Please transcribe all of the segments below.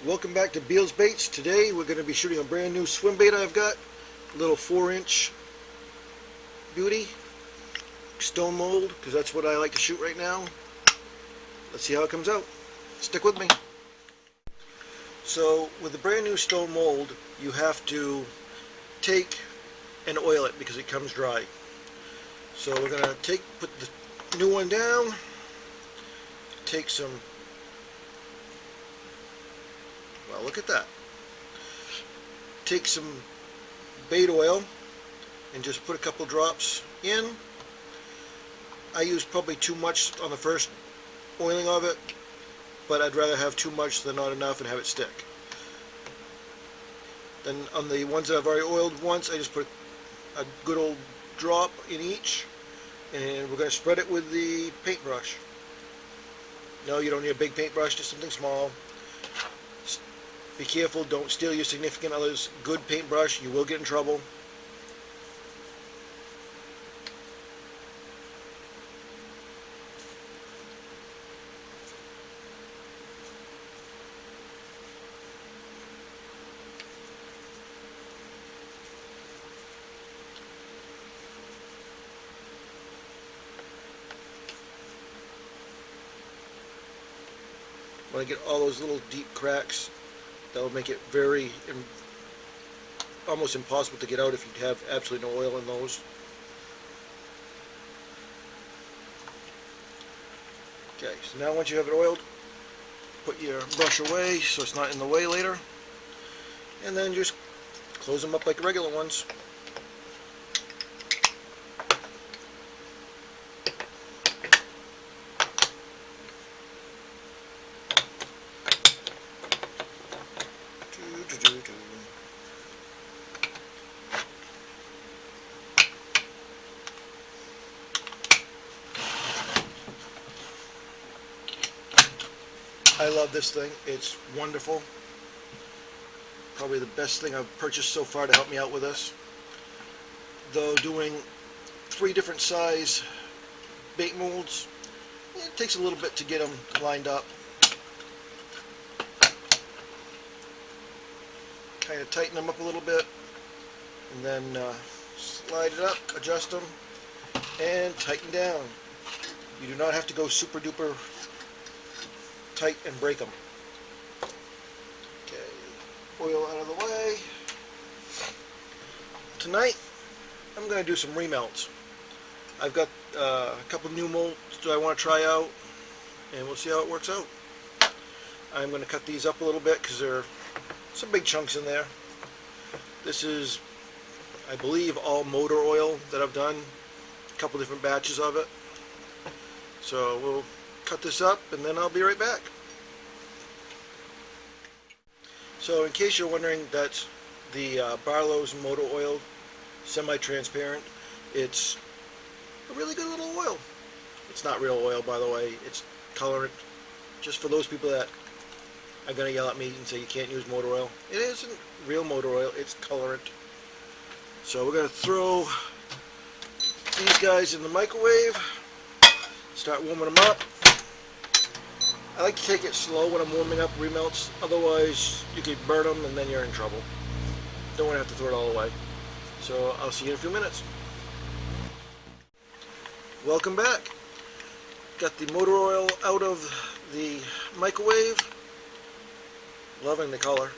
Welcome back to Bealesbaits. Baits. Today we're going to be shooting a brand new swim bait I've got. A little 4-inch beauty. Stone mold, because that's what I like to shoot right now. Let's see how it comes out. Stick with me. So with the brand new stone mold, you have to take and oil it because it comes dry. So we're going to put the new one down, take some, well, look at that. Take some bait oil and just put a couple drops in. I use probably too much on the first oiling of it, but I'd rather have too much than not enough and have it stick. Then on the ones that I've already oiled once, I just put a good old drop in each, and we're going to spread it with the paintbrush. No, you don't need a big paintbrush, just something small. Be careful, don't steal your significant other's good paintbrush, you will get in trouble. When I get all those little deep cracks, that will make it very, almost impossible to get out if you have absolutely no oil in those. Okay, so now once you have it oiled, put your brush away so it's not in the way later, and then just close them up like regular ones. I love this thing. It's wonderful. Probably the best thing I've purchased so far to help me out with this. Though doing 3 different size bait molds, it takes a little bit to get them lined up. Kind of tighten them up a little bit, and then slide it up, adjust them, and tighten down. You do not have to go super duper tight and break them. Okay, oil out of the way. Tonight I'm going to do some remelts. I've got a couple new molds that I want to try out, and we'll see how it works out. I'm going to cut these up a little bit because there are some big chunks in there. This is, I believe, all motor oil that I've done, a couple different batches of it. So we'll cut this up and then I'll be right back. So in case you're wondering, that's the Barlow's motor oil, semi-transparent. It's a really good little oil. It's not real oil, by the way. It's colorant, just for those people that are going to yell at me and say you can't use motor oil. It isn't real motor oil, it's colorant. So we're going to throw these guys in the microwave, start warming them up. I like to take it slow when I'm warming up remelts, otherwise you could burn them and then you're in trouble. Don't want to have to throw it all away. So I'll see you in a few minutes. Welcome back. Got the motor oil out of the microwave. Loving the color.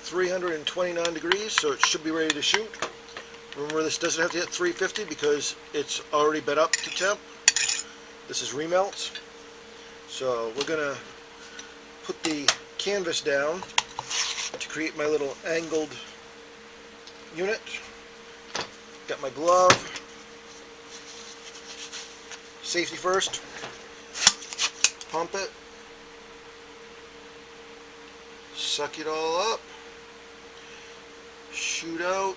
329 degrees, so it should be ready to shoot. Remember, this doesn't have to hit 350 because it's already been up to temp. This is remelts. So we're going to put the canvas down to create my little angled unit. Got my glove. Safety first. Pump it. Suck it all up. Shoot out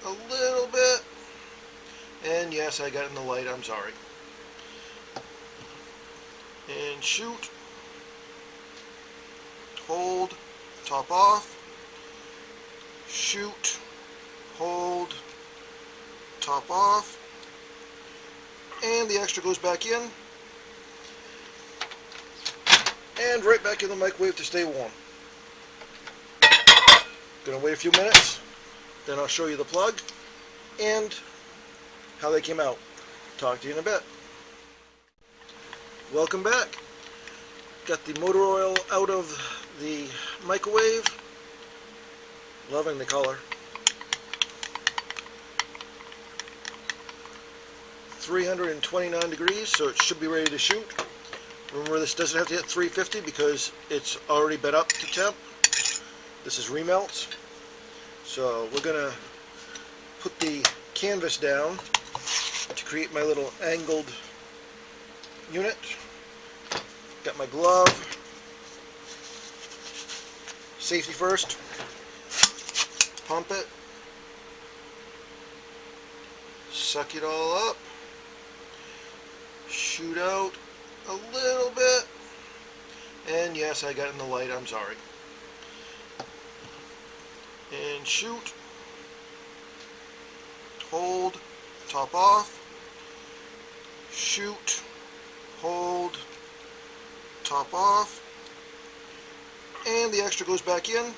a little bit, and yes, I got it in the light, I'm sorry. And shoot, hold, top off, shoot, hold, top off, and the extra goes back in. and right back in the microwave to stay warm. Gonna wait a few minutes, then I'll show you the plug and how they came out. Talk to you in a bit. Welcome back. Got the motor oil out of the microwave. Loving the color. 329 degrees, so it should be ready to shoot. Remember, this doesn't have to hit 350 because it's already been up to temp. This is remelts. So we're gonna put the canvas down to create my little angled unit. Got my glove. Safety first. Pump it. Suck it all up. Shoot out a little bit. And yes, I got in the light, I'm sorry. And shoot. Hold. Top off. Shoot. Hold. Top off. And the extra goes back in.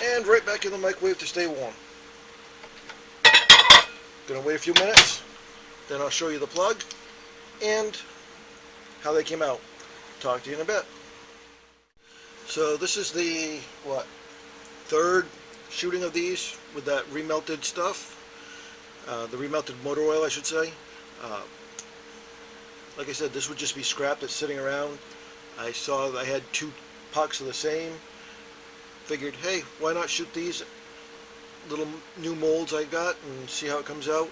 And right back in the microwave to stay warm. Gonna wait a few minutes, then I'll show you the plug and how they came out. Talk to you in a bit. So this is the, third shooting of these with that remelted stuff. The remelted motor oil, I should say. Like I said, this would just be scrap that's sitting around. I saw that I had 2 pucks of the same. Figured, hey, why not shoot these little new molds I got and see how it comes out.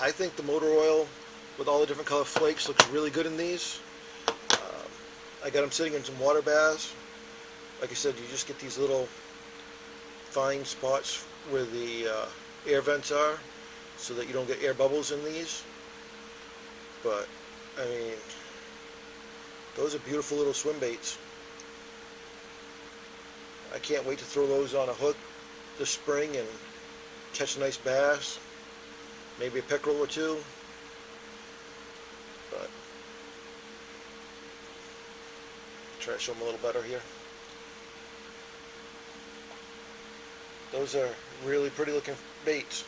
I think the motor oil with all the different color flakes looks really good in these. I got them sitting in some water baths. Like I said, you just get these little fine spots where the air vents are so that you don't get air bubbles in these. But I mean, those are beautiful little swim baits. I can't wait to throw those on a hook this spring and catch a nice bass, maybe a pickerel or 2. But try to show them a little better here. Those are really pretty looking baits.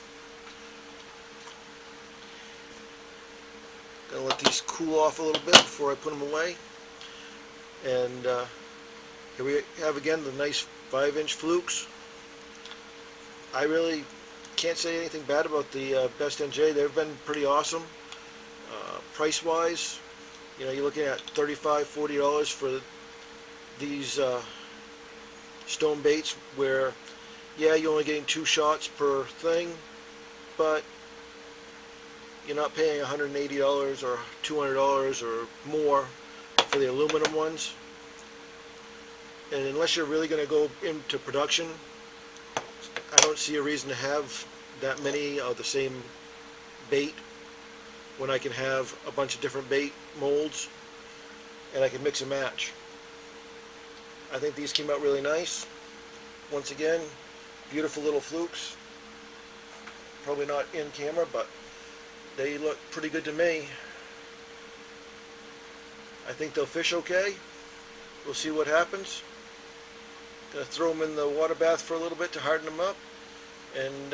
Gonna let these cool off a little bit before I put them away. And here we have again the nice 5-inch flukes. I really can't say anything bad about the Best NJ. They've been pretty awesome. Price wise, you know, you're looking at $35, $40 for these stone baits where, yeah, you're only getting 2 shots per thing, but you're not paying $180 or $200 or more for the aluminum ones. And unless you're really going to go into production, I don't see a reason to have that many of the same bait when I can have a bunch of different bait molds and I can mix and match. I think these came out really nice. Once again, beautiful little flukes. Probably not in camera, but they look pretty good to me. I think they'll fish okay. We'll see what happens. Gonna throw them in the water bath for a little bit to harden them up and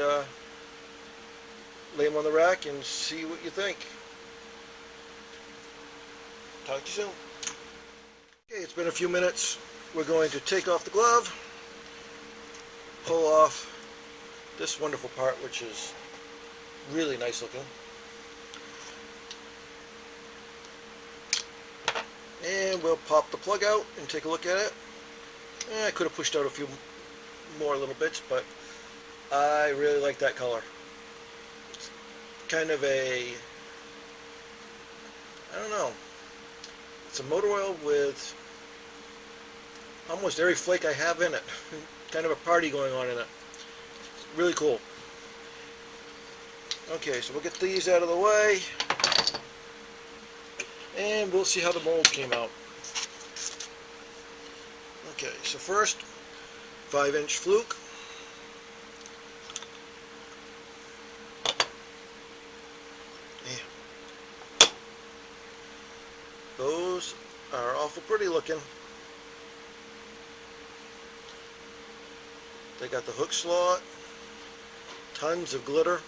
lay them on the rack and see what you think. Talk to you soon. Okay, it's been a few minutes. We're going to take off the glove, pull off this wonderful part, which is really nice looking. And we'll pop the plug out and take a look at it. I could have pushed out a few more little bits, but I really like that color. It's kind of a, I don't know, it's a motor oil with almost every flake I have in it. Kind of a party going on in it. It's really cool. Okay, so we'll get these out of the way and we'll see how the mold came out. Okay, so first, 5-inch fluke. Barlows are awful pretty looking. They got the hook slot, tons of glitter.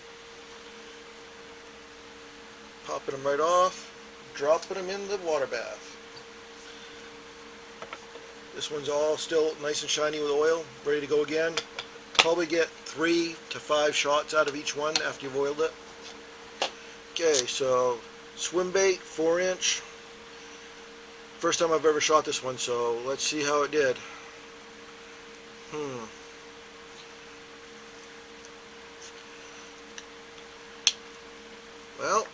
Popping them right off, dropping them in the water bath. This one's all still nice and shiny with oil, ready to go again. Probably get 3 to 5 shots out of each one after you've oiled it. Okay, so swim bait, 4-inch. First time I've ever shot this one, so let's see how it did. Well,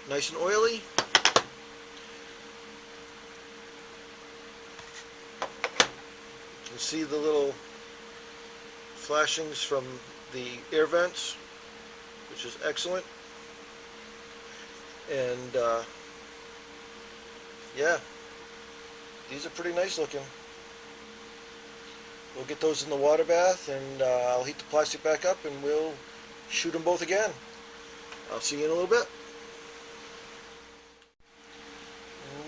nice and oily. You can see the little flashings from the air vents, which is excellent. And yeah, these are pretty nice looking. We'll get those in the water bath, and I'll heat the plastic back up and we'll shoot them both again. I'll see you in a little bit.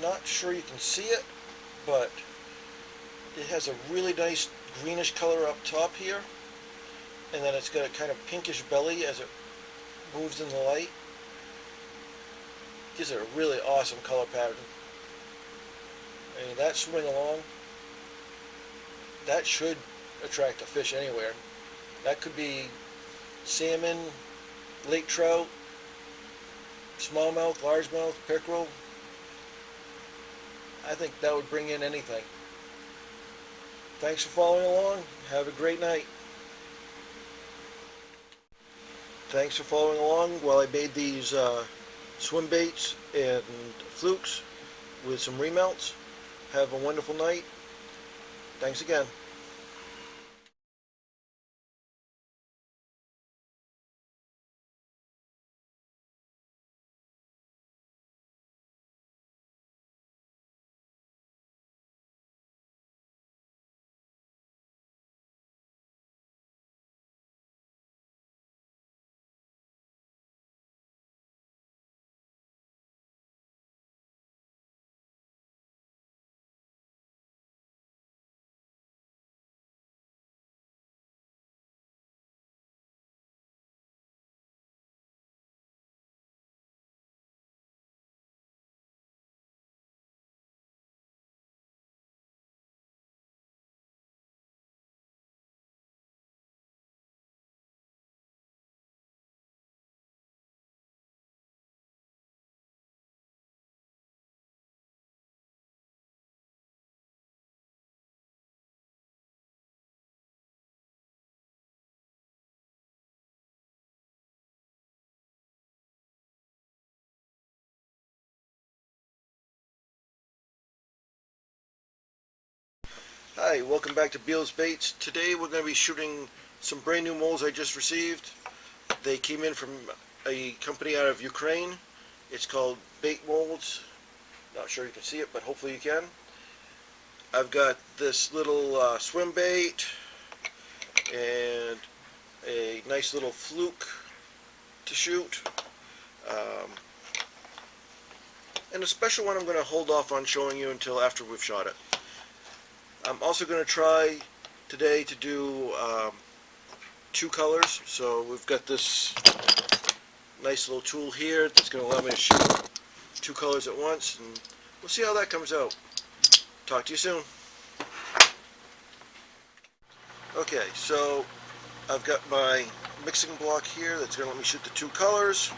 Not sure you can see it, but it has a really nice greenish color up top here, and then it's got a kind of pinkish belly as it moves in the light. Gives it a really awesome color pattern. I mean, that swing along, that should attract a fish anywhere. That could be salmon, lake trout, smallmouth, largemouth, pickerel. I think that would bring in anything. Thanks for following along. Have a great night. Thanks for following along while I made these swim baits and flukes with some remelts. Have a wonderful night. Thanks again. Hi, welcome back to tbealesbaits. Today we're going to be shooting some brand new molds I just received. They came in from a company out of Ukraine. It's called Bait Molds. Not sure you can see it, but hopefully you can. I've got this little swim bait and a nice little fluke to shoot. And a special one I'm going to hold off on showing you until after we've shot it. I'm also going to try today to do 2 colors. So we've got this nice little tool here that's going to allow me to shoot 2 colors at once, and we'll see how that comes out. Talk to you soon. Okay, so I've got my mixing block here that's going to let me shoot the 2 colors.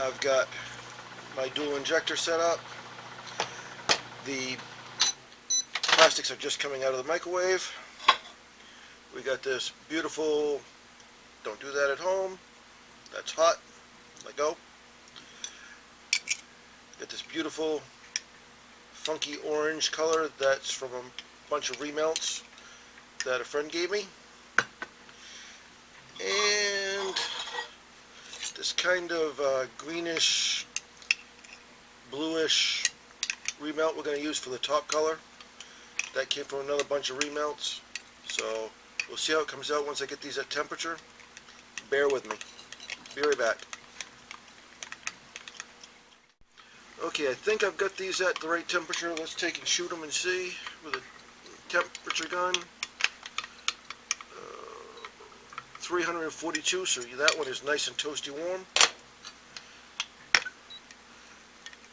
I've got my dual injector set up. The plastics are just coming out of the microwave. We got this beautiful, don't do that at home, that's hot, let go. Got this beautiful funky orange color that's from a bunch of remelts that a friend gave me. And this kind of greenish, bluish remelt we're going to use for the top color. That came from another bunch of remelts. So we'll see how it comes out once I get these at temperature. Bear with me. Be right back. Okay, I think I've got these at the right temperature. Let's take and shoot them and see with a temperature gun. 342, so that one is nice and toasty warm.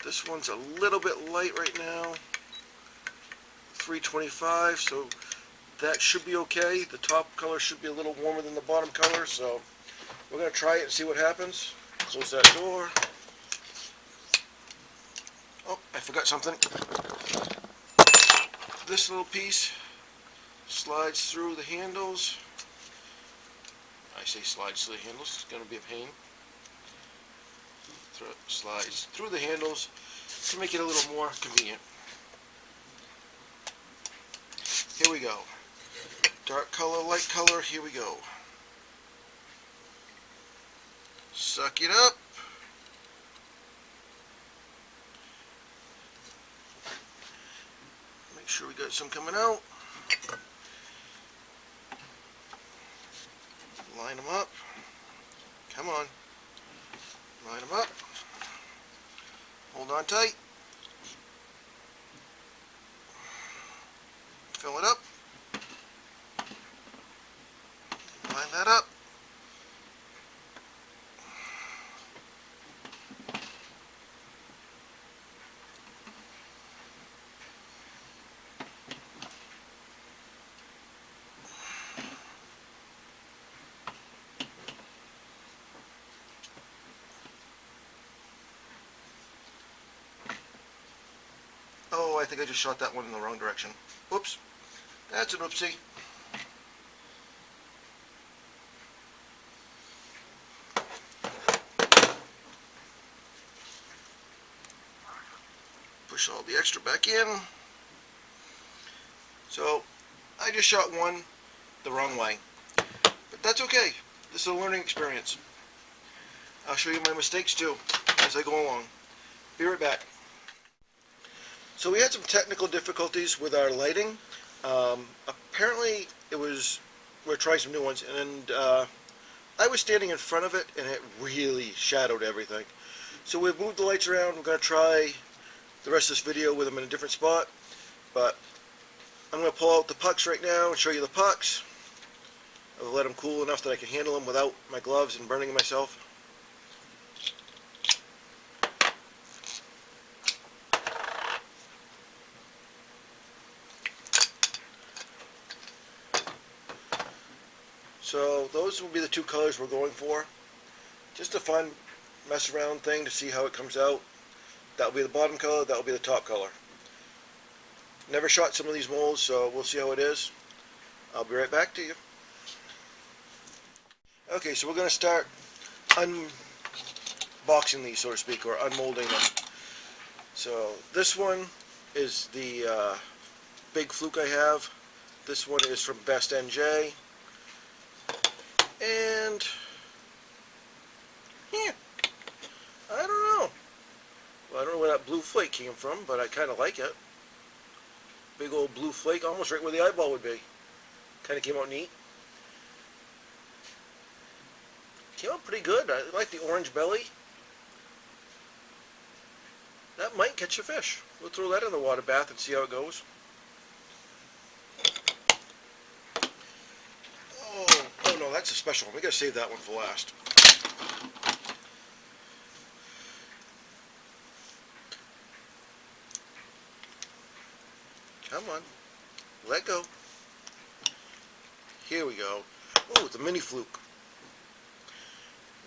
This one's a little bit light right now. 325, so that should be okay. The top color should be a little warmer than the bottom color, so we're going to try it and see what happens. Close that door. Oh, I forgot something. This little piece slides through the handles. I say slides through the handles, it's going to be a pain. Slides through the handles to make it a little more convenient. Here we go. Dark color, light color, here we go. Suck it up. Make sure we got some coming out. Line them up. Come on. Line them up. Hold on tight. Fill it up. Line that up. Oh, I think I just shot that one in the wrong direction. Oops. That's an oopsie. Push all the extra back in. So, I just shot one the wrong way. But that's okay. This is a learning experience. I'll show you my mistakes too as I go along. Be right back. So we had some technical difficulties with our lighting. Apparently we're trying some new ones, and I was standing in front of it and it really shadowed everything. So we've moved the lights around. We're going to try the rest of this video with them in a different spot, but I'm going to pull out the pucks right now and show you the pucks. I'll let them cool enough that I can handle them without my gloves and burning myself. So those will be the two colors we're going for. Just a fun mess around thing to see how it comes out. That will be the bottom color, that will be the top color. Never shot some of these molds, so we'll see how it is. I'll be right back to you. Okay, so we're going to start unboxing these, so to speak, or unmolding them. So this one is the big fluke I have. This one is from Best NJ. And yeah, I don't know. Well, I don't know where that blue flake came from, but I kind of like it. Big old blue flake, almost right where the eyeball would be. Kind of came out neat. Came out pretty good. I like the orange belly. That might catch a fish. We'll throw that in the water bath and see how it goes. Oh no, that's a special one. We gotta save that one for last. Come on. Let go. Here we go. Oh, it's a mini fluke.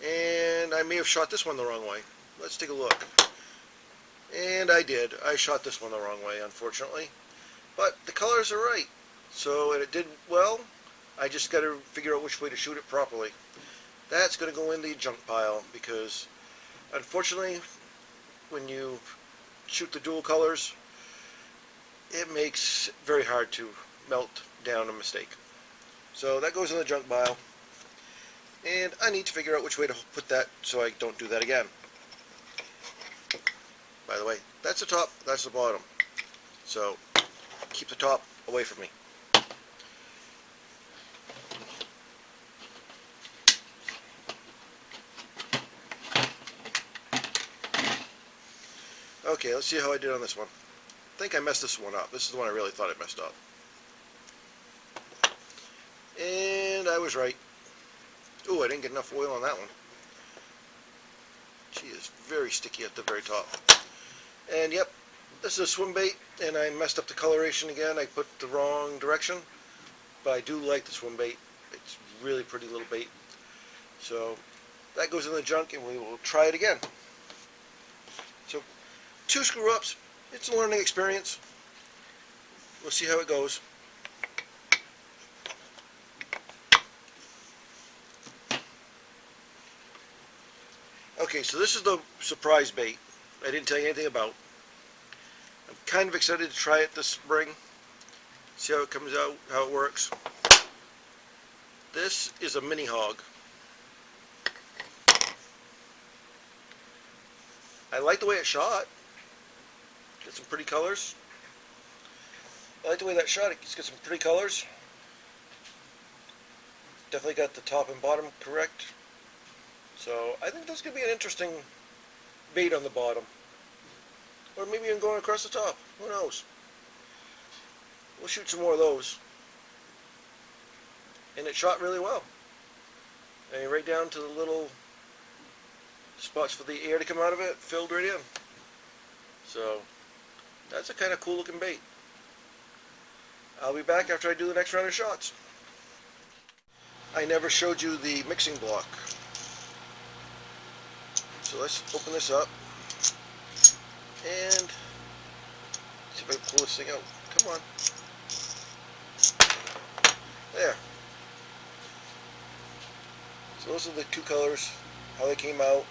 And I may have shot this one the wrong way. Let's take a look. And I did. I shot this one the wrong way, unfortunately. But the colors are right. So, and it did well. I just got to figure out which way to shoot it properly. That's going to go in the junk pile because, unfortunately, when you shoot the dual colors, it makes it very hard to melt down a mistake. So that goes in the junk pile. And I need to figure out which way to put that so I don't do that again. By the way, that's the top, that's the bottom. So keep the top away from me. Okay, let's see how I did on this one. I think I messed this one up. This is the one I really thought I messed up. And I was right. Ooh, I didn't get enough oil on that one. She is very sticky at the very top. And yep, this is a swim bait, and I messed up the coloration again. I put the wrong direction, but I do like the swim bait. It's really pretty little bait. So that goes in the junk, and we will try it again. So 2 screw-ups. It's a learning experience. We'll see how it goes. Okay, so this is the surprise bait I didn't tell you anything about. I'm kind of excited to try it this spring, see how it comes out, how it works. This is a mini hog. I like the way it shot. Get some pretty colors. I like the way that shot. It's got some pretty colors. Definitely got the top and bottom correct. So I think this could be an interesting bait on the bottom. Or maybe even going across the top. Who knows? We'll shoot some more of those. And it shot really well. I mean, right down to the little spots for the air to come out of it, filled right in. So that's a kind of cool looking bait. I'll be back after I do the next round of shots. I never showed you the mixing block. So let's open this up and see if I can pull this thing out. Come on. There. So those are the 2 colors, how they came out.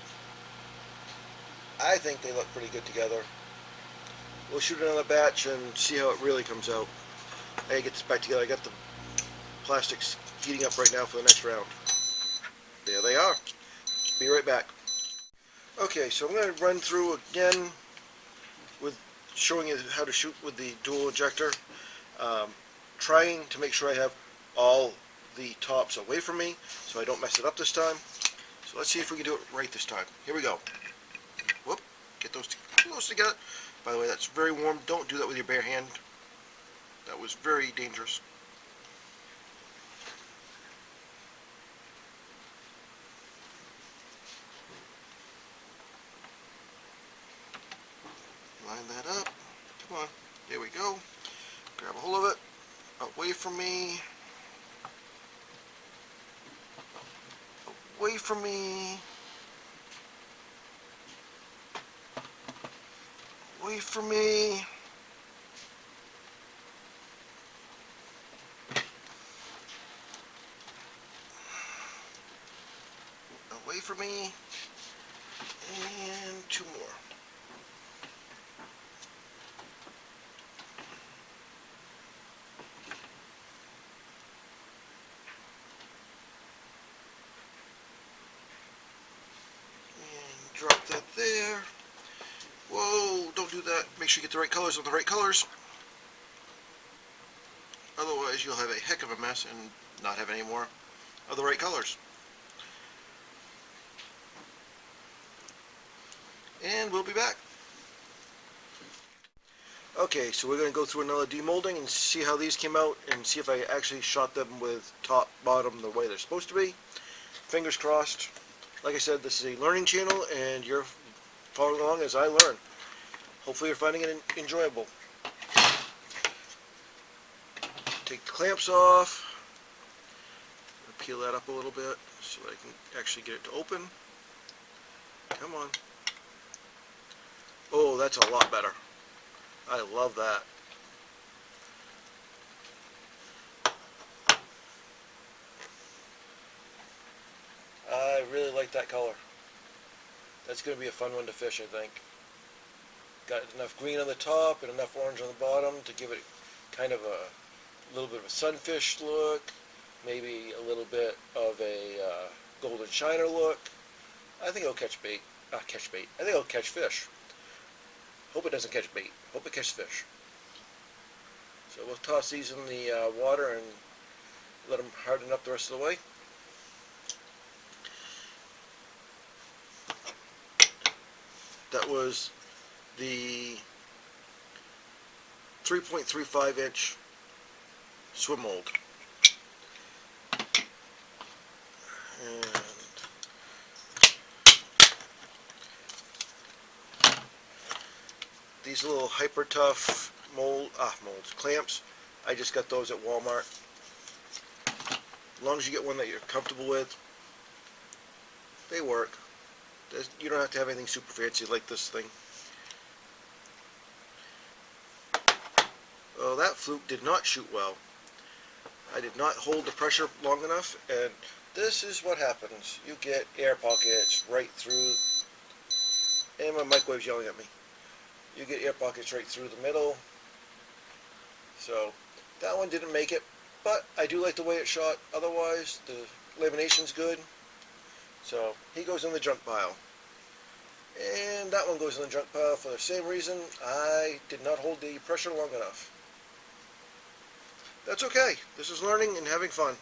I think they look pretty good together. We'll shoot another batch and see how it really comes out. I gotta get this back together. I got the plastics heating up right now for the next round. There they are. Be right back. Okay, so I'm going to run through again with showing you how to shoot with the dual injector. Trying to make sure I have all the tops away from me so I don't mess it up this time. So let's see if we can do it right this time. Here we go. Whoop, get those close together. By the way, that's very warm. Don't do that with your bare hand. That was very dangerous. Line that up. Come on. There we go. Grab a hold of it. Away from me. Away from me. Away from me. Away from me. And 2 more. Drop that there. Whoa, don't do that. Make sure you get the right colors with the right colors. Otherwise, you'll have a heck of a mess and not have any more of the right colors. And we'll be back. Okay, so we're going to go through another demolding and see how these came out and see if I actually shot them with top, bottom the way they're supposed to be. Fingers crossed. Like I said, this is a learning channel, and you're following along as I learn. Hopefully you're finding it enjoyable. Take the clamps off. Peel that up a little bit so I can actually get it to open. Come on. Oh, that's a lot better. I love that. I really like that color. That's going to be a fun one to fish, I think. Got enough green on the top and enough orange on the bottom to give it kind of a little bit of a sunfish look, maybe a little bit of a golden shiner look. I think it'll catch bait. Catch bait. I think it'll catch fish. Hope it doesn't catch bait. Hope it catches fish. So we'll toss these in the water and let them harden up the rest of the way. That was the 3.35-inch swim mold. And these little hyper tough molds, clamps, I just got those at Walmart. As long as you get one that you're comfortable with, they work. You don't have to have anything super fancy like this thing. Well, that fluke did not shoot well. I did not hold the pressure long enough, and this is what happens. You get air pockets right through, and my microwave's yelling at me. You get air pockets right through the middle. So that one didn't make it, but I do like the way it shot. Otherwise, the lamination's good. So he goes in the junk pile. And that one goes in the junk pile for the same reason. I did not hold the pressure long enough. That's okay. This is learning and having fun.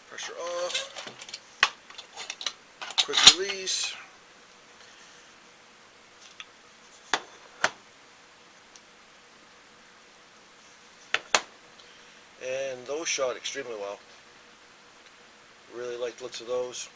Pressure off. Quick release. And those shot extremely well. Really like the looks of those.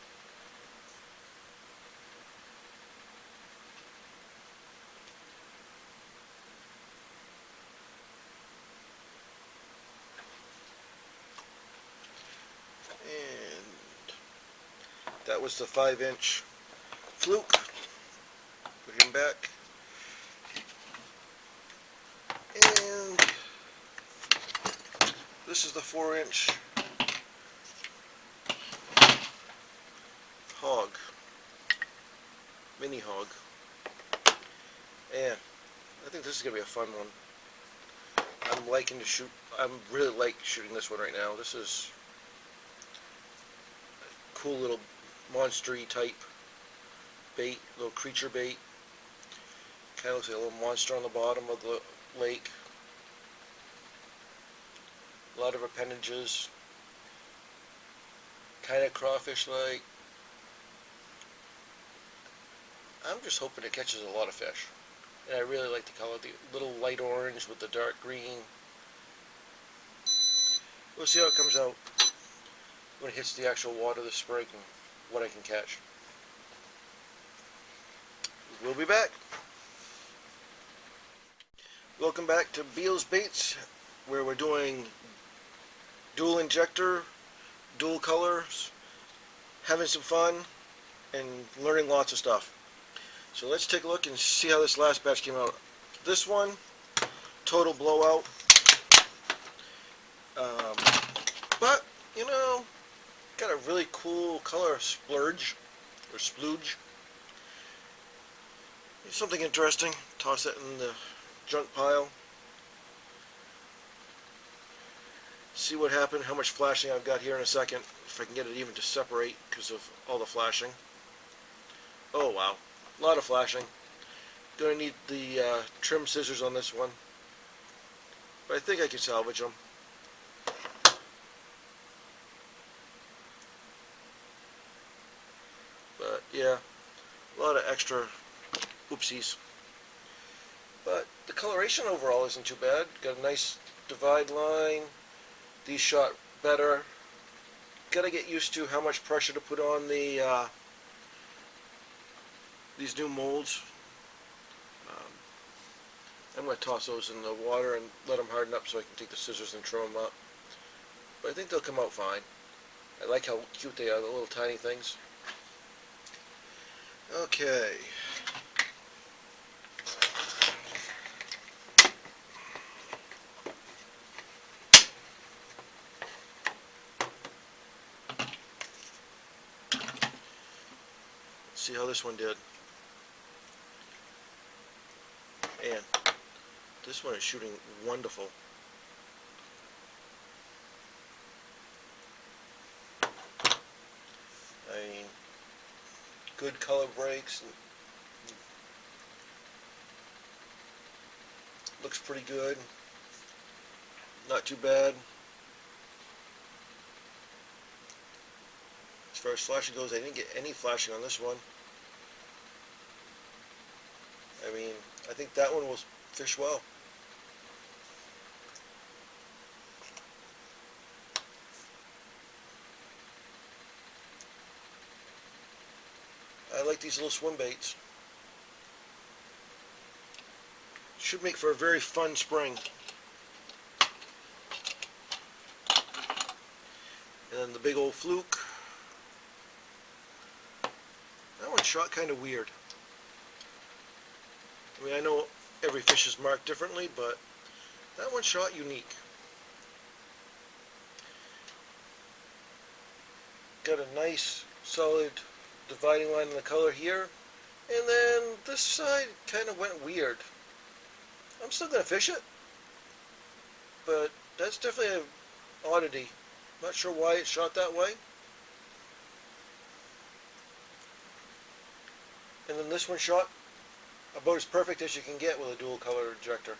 And that was the 5-inch fluke. Put him back. And this is the 4-inch hog, mini hog. And I think this is gonna be a fun one. I'm really like shooting this one right now. This is a cool little monstery type bait, little creature bait. Kind of looks like a little monster on the bottom of the lake. A lot of appendages. Kind of crawfish-like. I'm just hoping it catches a lot of fish. And I really like the color, the little light orange with the dark green. We'll see how it comes out when it hits the actual water this spring and what I can catch. We'll be back. Welcome back to Beal's Baits, where we're doing dual injector, dual colors, having some fun, and learning lots of stuff. So let's take a look and see how this last batch came out. This one, total blowout. But, you know, got a really cool color splurge, or splooge. Something interesting. Toss it in the junk pile. See what happened, how much flashing I've got here in a second. If I can get it even to separate because of all the flashing. Oh wow. A lot of flashing. Gonna need the trim scissors on this one, but I think I can salvage them. But yeah, a lot of extra oopsies. But the coloration overall isn't too bad. Got a nice divide line. These shot better. Gotta get used to how much pressure to put on the these new molds. I'm going to toss those in the water and let them harden up so I can take the scissors and trim them up. But I think they'll come out fine. I like how cute they are, the little tiny things. Okay. Let's see how this one did. And this one is shooting wonderful. I mean, good color breaks. Looks pretty good. Not too bad. As far as flashing goes, I didn't get any flashing on this one. I mean, I think that one will fish well. I like these little swim baits. Should make for a very fun spring. And then the big old fluke. That one shot kind of weird. I mean, I know every fish is marked differently, but that one shot unique. Got a nice, solid dividing line in the color here. And then this side kind of went weird. I'm still going to fish it, but that's definitely an oddity. Not sure why it shot that way. And then this one shot about as perfect as you can get with a dual color injector.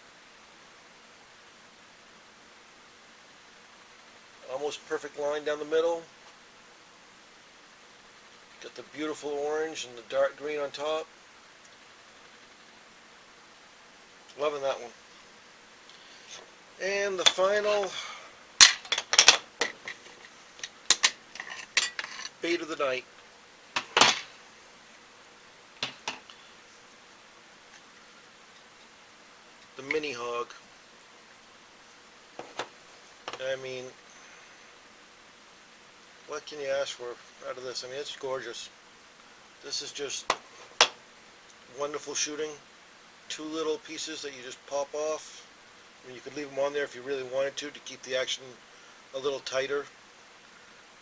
Almost perfect line down the middle. Got the beautiful orange and the dark green on top. Loving that one. And the final bait of the night. The mini hog. I mean, what can you ask for out of this? I mean, it's gorgeous. This is just wonderful shooting. Two little pieces that you just pop off. I mean, you could leave them on there if you really wanted to keep the action a little tighter.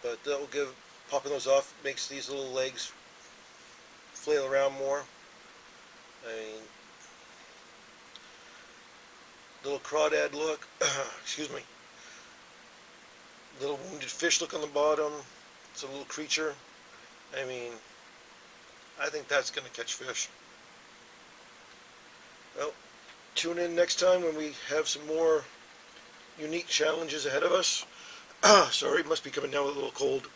But that will give, popping those off makes these little legs flail around more. I mean, little crawdad look. Excuse me. Little wounded fish look on the bottom. It's a little creature. I mean, I think that's going to catch fish. Well, tune in next time when we have some more unique challenges ahead of us. Sorry, must be coming down with a little cold.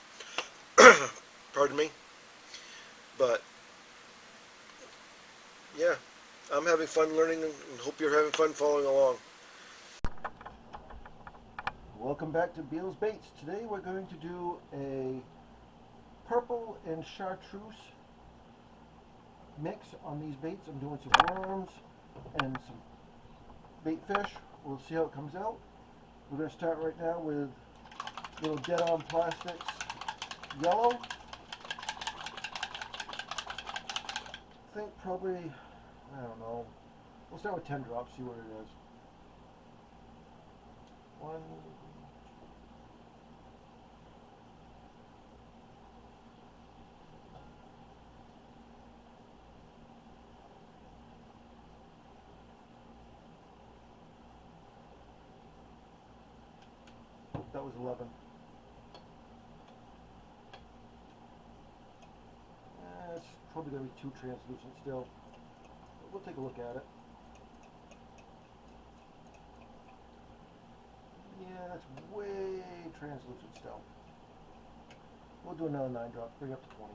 Pardon me. But, yeah, I'm having fun learning and hope you're having fun following along. Welcome back to Beal's Baits. Today we're going to do a purple and chartreuse mix on these baits. I'm doing some worms and some bait fish. We'll see how it comes out. We're going to start right now with little Dead On Plastics yellow. I think probably, I don't know, we'll start with 10 drops, see what it is. One, that was 11. It's probably going to be too translucent still. But we'll take a look at it. Yeah, that's way translucent still. We'll do another 9 drop, bring it up to 20.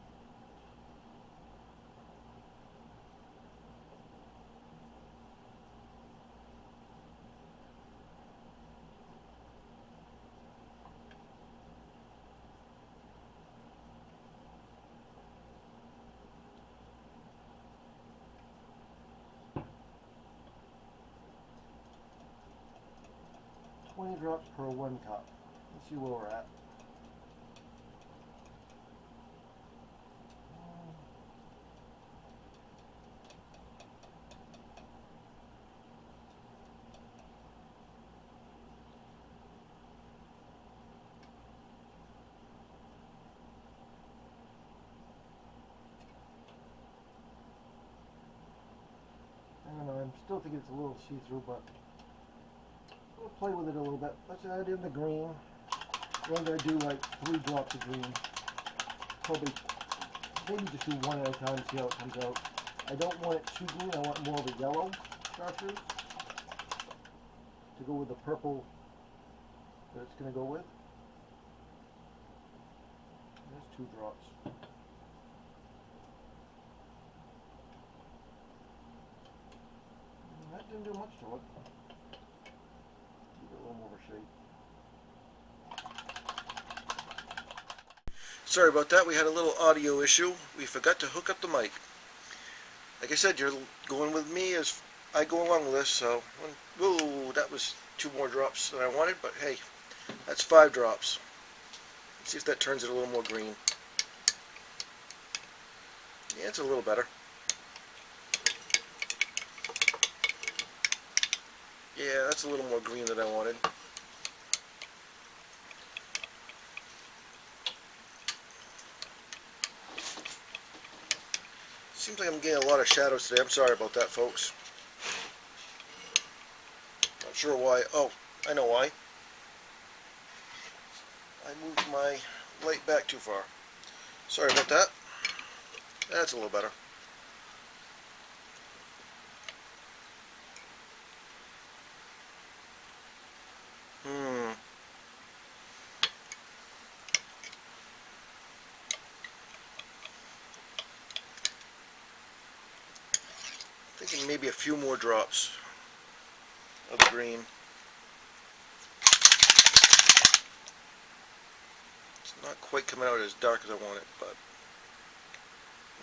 Drops per 1 cup. Let's see where we're at. I don't know, I'm still thinking it's a little see-through, but we'll play with it a little bit. Let's add in the green. We're going to do like 3 drops of green. Probably, maybe just do one at a time, see how it comes out. I don't want it too green, I want more of a yellow chartreuse to go with the purple that it's going to go with. There's 2 drops. That didn't do much to it. Keep it a little more of a shade. Sorry about that, we had a little audio issue. We forgot to hook up the mic. Like I said, you're going with me as I go along with this, so, whoa, that was 2 more drops than I wanted, but hey, that's 5 drops. Let's see if that turns it a little more green. Yeah, it's a little better. Yeah, that's a little more green than I wanted. Seems like I'm getting a lot of shadows today. I'm sorry about that, folks. Not sure why. Oh, I know why. I moved my light back too far. Sorry about that. That's a little better. Thinking maybe a few more drops of green. It's not quite coming out as dark as I want it, but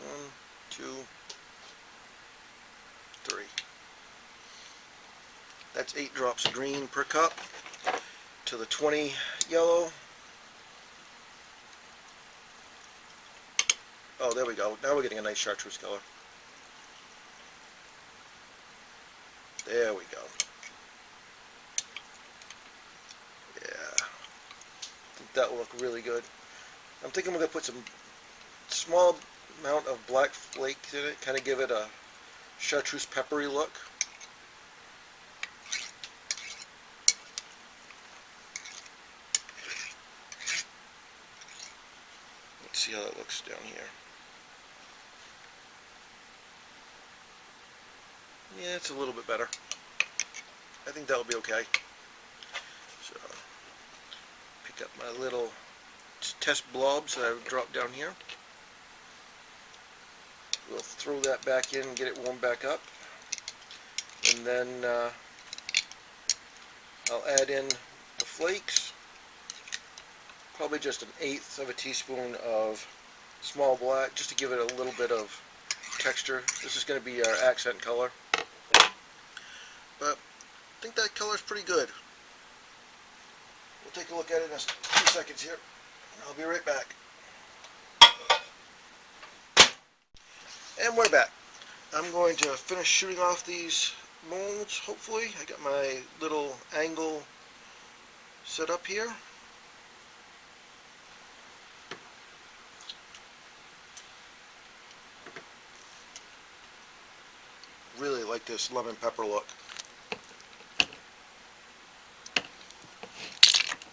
1, 2, 3. That's 8 drops of green per cup to the 20 yellow. Oh, there we go. Now we're getting a nice chartreuse color. There we go. Yeah. I think that will look really good. I'm thinking we're going to put some small amount of black flakes in it, kind of give it a chartreuse peppery look. Let's see how that looks down here. Yeah, it's a little bit better. I think that'll be okay. So, pick up my little test blobs that I've dropped down here. We'll throw that back in and get it warmed back up. And then I'll add in the flakes. Probably just 1/8 of a teaspoon of small black, just to give it a little bit of texture. This is going to be our accent color. But I think that color's pretty good. We'll take a look at it in a few seconds here. I'll be right back. And we're back. I'm going to finish shooting off these molds, hopefully. I got my little angle set up here. Really like this lemon pepper look.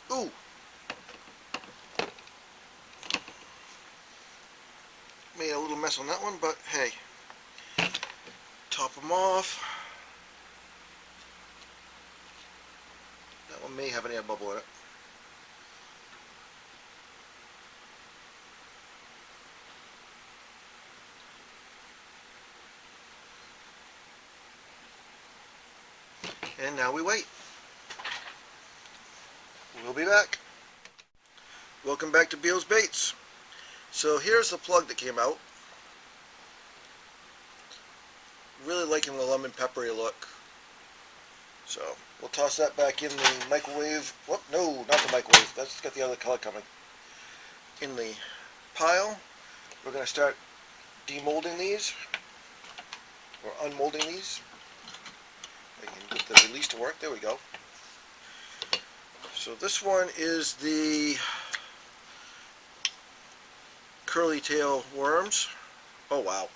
Ooh! Made a little mess on that one, but hey. Top them off. That one may have an air bubble in it. And now we wait. We'll be back. Welcome back to Beal's Baits. So here's the plug that came out. Really liking the lemon peppery look. So we'll toss that back in the microwave. Whoop, no, not the microwave. That's got the other color coming. In the pile. We're going to start demolding these. Or unmolding these. I can get the release to work. There we go. So this one is the curly tail worms. Oh wow.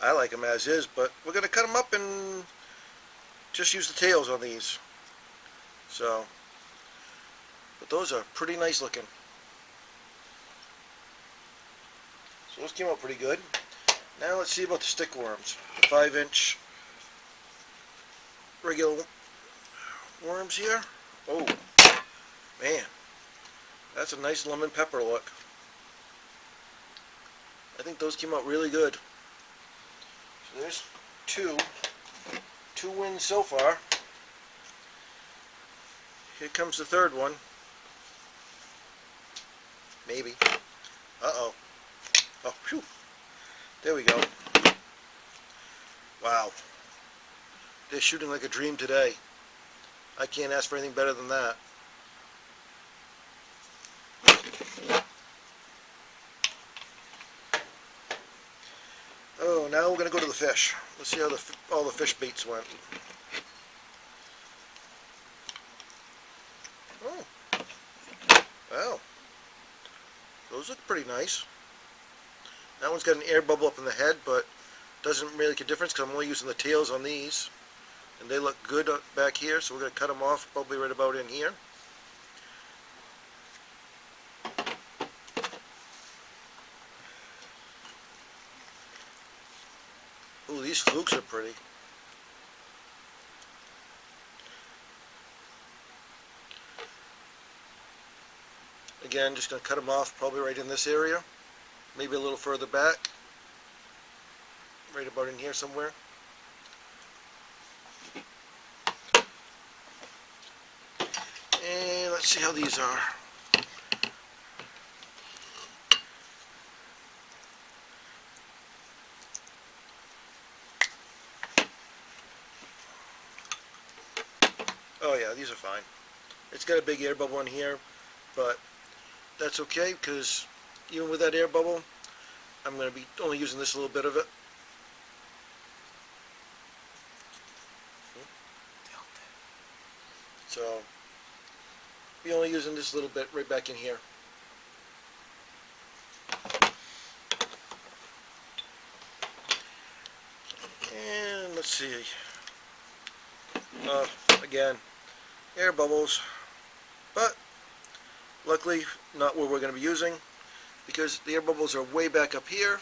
I like them as is, but we're going to cut them up and just use the tails on these. So, but those are pretty nice looking. So those came out pretty good. Now let's see about the stick worms. The 5-inch regular worms here. Oh, man. That's a nice lemon pepper look. I think those came out really good. So there's two wins so far. Here comes the third one. Maybe. Uh-oh. Oh, phew. There we go. Wow. They're shooting like a dream today. I can't ask for anything better than that. Oh, now we're going to go to the fish. Let's see how all the fish baits went. Oh. Wow. Those look pretty nice. That one's got an air bubble up in the head, but doesn't really make a difference because I'm only using the tails on these. And they look good back here, so we're going to cut them off probably right about in here. Ooh, these flukes are pretty. Again, just going to cut them off probably right in this area. Maybe a little further back. Right about in here somewhere. And let's see how these are. Oh yeah, these are fine. It's got a big air bubble in here, but that's okay because even with that air bubble, I'm going to be only using this little bit of it. So, be only using this little bit right back in here. And let's see. Again, air bubbles, but luckily not what we're going to be using because the air bubbles are way back up here.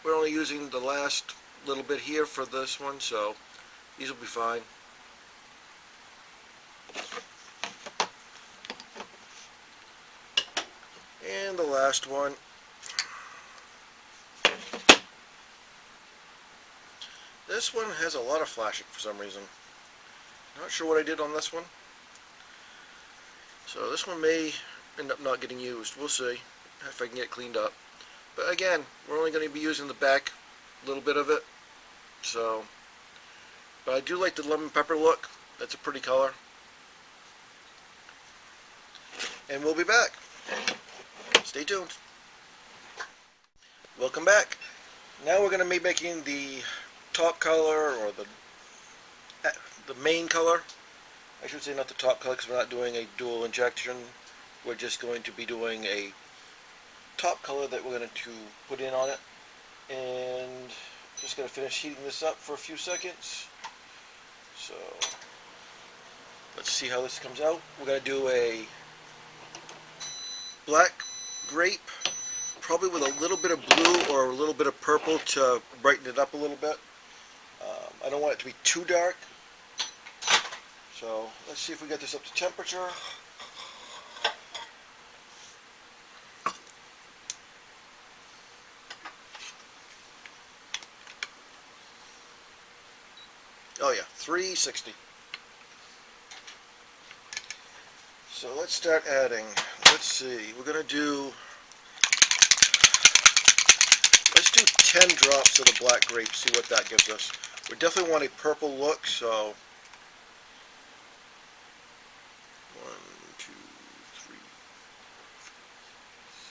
We're only using the last little bit here for this one, so these will be fine. And the last one. This one has a lot of flashing for some reason. Not sure what I did on this one. So this one may end up not getting used. We'll see if I can get it cleaned up. But again, we're only going to be using the back little bit of it. So, but I do like the lemon pepper look. That's a pretty color. And we'll be back. Stay tuned. Welcome back. Now we're going to be making the top color, or the main color. I should say not the top color because we're not doing a dual injection. We're just going to be doing a top color that we're going to put in on it. And just going to finish heating this up for a few seconds. So let's see how this comes out. We're going to do a black grape, probably with a little bit of blue or a little bit of purple to brighten it up a little bit. I don't want it to be too dark. So let's see if we get this up to temperature. Oh yeah, 360. So let's start adding. Let's see, we're going to do, let's do 10 drops of the black grape, see what that gives us. We definitely want a purple look, so 1, 2, 3,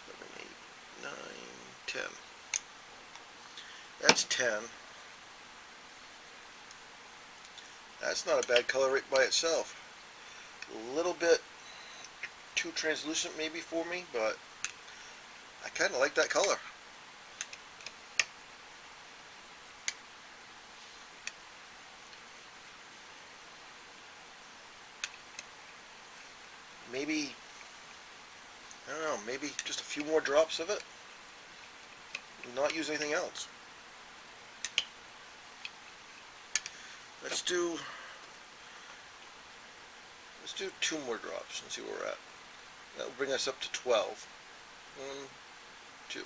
7, 8, 9, 10. That's 10. That's not a bad color right by itself. A little bit too translucent maybe for me, but I kind of like that color. Maybe, I don't know, maybe just a few more drops of it. Do not use anything else. Let's do Let's do 2 more drops and see where we're at. That will bring us up to 12. 1, 2.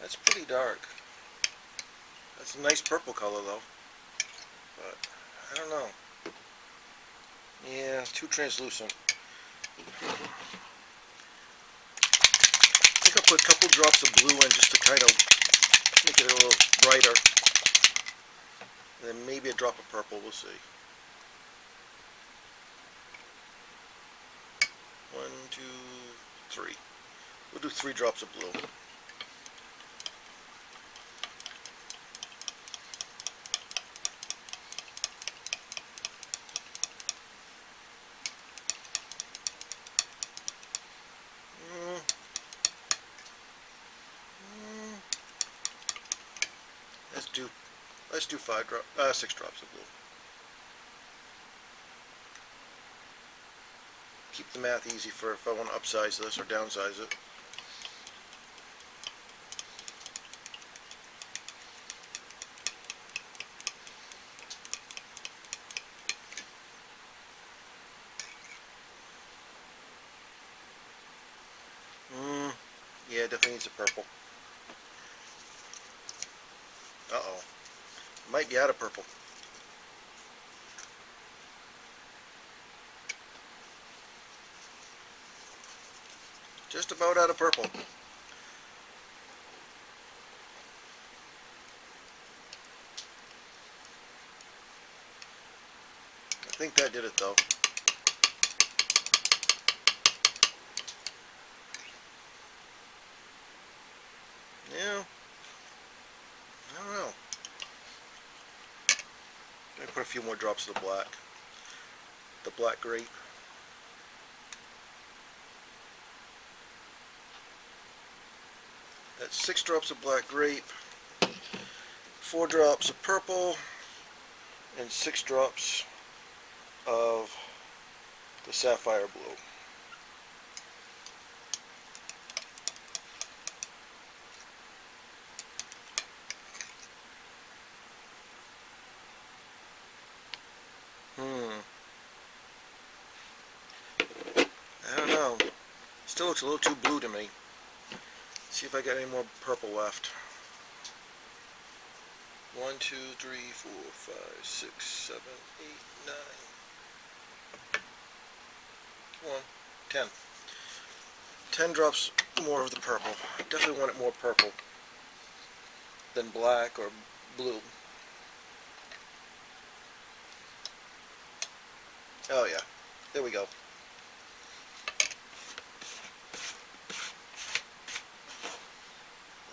That's pretty dark. That's a nice purple color though. But I don't know. Yeah, it's too translucent. I think I'll put a couple drops of blue in just to kind of make it a little brighter. And then maybe a drop of purple, we'll see. 1, 2, 3. We'll do 3 drops of blue. Let's do 6 drops of blue. Keep the math easy for if I want to upsize this or downsize it. Yeah, it definitely needs a purple. Uh-oh. Might be out of purple. Just about out of purple. I think that did it though. Yeah. I don't know. I'm going to put a few more drops of the black. The black grape. That's 6 drops of black grape, 4 drops of purple, and 6 drops of the sapphire blue. I don't know. Still looks a little too blue to me. See if I got any more purple left. 1, 2, 3, 4, 5, 6, 7, 8, 9. Come on. 10. 10 drops more of the purple. Definitely want it more purple than black or blue. Oh yeah. There we go.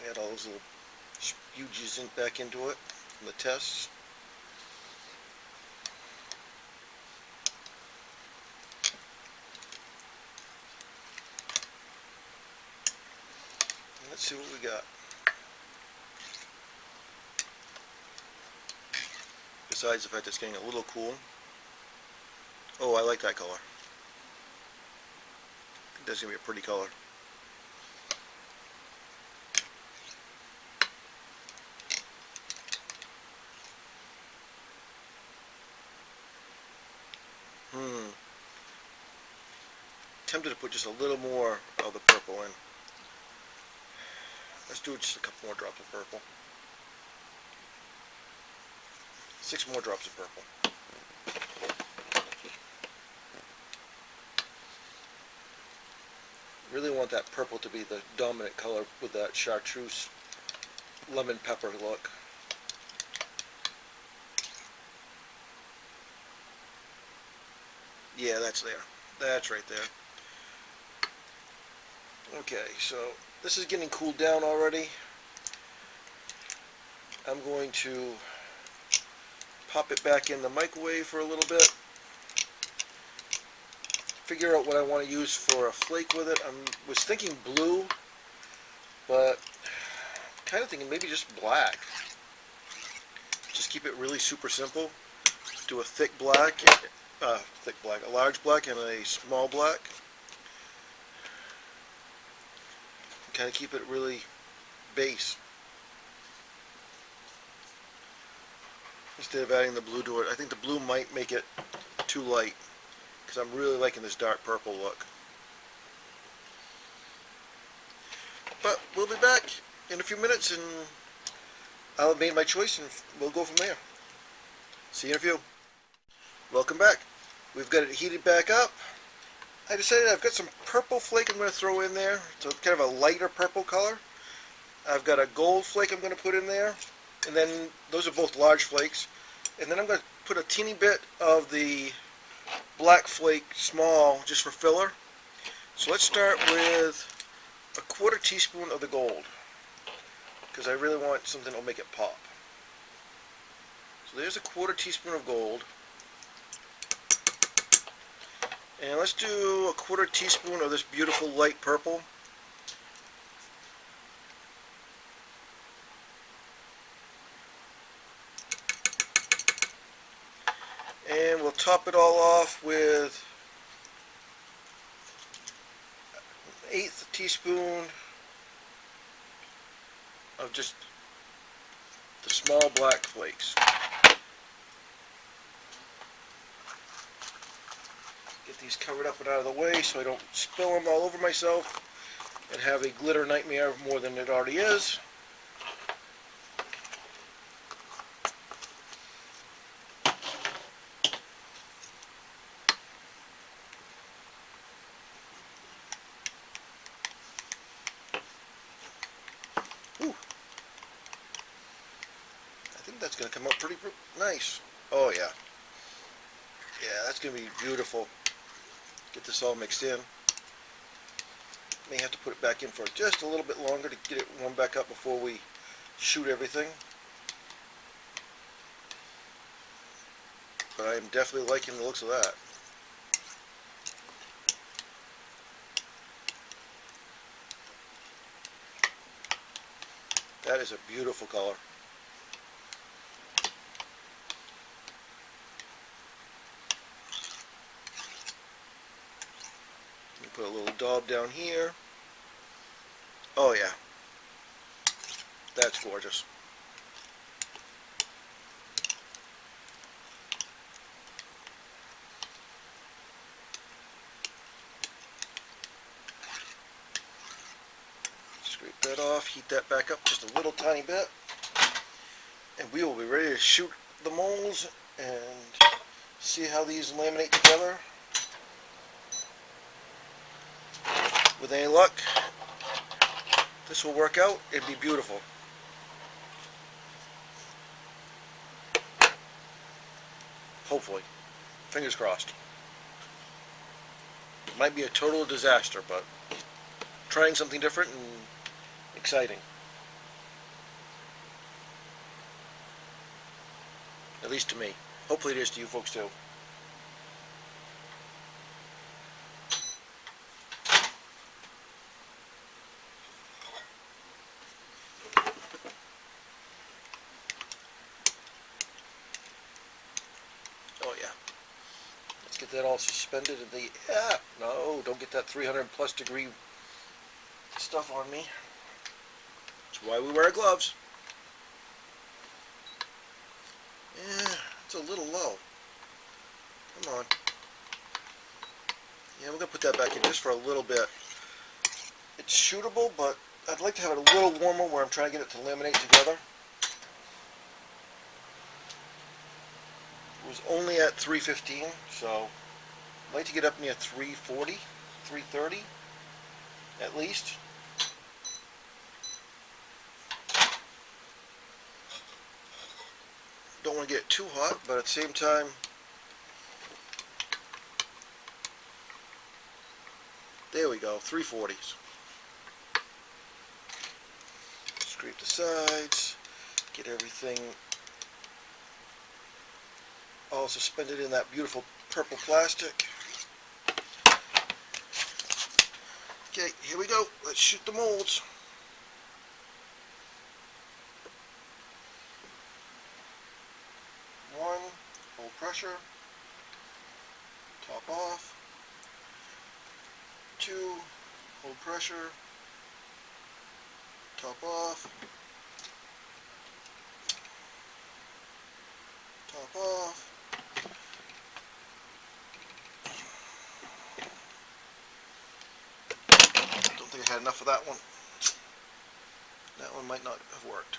We had all those little spuges back into it from the tests. Let's see what we got. Besides the fact it's getting a little cool. Oh, I like that color. That's going to be a pretty color. Tempted to put just a little more of the purple in. Let's do just a couple more drops of purple. 6 more drops of purple. Really want that purple to be the dominant color with that chartreuse lemon pepper look. Yeah, that's there. That's right there. Okay, so this is getting cooled down already. I'm going to pop it back in the microwave for a little bit. Figure out what I want to use for a flake with it. I was thinking blue, but kind of thinking maybe just black. Just keep it really super simple. Do a thick black, a large black and a small black. kind of keep it really base instead of adding the blue to it. I think the blue might make it too light because I'm really liking this dark purple look. But we'll be back in a few minutes and I'll have made my choice and we'll go from there. See you in a few. Welcome back. We've got it heated back up. I decided I've got some purple flake I'm going to throw in there. It's kind of a lighter purple color. I've got a gold flake I'm going to put in there. And then those are both large flakes. And then I'm going to put a teeny bit of the black flake small just for filler. So let's start with a 1/4 teaspoon of the gold because I really want something that will make it pop. So there's a 1/4 teaspoon of gold. And let's do a 1/4 teaspoon of this beautiful light purple. And we'll top it all off with 1/8 teaspoon of just the small black flakes. Get these covered up and out of the way so I don't spill them all over myself and have a glitter nightmare more than it already is. Ooh. I think that's going to come out pretty nice. Oh yeah. Yeah, that's going to be beautiful. Get this all mixed in. May have to put it back in for just a little bit longer to get it warmed back up before we shoot everything. But I am definitely liking the looks of that. That is a beautiful color. Put a little daub down here. Oh yeah, that's gorgeous. Scrape that off, heat that back up just a little tiny bit, and we will be ready to shoot the molds and see how these laminate together. With any luck, this will work out. It'd be beautiful. Hopefully. Fingers crossed. It might be a total disaster, but trying something different and exciting. At least to me. Hopefully it is to you folks too. Oh yeah. Let's get that all suspended in the... No, don't get that 300 plus degree stuff on me. That's why we wear gloves. Yeah, it's a little low. Come on. Yeah, we're going to put that back in just for a little bit. It's shootable, but I'd like to have it a little warmer where I'm trying to get it to laminate together. It was only at 315, so I'd like to get up near 340, 330 at least. Don't want to get it too hot, but at the same time, there we go, 340s. Scrape the sides, get everything all suspended in that beautiful purple plastic. Okay, here we go. Let's shoot the molds. One, hold pressure, top off. Two, hold pressure, top off, top off. Don't think I had enough of that one. That one might not have worked.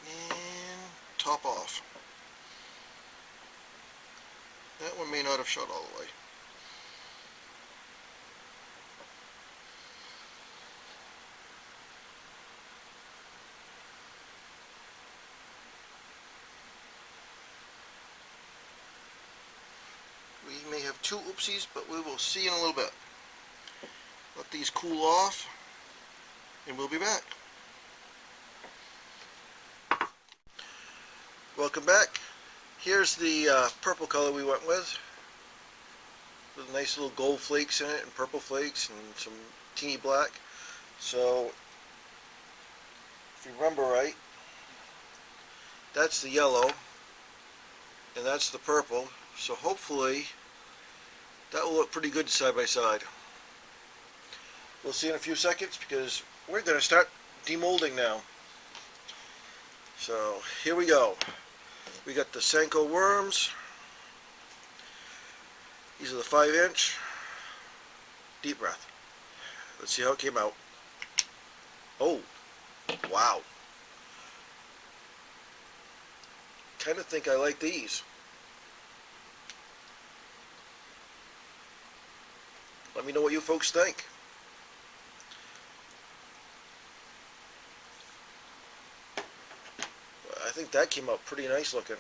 And top off. That one may not have shot all the way. We may have two oopsies, but we will see in a little bit. Let these cool off, and we'll be back. Welcome back. Here's the purple color we went with nice little gold flakes in it, and purple flakes, and some teeny black. So, if you remember right, that's the yellow, and that's the purple. So hopefully, that will look pretty good side by side. We'll see in a few seconds, because we're going to start demolding now. So, here we go. We got the Senko worms. These are the 5-inch. Deep breath. Let's see how it came out. Oh, wow. Kind of think I like these. Let me know what you folks think. I think that came out pretty nice looking.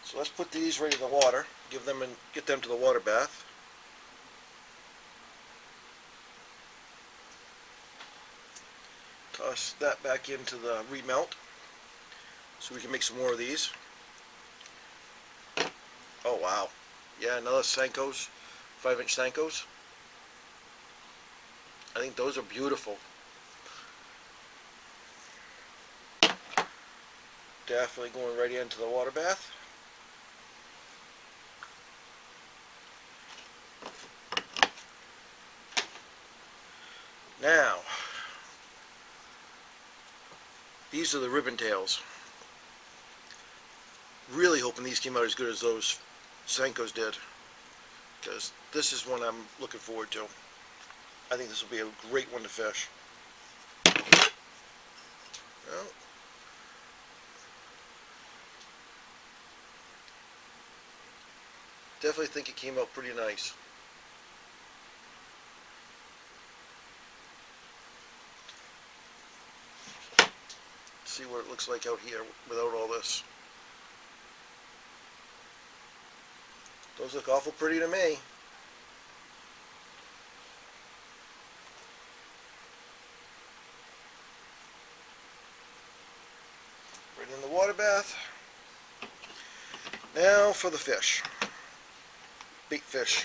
So let's put these right in the water, get them to the water bath. Toss that back into the remelt so we can make some more of these. Oh wow. Yeah, another Senkos, 5-inch Senkos. I think those are beautiful. Definitely going right into the water bath. Now, these are the ribbon tails. Really hoping these came out as good as those Senkos did, because this is one I'm looking forward to. I think this will be a great one to fish. Well, definitely think it came out pretty nice. Let's see what it looks like out here without all this. Those look awful pretty to me. Right in the water bath. Now for the fish. Bait fish.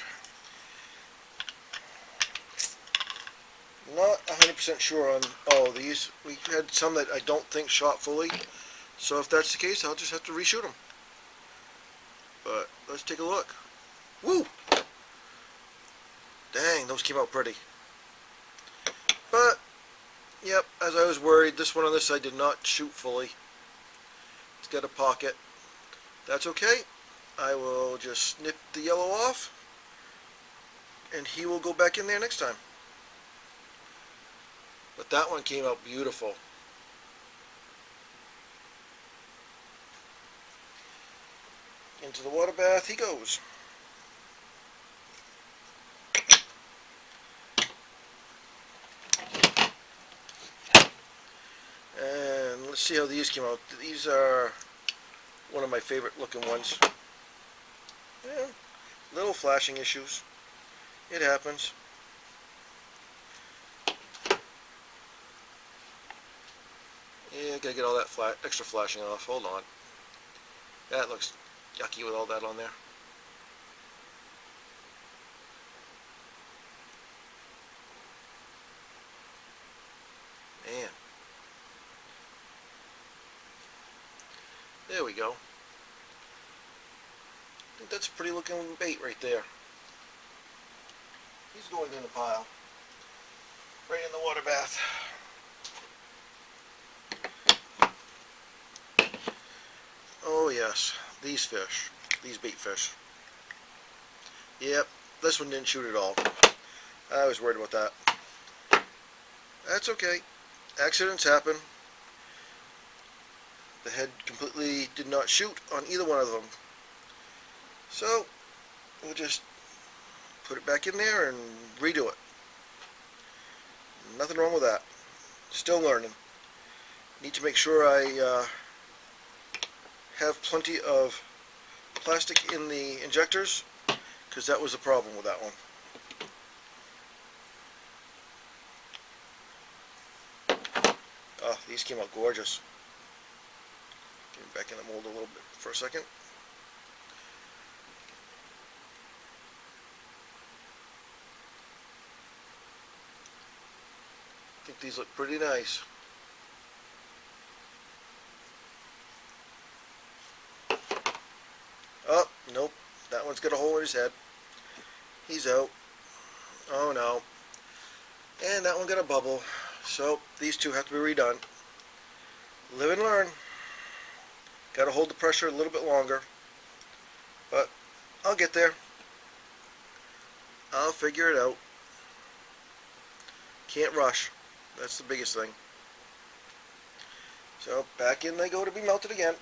Not 100% sure on all of these. We had some that I don't think shot fully. So if that's the case, I'll just have to reshoot them. But let's take a look. Woo! Dang, those came out pretty. But, yep, as I was worried, this one on this side did not shoot fully. It's got a pocket. That's okay. I will just snip the yellow off, and he will go back in there next time. But that one came out beautiful. Into the water bath he goes. And let's see how these came out. These are one of my favorite looking ones. Yeah, little flashing issues. It happens. Yeah, gotta get all that extra flashing off. Hold on. That looks yucky with all that on there. Man. There we go. I think that's a pretty looking bait right there. He's going in the pile. Right in the water bath. Oh yes, these fish. These bait fish. Yep, this one didn't shoot at all. I was worried about that. That's okay. Accidents happen. The head completely did not shoot on either one of them. So, we'll just put it back in there and redo it. Nothing wrong with that. Still learning. Need to make sure I have plenty of plastic in the injectors, because that was the problem with that one. Oh, these came out gorgeous. Get them back in the mold a little bit for a second. I think these look pretty nice. Oh, nope. That one's got a hole in his head. He's out. Oh no. And that one got a bubble. So these two have to be redone. Live and learn. Got to hold the pressure a little bit longer. But I'll get there. I'll figure it out. Can't rush. That's the biggest thing. So back in they go to be melted again.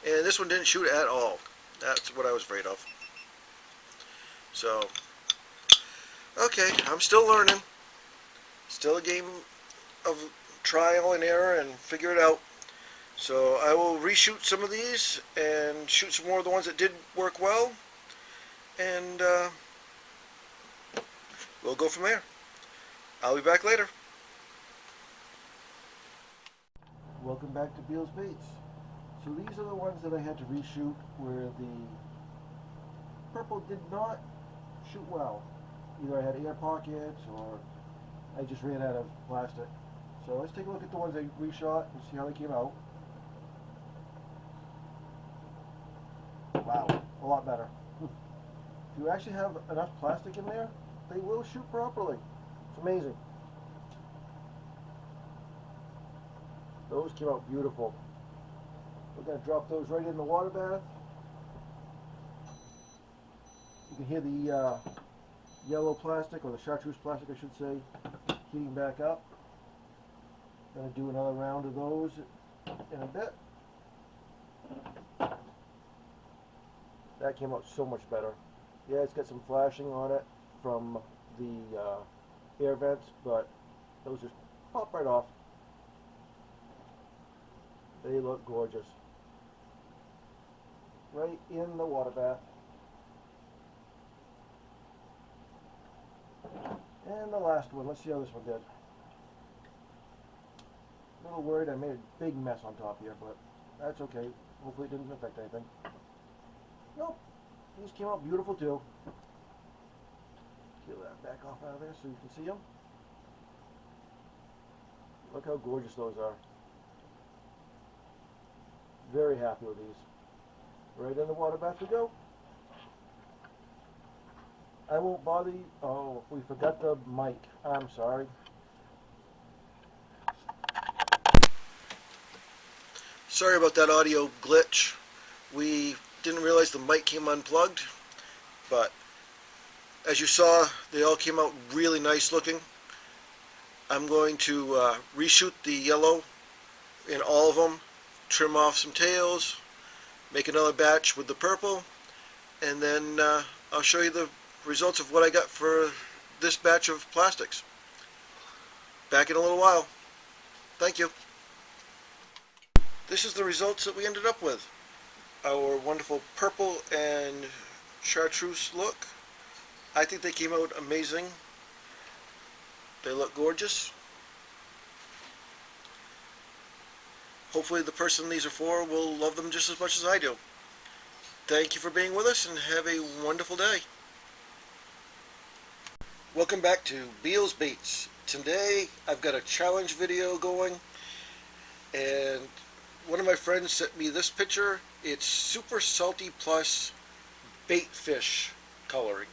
And this one didn't shoot at all. That's what I was afraid of. So, okay, I'm still learning. Still a game of trial and error and figure it out. So I will reshoot some of these and shoot some more of the ones that did work well. And we'll go from there. I'll be back later. Welcome back to Beal's Baits. So these are the ones that I had to reshoot where the purple did not shoot well. Either I had air pockets or I just ran out of plastic. So let's take a look at the ones I reshot and see how they came out. Wow, a lot better. If you actually have enough plastic in there, they will shoot properly. It's amazing. Those came out beautiful. We're going to drop those right in the water bath. You can hear the yellow plastic, or the chartreuse plastic I should say, heating back up. Going to do another round of those in a bit. That came out so much better. Yeah, it's got some flashing on it from the air vents, but those just pop right off. They look gorgeous. Right in the water bath. And the last one, let's see how this one did. A little worried I made a big mess on top here, but that's okay. Hopefully it didn't affect anything. Nope, these came out beautiful too. Peel that back off out of there so you can see them. Look how gorgeous those are. Very happy with these. Right in the water bath we go. I won't bother you. Oh, we forgot the mic. I'm sorry. Sorry about that audio glitch. We didn't realize the mic came unplugged, but as you saw, they all came out really nice looking. I'm going to reshoot the yellow in all of them, trim off some tails, make another batch with the purple, and then I'll show you the results of what I got for this batch of plastics. Back in a little while. Thank you. this is the results that we ended up with. Our wonderful purple and chartreuse look. I think they came out amazing. They look gorgeous. Hopefully the person these are for will love them just as much as I do. Thank you for being with us and have a wonderful day. Welcome back to Beal's Baits. Today I've got a challenge video going, and one of my friends sent me this picture. It's Super Salty Plus bait fish coloring.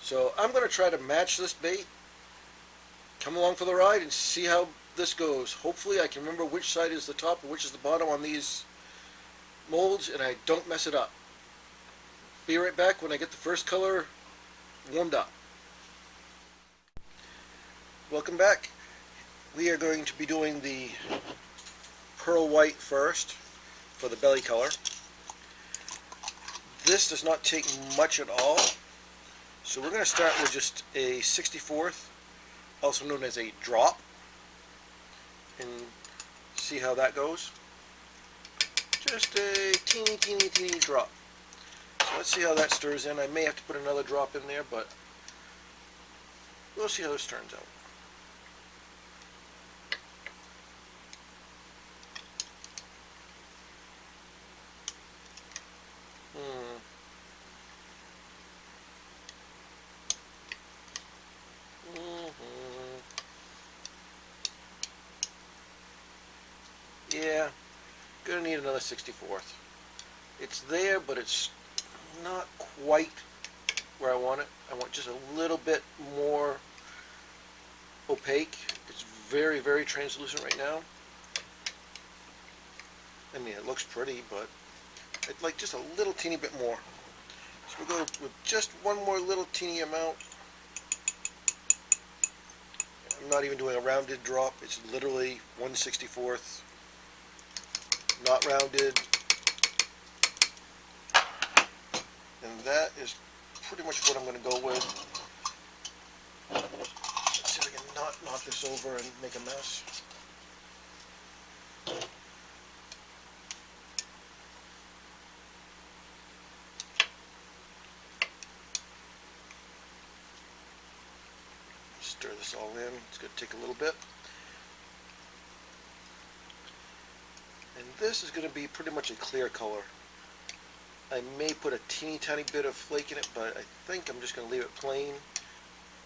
So I'm going to try to match this bait. Come along for the ride and see how this goes. Hopefully I can remember which side is the top and which is the bottom on these molds, and I don't mess it up. Be right back when I get the first color warmed up. Welcome back. We are going to be doing the pearl white first for the belly color. This does not take much at all, so we're going to start with just a 64th, also known as a drop, and see how that goes. Just a teeny drop. So let's see how that stirs in. I may have to put another drop in there, but we'll see how this turns out. Yeah, gonna need another 64th. It's there, but it's not quite where I want it. I want just a little bit more opaque. It's very translucent right now. I mean, it looks pretty, but I'd like just a little teeny bit more. So we'll go with just one more little teeny amount. I'm not even doing a rounded drop. It's literally 1/64th. Not rounded. And that is pretty much what I'm going to go with. Let's see if I can not knock this over and make a mess. Stir this all in. It's going to take a little bit. And this is going to be pretty much a clear color. I may put a tiny bit of flake in it, but I think I'm just going to leave it plain,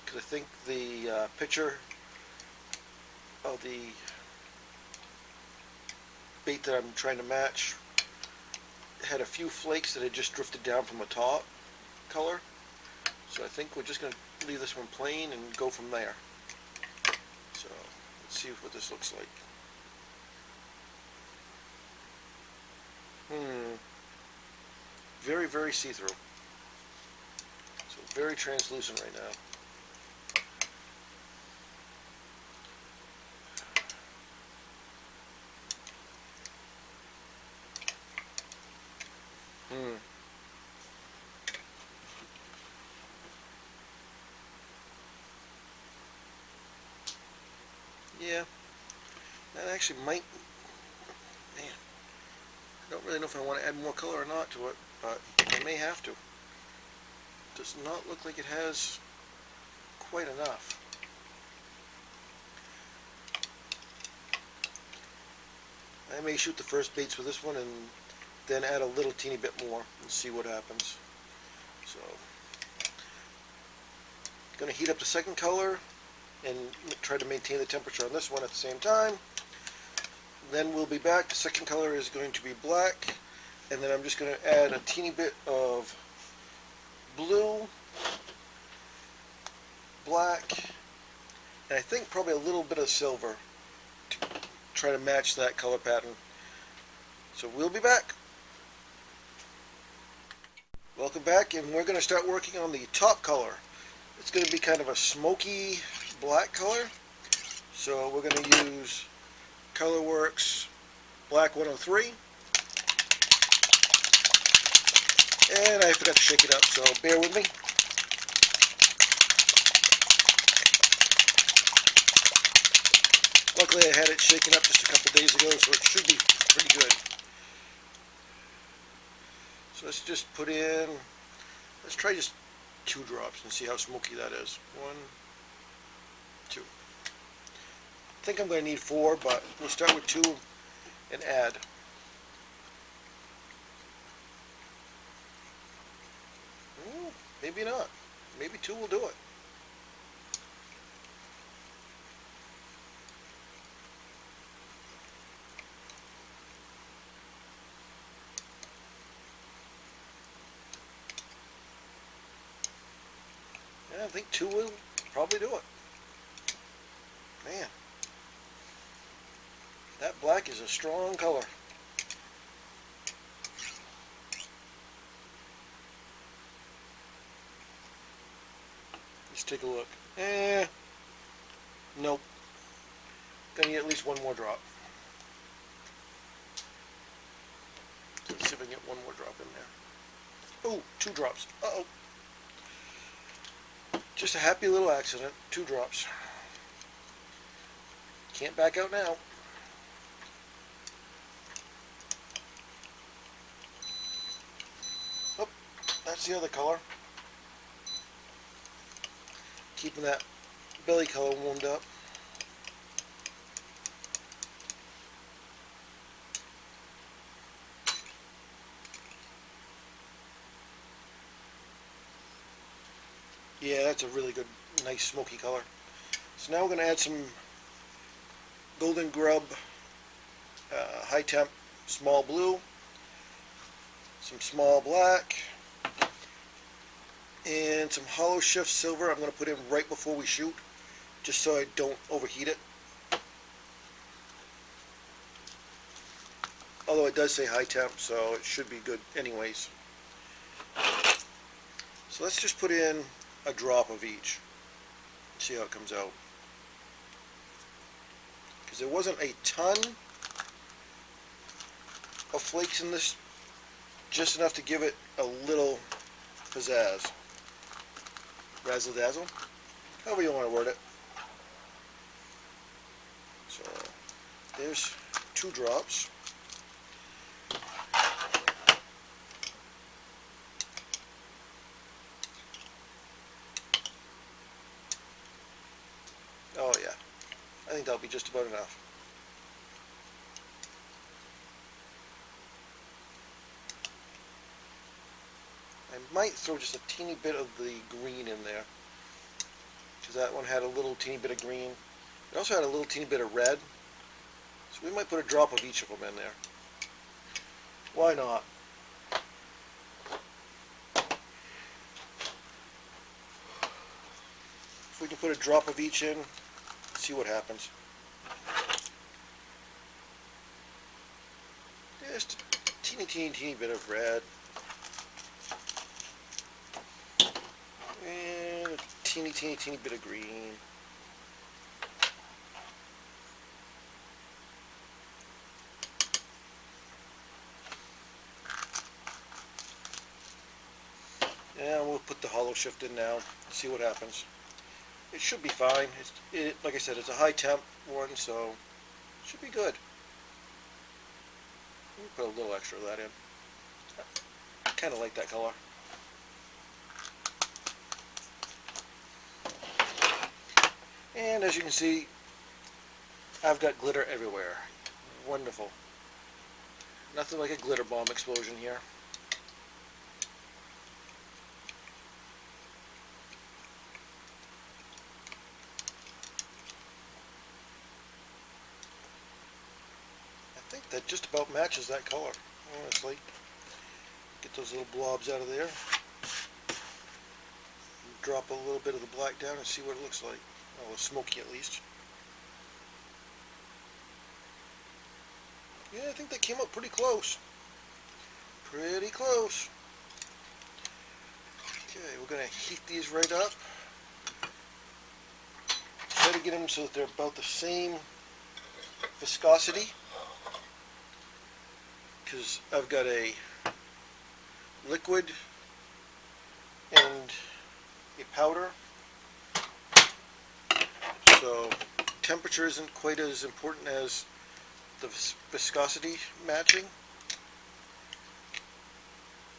because I think the picture of the bait that I'm trying to match had a few flakes that had just drifted down from the top color. So I think we're just going to leave this one plain and go from there. So let's see what this looks like. Very see-through. So very translucent right now. Yeah, that actually might, man, I don't really know if I want to add more color or not to it, but I may have to. Does not look like it has quite enough. I may shoot the first baits with this one and then add a little teeny bit more and see what happens. So, going to heat up the second color and try to maintain the temperature on this one at the same time. Then we'll be back. The second color is going to be black, and then I'm just going to add a teeny bit of blue, black, and I think probably a little bit of silver to try to match that color pattern. So we'll be back. Welcome back, and we're going to start working on the top color. It's going to be kind of a smoky black color, so we're going to use Colorworks Black 103, and I forgot to shake it up, so bear with me. Luckily I had it shaken up just a couple days ago, so it should be pretty good. So let's just put in, let's try just 2 drops and see how smoky that is. 1, 2. I think I'm going to need 4, but we'll start with 2 and add. Maybe not. Maybe 2 will do it. Yeah, I think 2 will probably do it. Man, that black is a strong color. Let's take a look. Nope. Gonna need at least 1 more drop. Let's see if I can get 1 more drop in there. Oh, 2 drops. Uh-oh. Just a happy little accident. 2 drops. Can't back out now. Oh, that's the other color. Keeping that belly color warmed up. Yeah, that's a really good, nice smoky color. So now we're going to add some golden grub, high temp, small blue, some small black, and some hollow shift silver. I'm going to put in right before we shoot, just so I don't overheat it. Although it does say high temp, so it should be good anyways. So let's just put in a drop of each. See how it comes out. Because there wasn't a ton of flakes in this, just enough to give it a little pizzazz. Razzle dazzle, however you want to word it. So there's 2 drops. Oh yeah, I think that'll be just about enough. I might throw just a teeny bit of the green in there, because that one had a little teeny bit of green. It also had a little teeny bit of red, so we might put a drop of each of them in there. Why not? If we can put a drop of each in, see what happens. Just a teeny bit of red. And a teeny bit of green. And we'll put the hollow shift in now, see what happens. It should be fine. Like I said, it's a high temp one, so it should be good. Let me put a little extra of that in. I kind of like that color. And as you can see, I've got glitter everywhere. Wonderful. Nothing like a glitter bomb explosion here. I think that just about matches that color, honestly. Get those little blobs out of there. Drop a little bit of the black down and see what it looks like. Oh, smoky at least. Yeah, I think they came up pretty close. Pretty close. Okay, we're going to heat these right up. Try to get them so that they're about the same viscosity. Because I've got a liquid and a powder. So temperature isn't quite as important as the viscosity matching.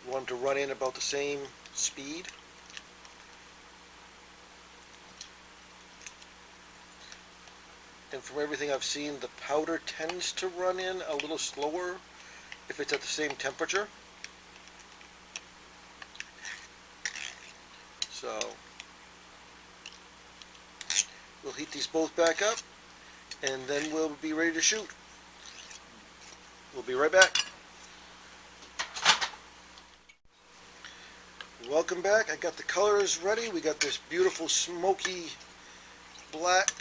You want them to run in about the same speed. And from everything I've seen, the powder tends to run in a little slower if it's at the same temperature. So we'll heat these both back up, and then we'll be ready to shoot. We'll be right back. Welcome back. I got the colors ready. We got this beautiful smoky black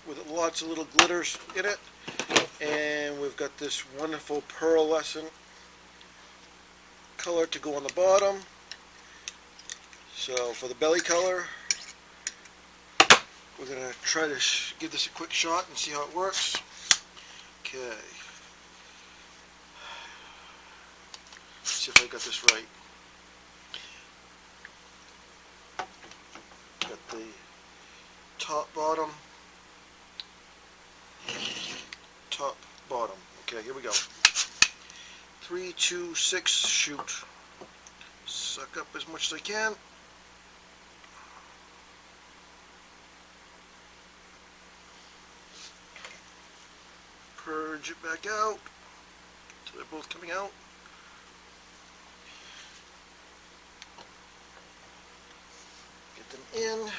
with lots of little glitters in it, and we've got this wonderful pearlescent color to go on the bottom. So for the belly color, we're going to try to give this a quick shot and see how it works. Okay. Let's see if I got this right. Got the top, bottom, top, bottom. Okay, here we go. 3, 2, 6, shoot. Suck up as much as I can. Purge it back out until they're both coming out. Get them in.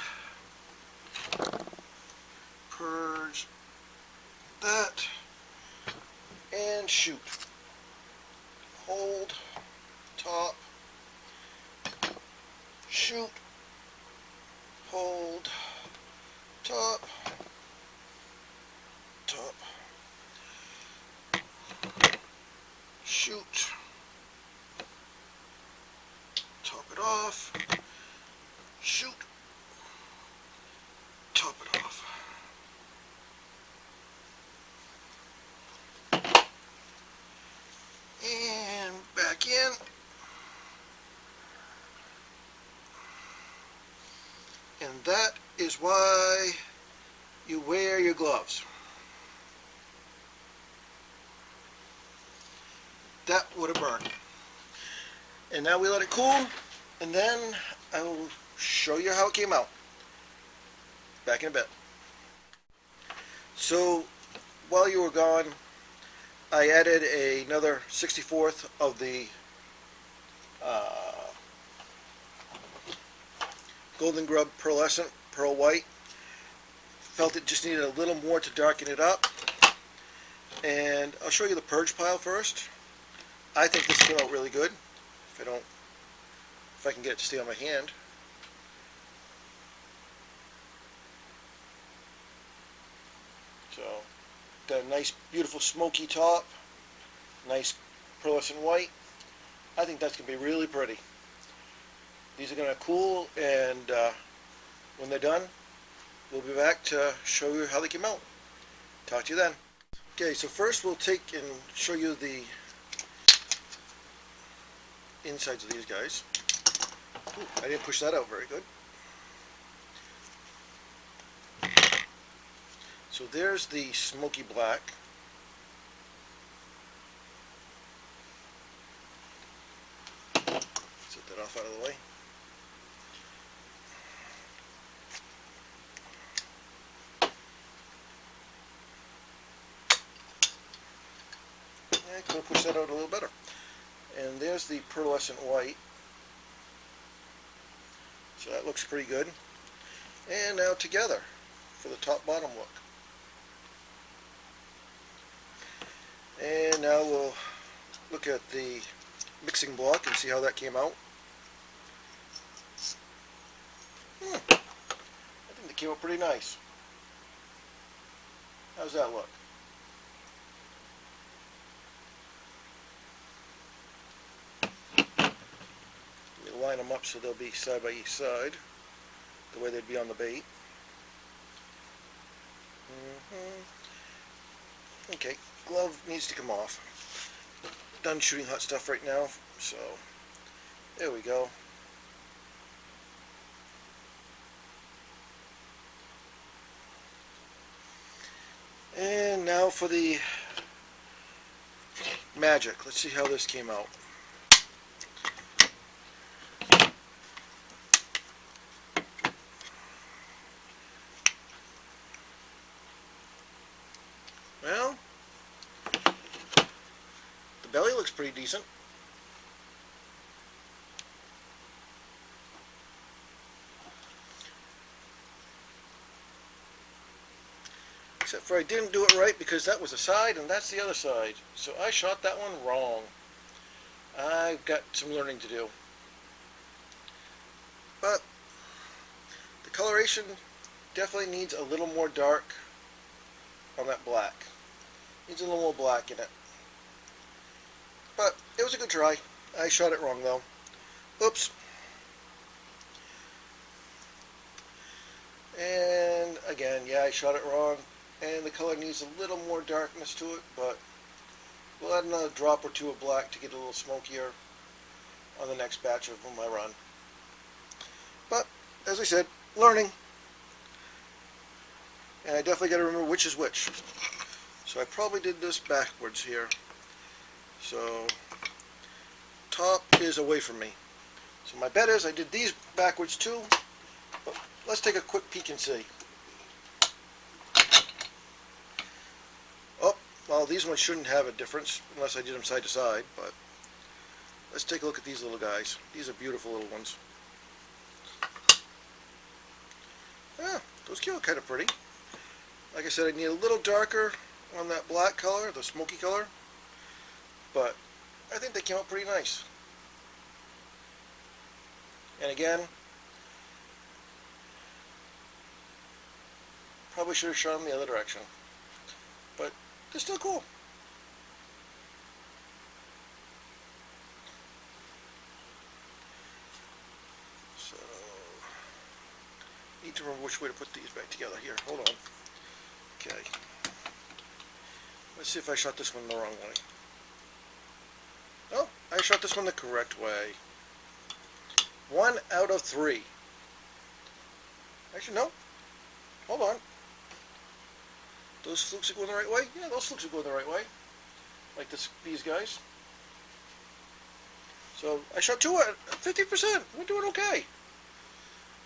Purge that. And shoot. Hold. Top. Shoot. Hold. Top. Top. Shoot. Top it off. Shoot. Top it off. And back in. And that is why you wear your gloves. That would have burned. And now we let it cool, and then I will show you how it came out. Back in a bit. So while you were gone, I added another 64th of the Golden Grub Pearlescent, Pearl White. Felt it just needed a little more to darken it up. And I'll show you the purge pile first. I think this came out really good. If I can get it to stay on my hand. So, got a nice, beautiful smoky top, nice pearlescent white. I think that's going to be really pretty. These are going to cool, and when they're done, we'll be back to show you how they came out. Talk to you then. Okay, so first we'll take and show you the insides of these guys. Ooh, I didn't push that out very good. So there's the smoky black. Set that off out of the way. I could have pushed that out a little better. And there's the pearlescent white. So that looks pretty good. And now together for the top bottom look. And now we'll look at the mixing block and see how that came out. I think they came out pretty nice. How's that look? Line them up so they'll be side by each side, the way they'd be on the bait. Okay, glove needs to come off. Done shooting hot stuff right now, so there we go. And now for the magic. Let's see how this came out. Well, the belly looks pretty decent. Except for I didn't do it right because that was a side and that's the other side. So I shot that one wrong. I've got some learning to do. But the coloration definitely needs a little more dark on that black. Needs a little more black in it. But it was a good try. I shot it wrong though. Oops. And again, yeah, I shot it wrong. And the color needs a little more darkness to it, but we'll add another drop or two of black to get a little smokier on the next batch of my run. But, as I said, learning. And I definitely got to remember which is which. So I probably did this backwards here. So, top is away from me. So my bet is I did these backwards too. But let's take a quick peek and see. Oh, well, these ones shouldn't have a difference unless I did them side to side, but let's take a look at these little guys. These are beautiful little ones. Yeah, those came out kind of pretty. Like I said, I need a little darker on that black color, the smoky color, but I think they came out pretty nice. And again, probably should have shot them the other direction, but they're still cool. So, need to remember which way to put these back together here. Hold on. Okay. Let's see if I shot this one the wrong way. Oh, I shot this one the correct way. 1 out of 3. Actually, no. Hold on. Those flukes are going the right way? Yeah, those flukes are going the right way. Like these guys. So, I shot 2 at 50%. We're doing okay.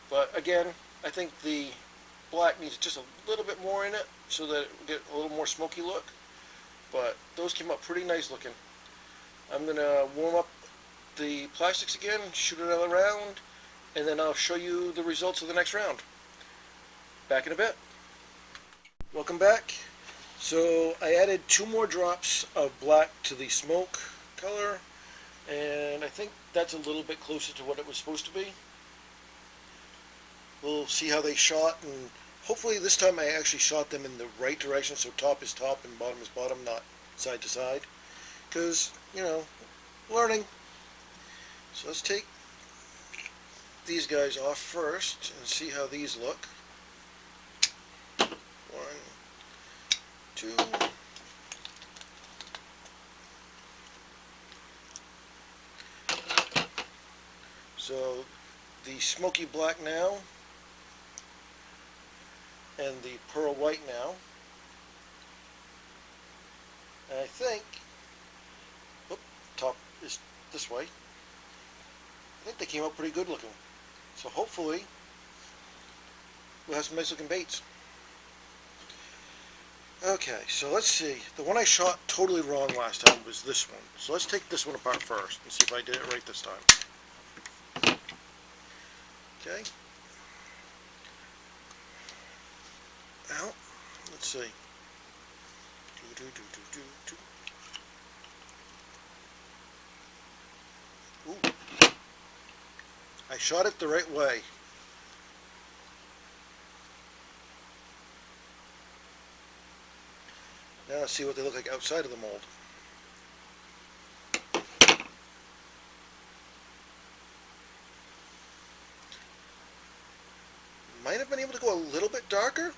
But again, I think the black needs just a little bit more in it so that it will get a little more smoky look. But those came up pretty nice looking. I'm going to warm up the plastics again, shoot another round, and then I'll show you the results of the next round. Back in a bit. Welcome back. So I added 2 more drops of black to the smoke color, and I think that's a little bit closer to what it was supposed to be. We'll see how they shot, and hopefully this time I actually shot them in the right direction, so top is top and bottom is bottom, not side to side. Because, you know, learning. So let's take these guys off first and see how these look. 1, 2. So the smoky black now and the pearl white now. And I think, top is this way. I think they came out pretty good looking. So hopefully we'll have some nice looking baits. Okay, so let's see. The one I shot totally wrong last time was this one. So let's take this one apart first and see if I did it right this time. Okay. Now, let's see. Ooh. I shot it the right way. Now let's see what they look like outside of the mold. Might have been able to go a little bit darker,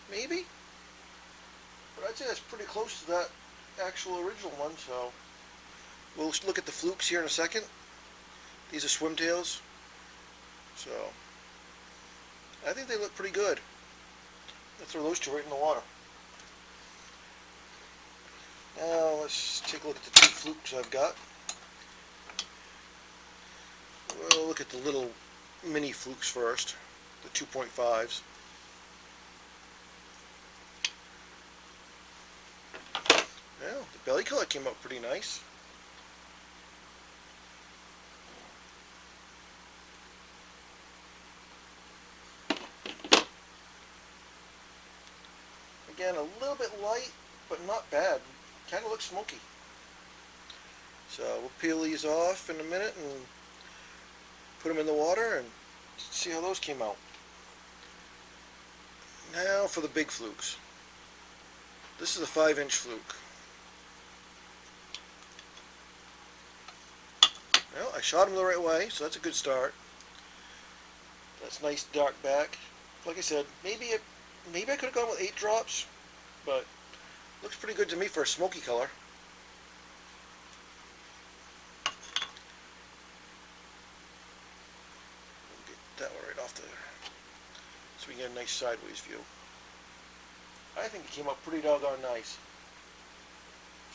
maybe, but I'd say that's pretty close to that actual original one. So we'll look at the flukes here in a second. These are swimtails, so I think they look pretty good. Let's throw those 2 right in the water. Now let's take a look at the two flukes I've got. We'll look at the little mini flukes first, the 2.5s. Well, the belly color came out pretty nice. Again, a little bit light, but not bad. Kind of looks smoky. So we'll peel these off in a minute and put them in the water and see how those came out. Now for the big flukes. This is a 5-inch fluke. Well, I shot them the right way, so that's a good start. That's nice dark back. Like I said, maybe I could have gone with 8 drops, but looks pretty good to me for a smoky color. Get that one right off there, so we can get a nice sideways view. I think it came out pretty doggone nice.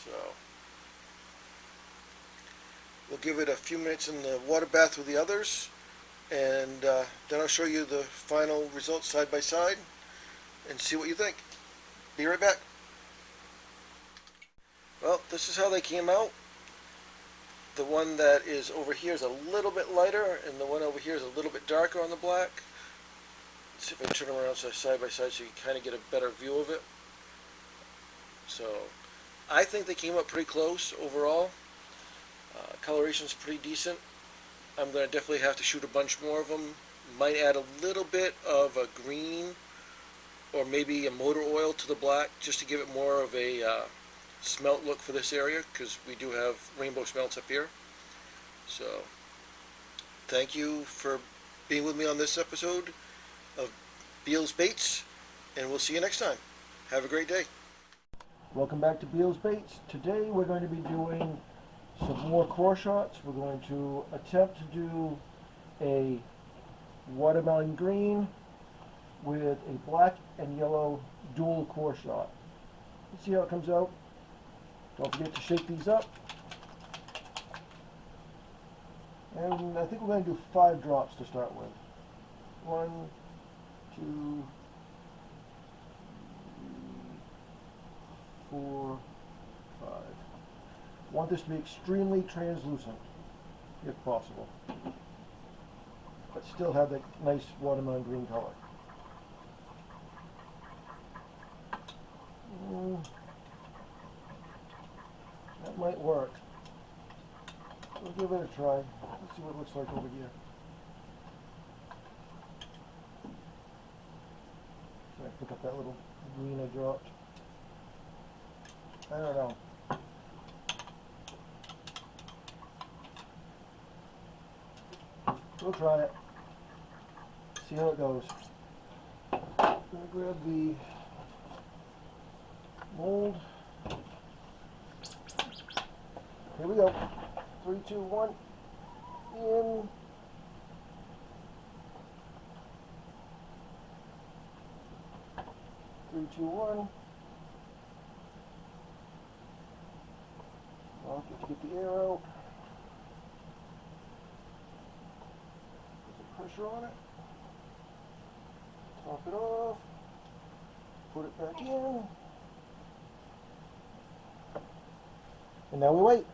So we'll give it a few minutes in the water bath with the others, and then I'll show you the final results side by side and see what you think. Be right back. Well, this is how they came out. The one that is over here is a little bit lighter, and the one over here is a little bit darker on the black. Let's see if I turn them around side by side so you kind of get a better view of it. So I think they came out pretty close overall. Coloration's pretty decent. I'm going to definitely have to shoot a bunch more of them. Might add a little bit of a green or maybe a motor oil to the black just to give it more of a smelt look for this area, because we do have rainbow smelts up here. So thank you for being with me on this episode of Beal's Baits, and we'll see you next time. Have a great day. Welcome back to Beal's Baits. Today we're going to be doing some more core shots. We're going to attempt to do a watermelon green with a black and yellow dual core shot. Let's see how it comes out. Don't forget to shake these up. And I think we're going to do 5 drops to start with. 1, 2, 3, 4, 5. Want this to be extremely translucent, if possible, but still have that nice watermelon green color. That might work. We'll give it a try. Let's see what it looks like over here. Try to pick up that little green I dropped. I don't know. We'll try it. See how it goes. I'm going to grab the mold. Here we go. 3, 2, 1. In. 3, 2, 1. I'll get the air out. Pressure on it, top it off, put it back in, and now we wait.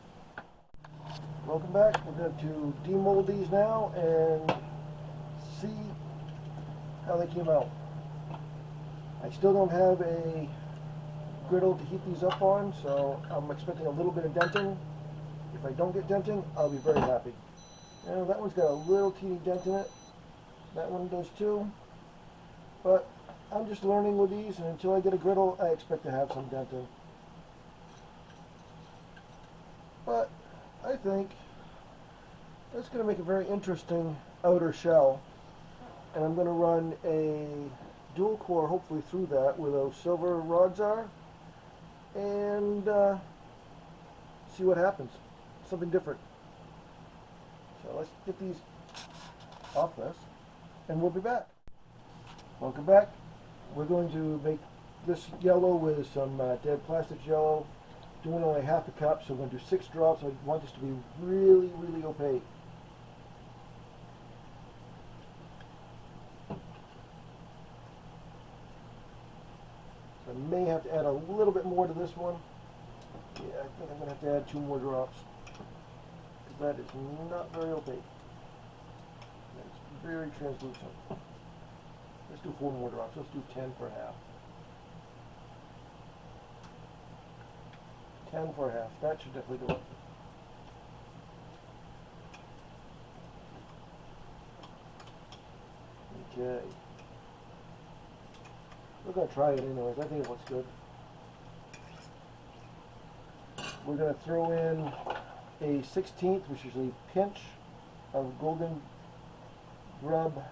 Welcome back. We're going to demold these now and see how they came out. I still don't have a griddle to heat these up on, so I'm expecting a little bit of denting. If I don't get denting, I'll be very happy. And that one's got a little teeny dent in it. That one does too. But I'm just learning with these, and until I get a griddle, I expect to have some denting. But I think that's going to make a very interesting outer shell. And I'm going to run a dual core, hopefully through that, where those silver rods are. And see what happens. Something different. So let's get these off this, and we'll be back. Welcome back. We're going to make this yellow with some dead plastics yellow doing only half a cup, so I'm going to do 6 drops. I want this to be really, really opaque. So I may have to add a little bit more to this one. Yeah, I think I'm going to have to add 2 more drops, because that is not very opaque. It's very translucent. Let's do 4 more drops. Let's do 10 for half. 10 for half. That should definitely do it. Okay. We're going to try it anyways. I think it looks good. We're going to throw in a 16th, which is a pinch of golden grub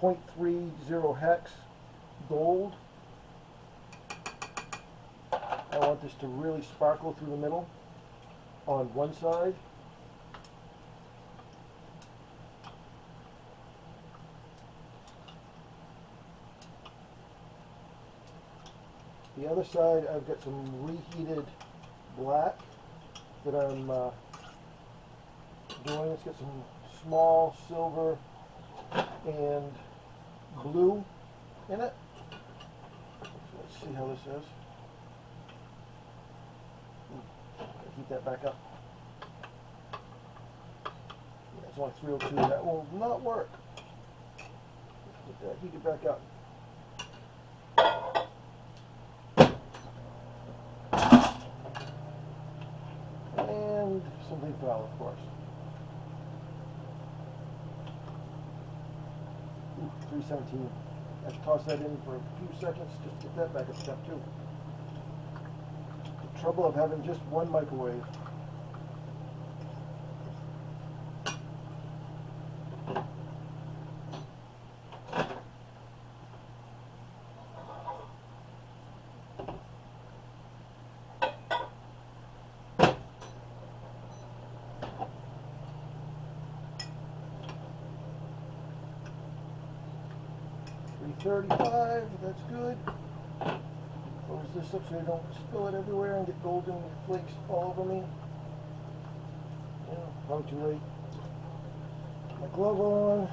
0.30 hex gold. I want this to really sparkle through the middle on one side. The other side, I've got some reheated black that I'm doing. Let's get some small silver and blue in it. So let's see how this is. Heat that back up. Yeah, it's only 302. That will not work. Get that heated back up. And something foul, of course. Ooh, 317. I have to toss that in for a few seconds just to get that back up step 2. The trouble of having just one microwave. $335, that's good. Close this up so I don't spill it everywhere and get golden flakes all over me. Yeah, probably too late. Get my glove on,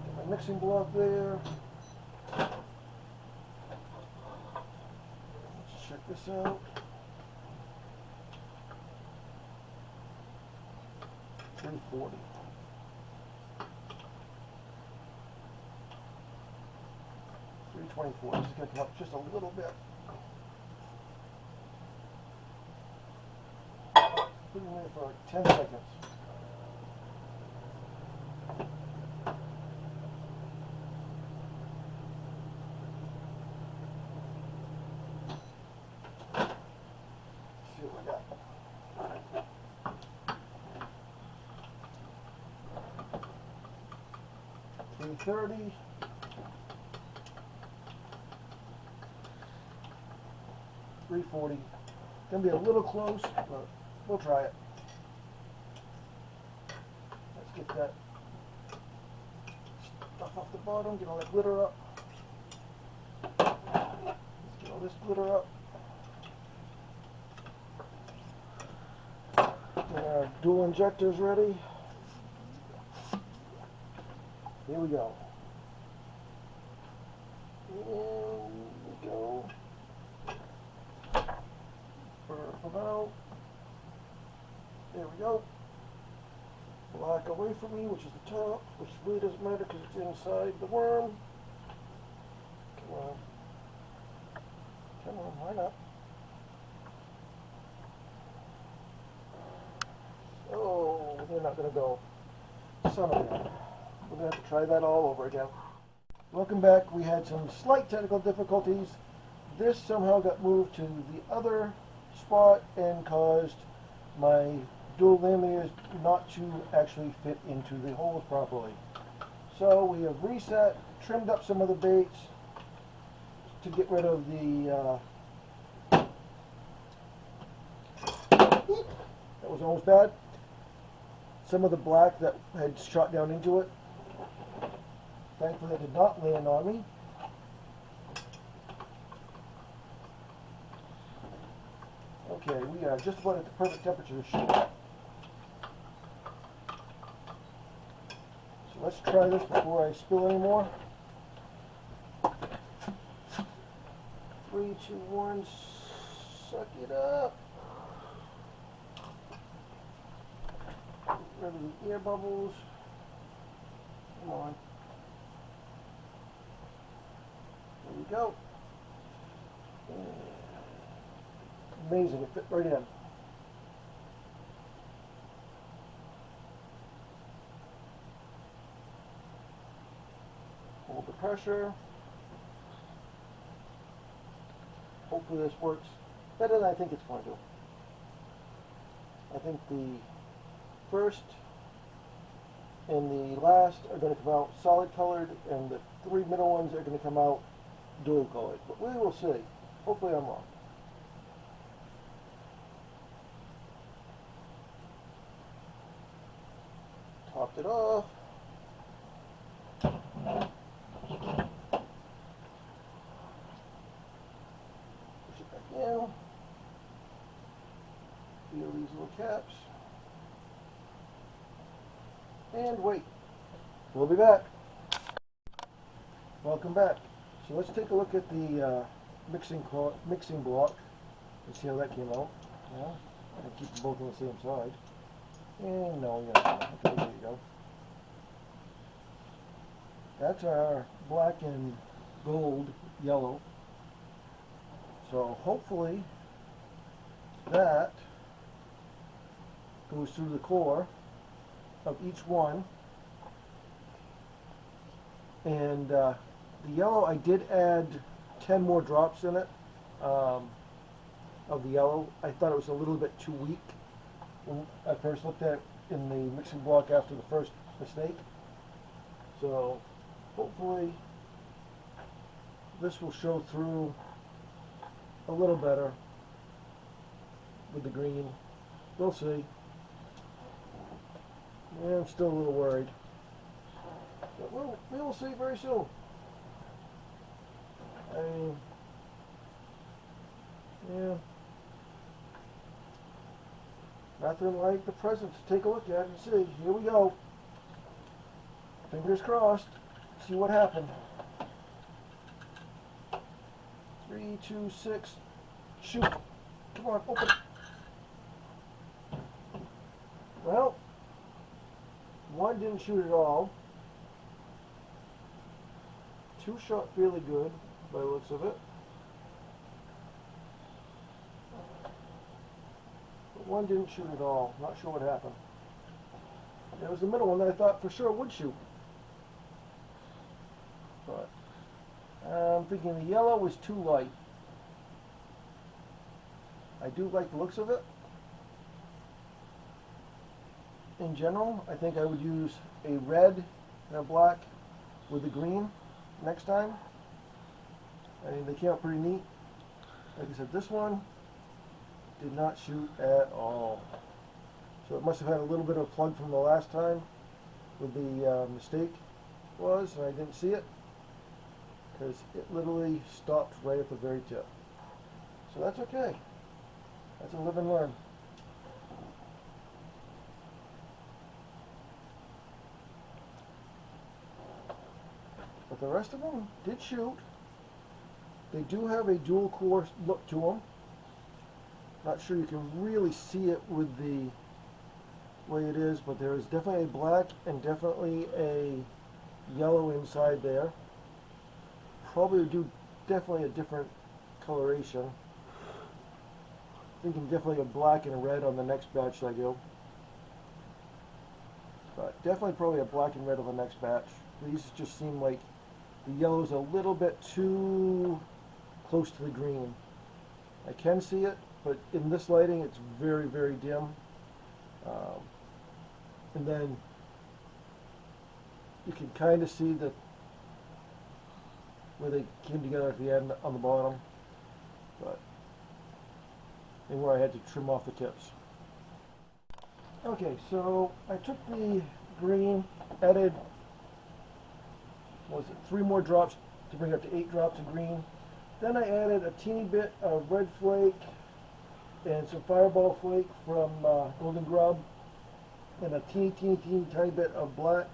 get my mixing block there. Let's check this out. 340. $324. This is going to come up just a little bit. Put it in there for like 10 seconds. Let's see what we got. $330. $340. Gonna be a little close, but we'll try it. Let's get that stuff off the bottom, get all that glitter up. Let's get all this glitter up. Get our dual injectors ready. Here we go. Here we go. About. There we go. Black away from me, which is the top, which really doesn't matter because it's inside the worm. Come on. Come on, why not? Oh, they're not going to go. Son of a gun. We're going to have to try that all over again. Welcome back. We had some slight technical difficulties. This somehow got moved to the other spot and caused my dual linears not to actually fit into the holes properly. So we have reset, trimmed up some of the baits to get rid of the that was almost bad. Some of the black that had shot down into it. Thankfully it did not land on me. Okay, we are just about at the perfect temperature to shoot. So let's try this before I spill any more. 3, 2, 1, suck it up. Get rid of the air bubbles. Come on. There we go. Amazing, it fit right in. Hold the pressure. Hopefully this works better than I think it's going to. I think the first and the last are going to come out solid colored, and the 3 middle ones are going to come out dual colored. But we will see. Hopefully I'm wrong. Topped it off. Push it back in. Feel these little caps. And wait. We'll be back. Welcome back. So let's take a look at the mixing block and see how that came out. Yeah, I can keep them both on the same side. And no, yeah, okay, there you go. That's our black and gold yellow. So hopefully that goes through the core of each one. And the yellow, I did add 10 more drops in it of the yellow. I thought it was a little bit too weak when I first looked at it in the mixing block after the first mistake. So hopefully this will show through a little better with the green. We'll see. Yeah, I'm still a little worried. But we will see very soon. Yeah. Nothing like the present to take a look at and see. Here we go. Fingers crossed. See what happened. 3, 2, 6. Shoot. Come on, open. Well, one didn't shoot at all. 2 shot really good by the looks of it. But 1 didn't shoot at all. Not sure what happened. There was the middle one that I thought for sure would shoot. But I'm thinking the yellow was too light. I do like the looks of it. In general, I think I would use a red and a black with the green next time. I mean, they came out pretty neat. Like I said, this one did not shoot at all. So it must have had a little bit of a plug from the last time with the mistake was, and I didn't see it because it literally stopped right at the very tip. So that's okay. That's a live and learn. But the rest of them did shoot. They do have a dual core look to them. Not sure you can really see it with the way it is, but there is definitely a black and definitely a yellow inside there. Probably would do definitely a different coloration. Thinking definitely a black and a red on the next batch I do. But definitely probably a black and red on the next batch. These just seem like the yellow's a little bit too close to the green. I can see it, but in this lighting it's very, very dim. And then you can kind of see that where they came together at the end on the bottom, but and where I had to trim off the tips. Okay, so I took the green, added, what was it, 3 more drops to bring it up to 8 drops of green. Then I added a teeny bit of red flake and some fireball flake from Golden Grub, and a teeny tiny bit of black,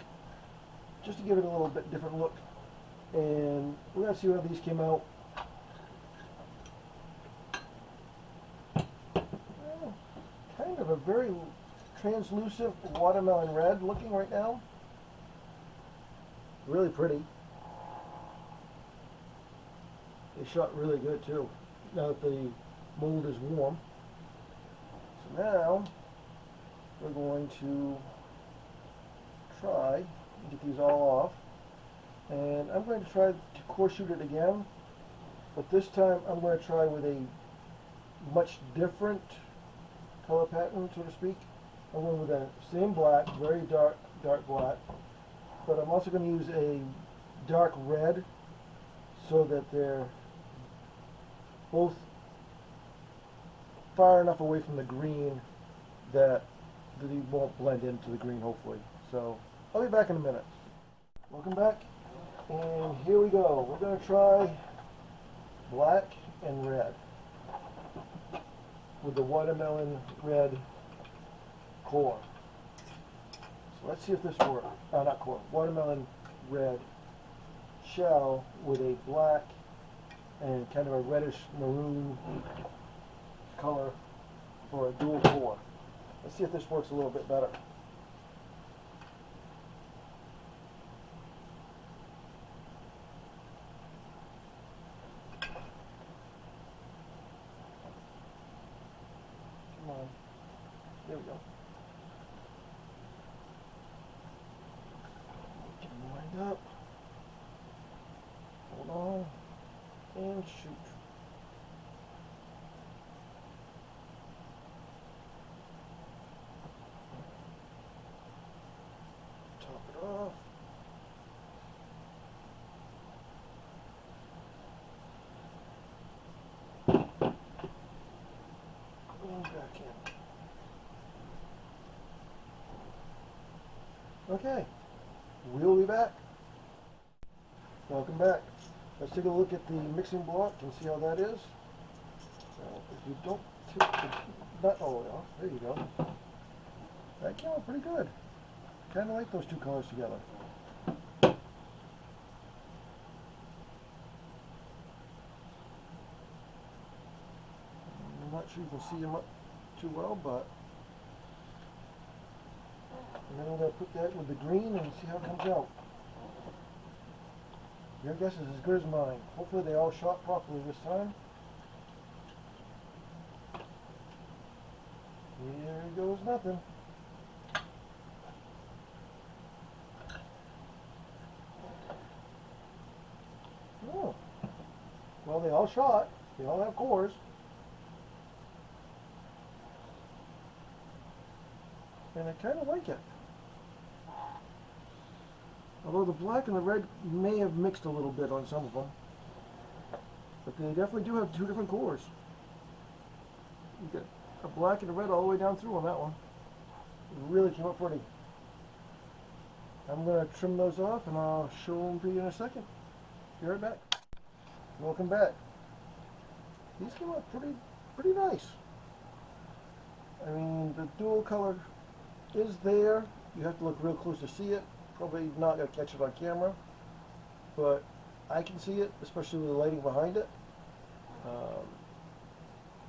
just to give it a little bit different look. And we're going to see how these came out. Kind of a very translucent watermelon red looking right now. Really pretty. They shot really good too, now that the mold is warm. So now we're going to try and get these all off. And I'm going to try to core shoot it again, but this time I'm going to try with a much different color pattern, so to speak. I'm going with the same black, very dark black, but I'm also going to use a dark red so that they're both far enough away from the green that they won't blend into the green, hopefully. So I'll be back in a minute. Welcome back, and here we go. We're going to try black and red with the watermelon red core. So let's see if this works. Not core, watermelon red shell with a black and kind of a reddish maroon color for a dual core. Let's see if this works a little bit better. Come on. There we go. Get them lined up. Hold on. And shoot. Top it off. And back in. Okay, we'll be back. Welcome back. Let's take a look at the mixing block and see how that is. Now, if you don't take the nut all the way off, there you go. That came out pretty good. Kind of like those two colors together. I'm not sure you can see them up too well, but and then I'm going to put that with the green and see how it comes out. Your guess is as good as mine. Hopefully they all shot properly this time. Here goes nothing. Oh. Well, they all shot. They all have cores. And I kind of like it. Although the black and the red may have mixed a little bit on some of them. But they definitely do have two different cores. You get a black and a red all the way down through on that one. It really came out pretty. I'm going to trim those off and I'll show them to you in a second. Be right back. Welcome back. These came out pretty nice. I mean, the dual color is there. You have to look real close to see it. Probably not going to catch it on camera, but I can see it, especially with the lighting behind it.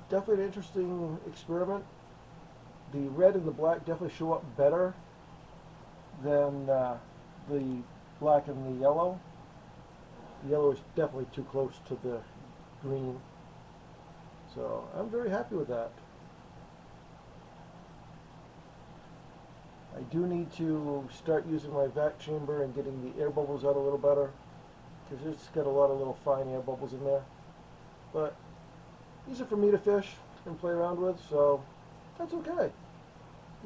Definitely an interesting experiment. The red and the black definitely show up better than the black and the yellow. The yellow is definitely too close to the green. So I'm very happy with that. I do need to start using my vac chamber and getting the air bubbles out a little better, because it's got a lot of little fine air bubbles in there. But these are for me to fish and play around with, so that's okay.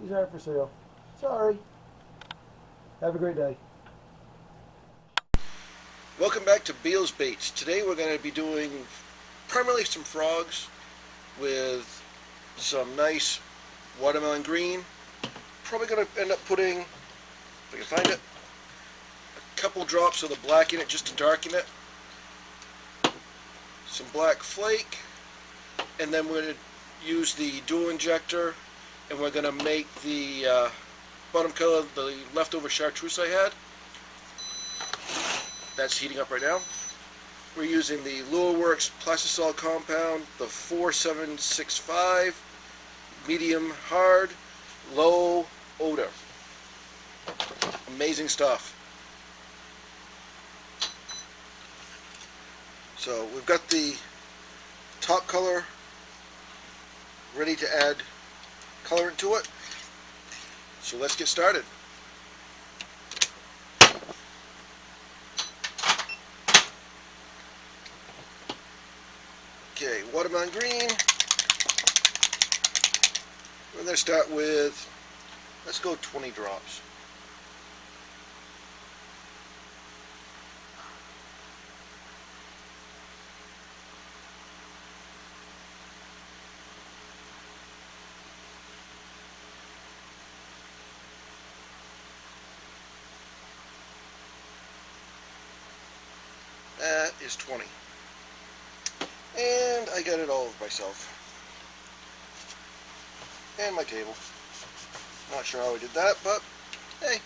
These aren't for sale. Sorry. Have a great day. Welcome back to Beal's Baits. Today we're going to be doing primarily some frogs with some nice watermelon green. Probably going to end up putting, if I can find it, a couple drops of the black in it just to darken it. Some black flake, and then we're going to use the dual injector, and we're going to make the bottom color the leftover chartreuse I had. That's heating up right now. We're using the Lureworks Plastisol compound, the 4765, medium hard, low odor. Amazing stuff. So we've got the top color ready to add colorant to it. So let's get started. Okay, watermelon green. We're going to start with, let's go 20 drops. That is 20. And I got it all of myself. And my table. Not sure how I did that, but hey,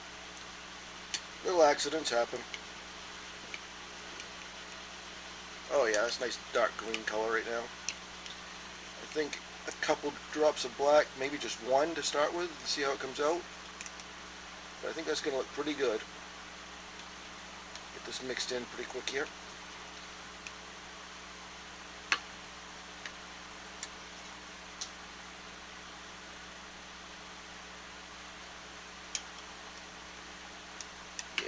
little accidents happen. Oh yeah, that's nice dark green color right now. I think a couple drops of black, maybe just one to start with, to see how it comes out. But I think that's going to look pretty good. Get this mixed in pretty quick here.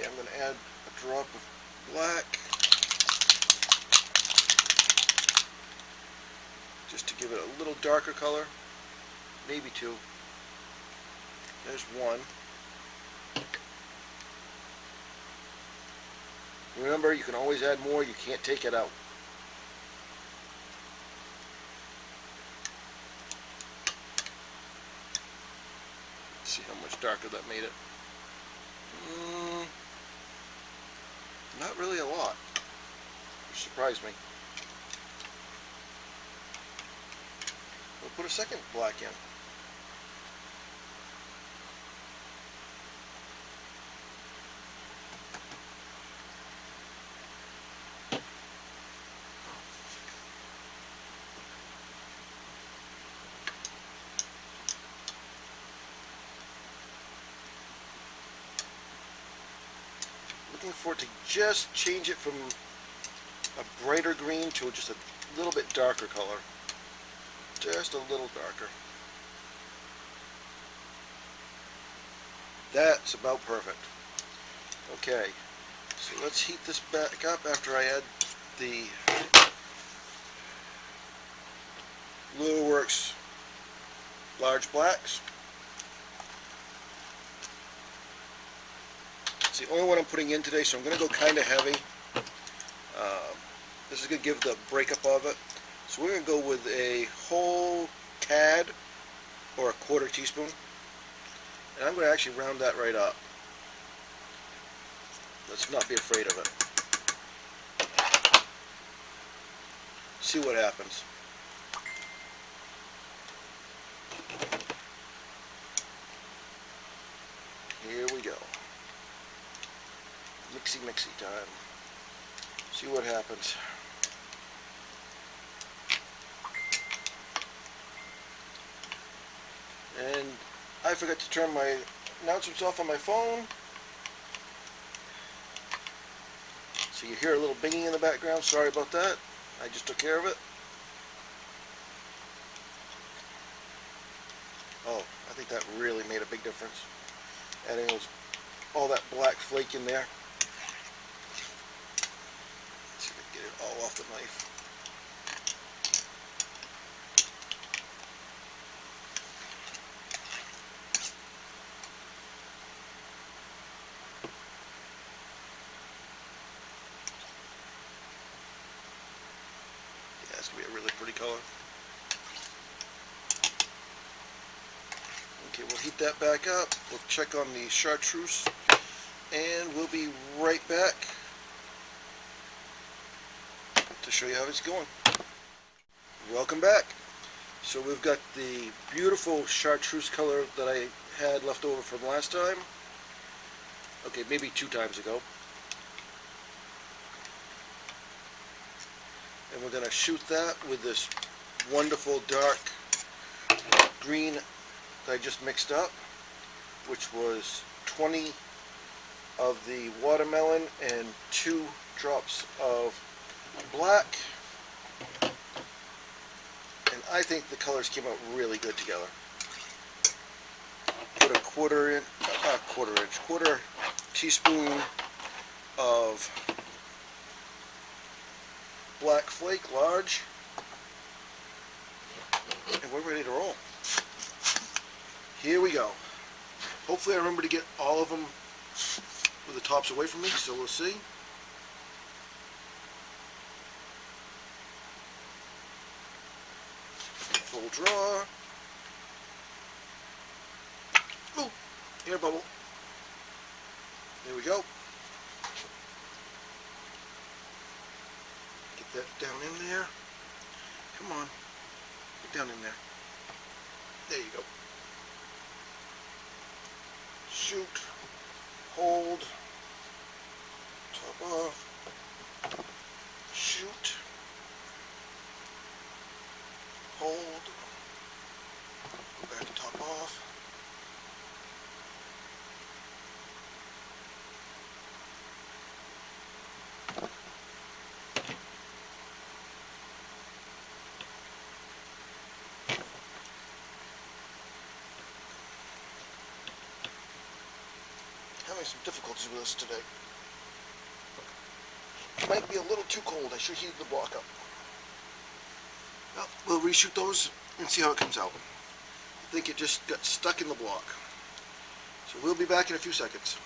I'm going to add a drop of black just to give it a little darker color, maybe two. There's one. Remember, you can always add more, you can't take it out. Let's see how much darker that made it. Not really a lot, which surprised me. We'll put a second black in. Looking for it to just change it from a brighter green to just a little bit darker color. Just a little darker. That's about perfect. Okay, so let's heat this back up after I add the Lureworks large blacks. It's the only one I'm putting in today, so I'm going to go kind of heavy. This is going to give the breakup of it. So we're going to go with a whole tad or a quarter teaspoon. And I'm going to actually round that right up. Let's not be afraid of it. See what happens. Here we go. Mixy time. See what happens. And I forgot to turn my announcements off on my phone. So you hear a little binging in the background. Sorry about that. I just took care of it. Oh, I think that really made a big difference. Adding all that black flake in there. Let's see if I can get it all off the knife. Yeah, that's going to be a really pretty color. Okay, we'll heat that back up. We'll check on the chartreuse, and we'll be right back to show you how it's going. Welcome back. So we've got the beautiful chartreuse color that I had left over from last time. Okay, maybe 2 times ago. And we're going to shoot that with this wonderful dark green that I just mixed up, which was 20 of the watermelon and 2 drops of black. And I think the colors came out really good together. Put a quarter teaspoon of black flake, large, and we're ready to roll. Here we go. Hopefully I remember to get all of them with the tops away from me, so we'll see. Full draw. Ooh, air bubble. There we go. Get that down in there. Come on. Get down in there. There you go. Shoot. Hold. Top off. Shoot. Hold. Go back to top off. Having some difficulties with this today. It might be a little too cold. I should heat the block up. Well, we'll reshoot those and see how it comes out. I think it just got stuck in the block. So we'll be back in a few seconds.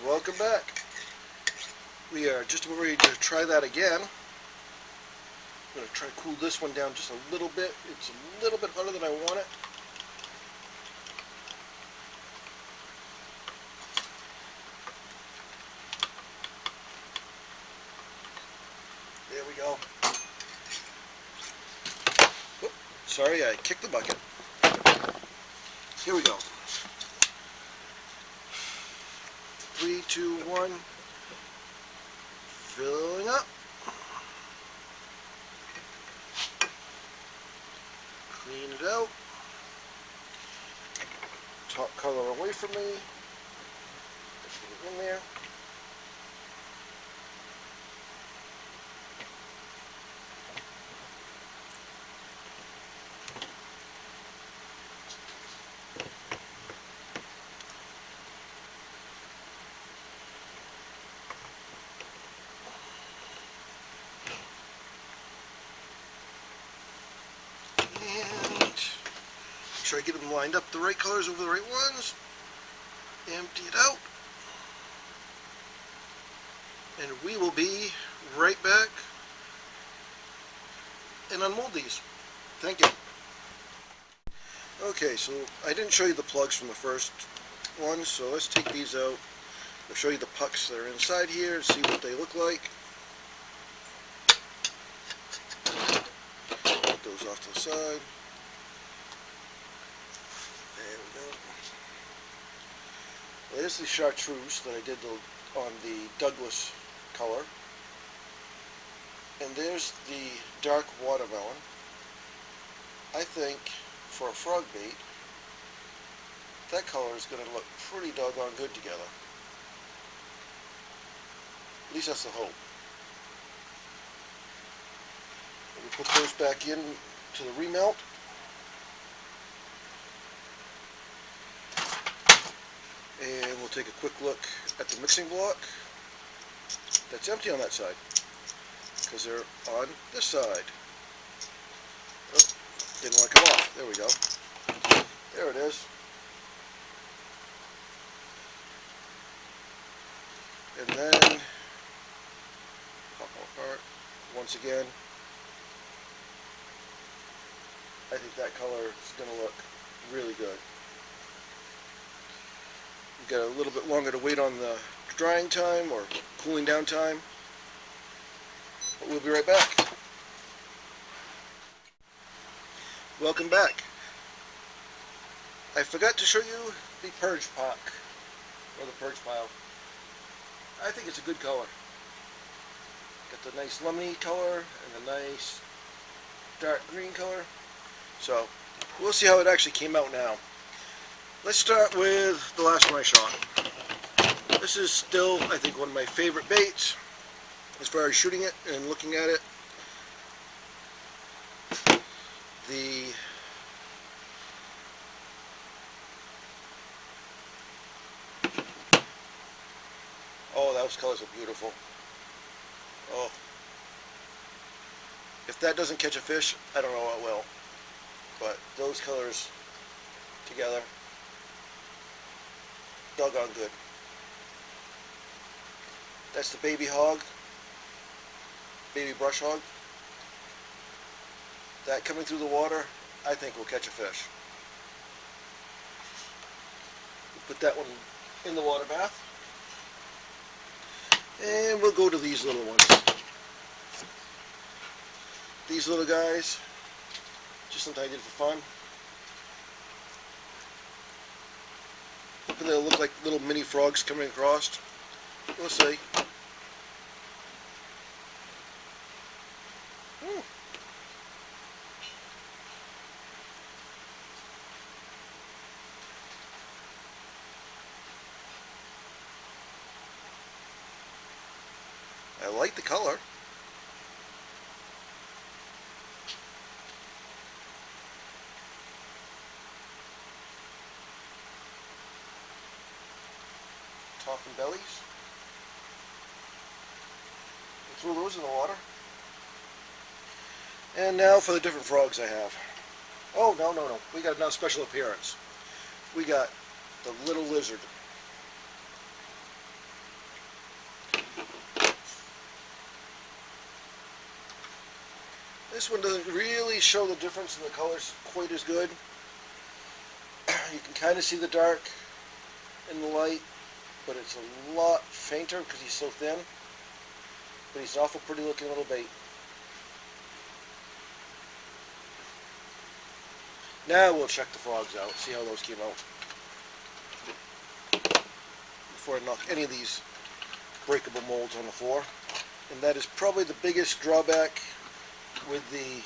Welcome back. We are just about ready to try that again. I'm going to try to cool this one down just a little bit. It's a little bit hotter than I want it. There we go. Whoop, sorry, I kicked the bucket. Here we go. 3, 2, 1. Filling up. Clean it out. Top color away from me. Just get it in there. Make sure I get them lined up the right colors over the right ones. Empty it out. And we will be right back and unmold these. Thank you. Okay, so I didn't show you the plugs from the first one, so let's take these out. I'll show you the pucks that are inside here, see what they look like. Put those off to the side. There we go. Well, there's the chartreuse that I did on the Douglas color. And there's the dark watermelon. I think for a frog bait, that color is going to look pretty doggone good together. At least that's the hope. We put those back in to the remelt. And we'll take a quick look at the mixing block. That's empty on that side, because they're on this side. Oh, didn't want to come off. There we go. There it is. And then pop them apart once again. I think that color is going to look really good. We've got a little bit longer to wait on the drying time or cooling down time. but we'll be right back. Welcome back. I forgot to show you the purge pack, or the purge pile. I think it's a good color. Got the nice lemony color and the nice dark green color. So we'll see how it actually came out now. Let's start with the last one I shot. This is still, I think, one of my favorite baits as far as shooting it and looking at it. Oh, those colors are beautiful. Oh, if that doesn't catch a fish, I don't know what will. But those colors together, doggone good. That's the baby hog, baby brush hog. That coming through the water, I think will catch a fish. We'll put that one in the water bath. And we'll go to these little ones. These little guys, just something I did for fun. Hoping they'll look like little mini frogs coming across. We'll see. I like the color. Top and bellies. We'll throw those in the water. And now for the different frogs I have. Oh, no. We got another special appearance. We got the little lizard. This one doesn't really show the difference in the colors quite as good. You can kind of see the dark in the light, but it's a lot fainter because he's so thin. But he's an awful pretty looking little bait. Now we'll check the frogs out, see how those came out. Before I knock any of these breakable molds on the floor. And that is probably the biggest drawback with the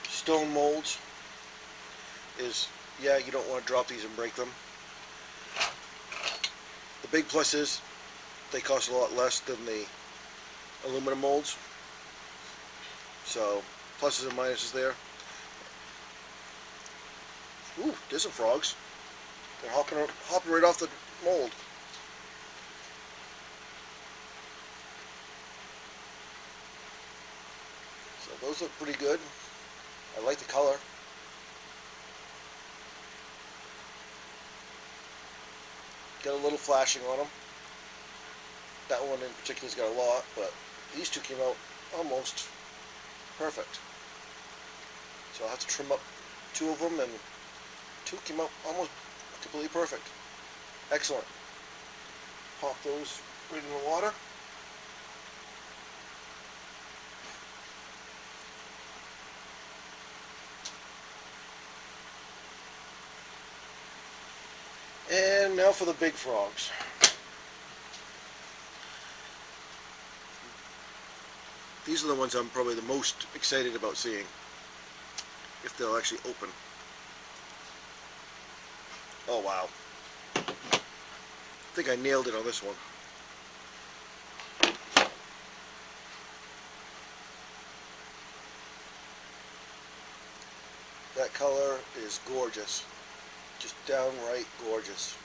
stone molds is, yeah, you don't want to drop these and break them. The big plus is they cost a lot less than the aluminum molds. So pluses and minuses there. Ooh, there's some frogs. They're hopping right off the mold. So those look pretty good. I like the color. Got a little flashing on them. That one in particular's got a lot, but these two came out almost perfect. So I'll have to trim up two of them, and two came out almost completely perfect. Excellent. Pop those right in the water. And now for the big frogs. These are the ones I'm probably the most excited about seeing, if they'll actually open. Oh wow. I think I nailed it on this one. That color is gorgeous. Just downright gorgeous.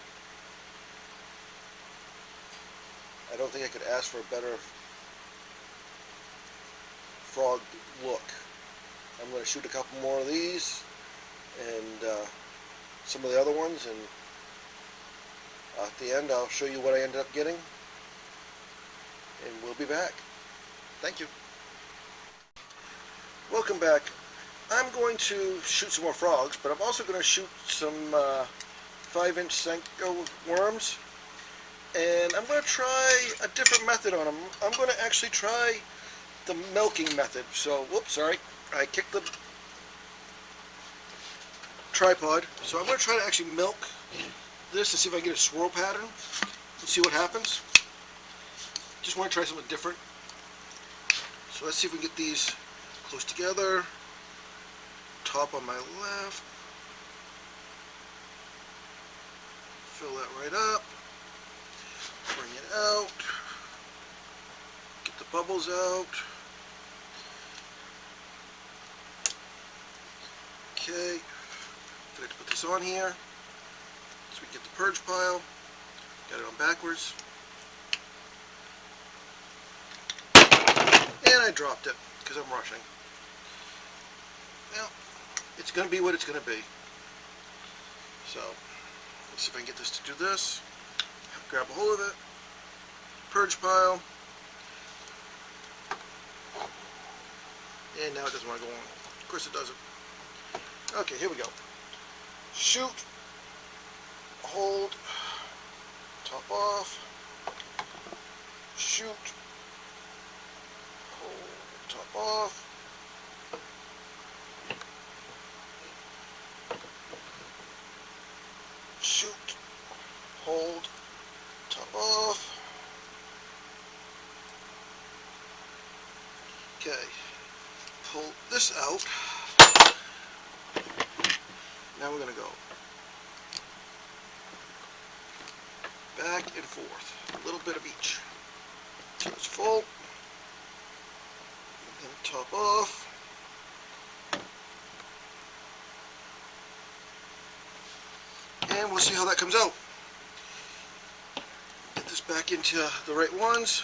I don't think I could ask for a better frog look. I'm going to shoot a couple more of these and some of the other ones, and at the end I'll show you what I ended up getting, and we'll be back. Thank you. Welcome back. I'm going to shoot some more frogs, but I'm also going to shoot some 5-inch Senko worms, and I'm going to try a different method on them. I'm going to actually try the milking method. So, whoops, sorry, I kicked the tripod. So I'm going to try to actually milk this to see if I can get a swirl pattern. Let's see what happens. Just want to try something different. So let's see if we can get these close together. Top on my left. Fill that right up. Bring it out. Get the bubbles out. Okay. Forgot to put this on here. So we get the purge pile. Got it on backwards. And I dropped it because I'm rushing. Well, it's going to be what it's going to be. So, let's see if I can get this to do this. Grab a hold of it. Purge pile. And now it doesn't want to go on. Of course it doesn't. Okay, here we go. Shoot. Hold. Top off. Shoot. Hold. Top off. Shoot. Hold. Top off. Okay. Pull this out. Now we're going to go back and forth. A little bit of each. So it's full. And then top off. And we'll see how that comes out. Get this back into the right ones.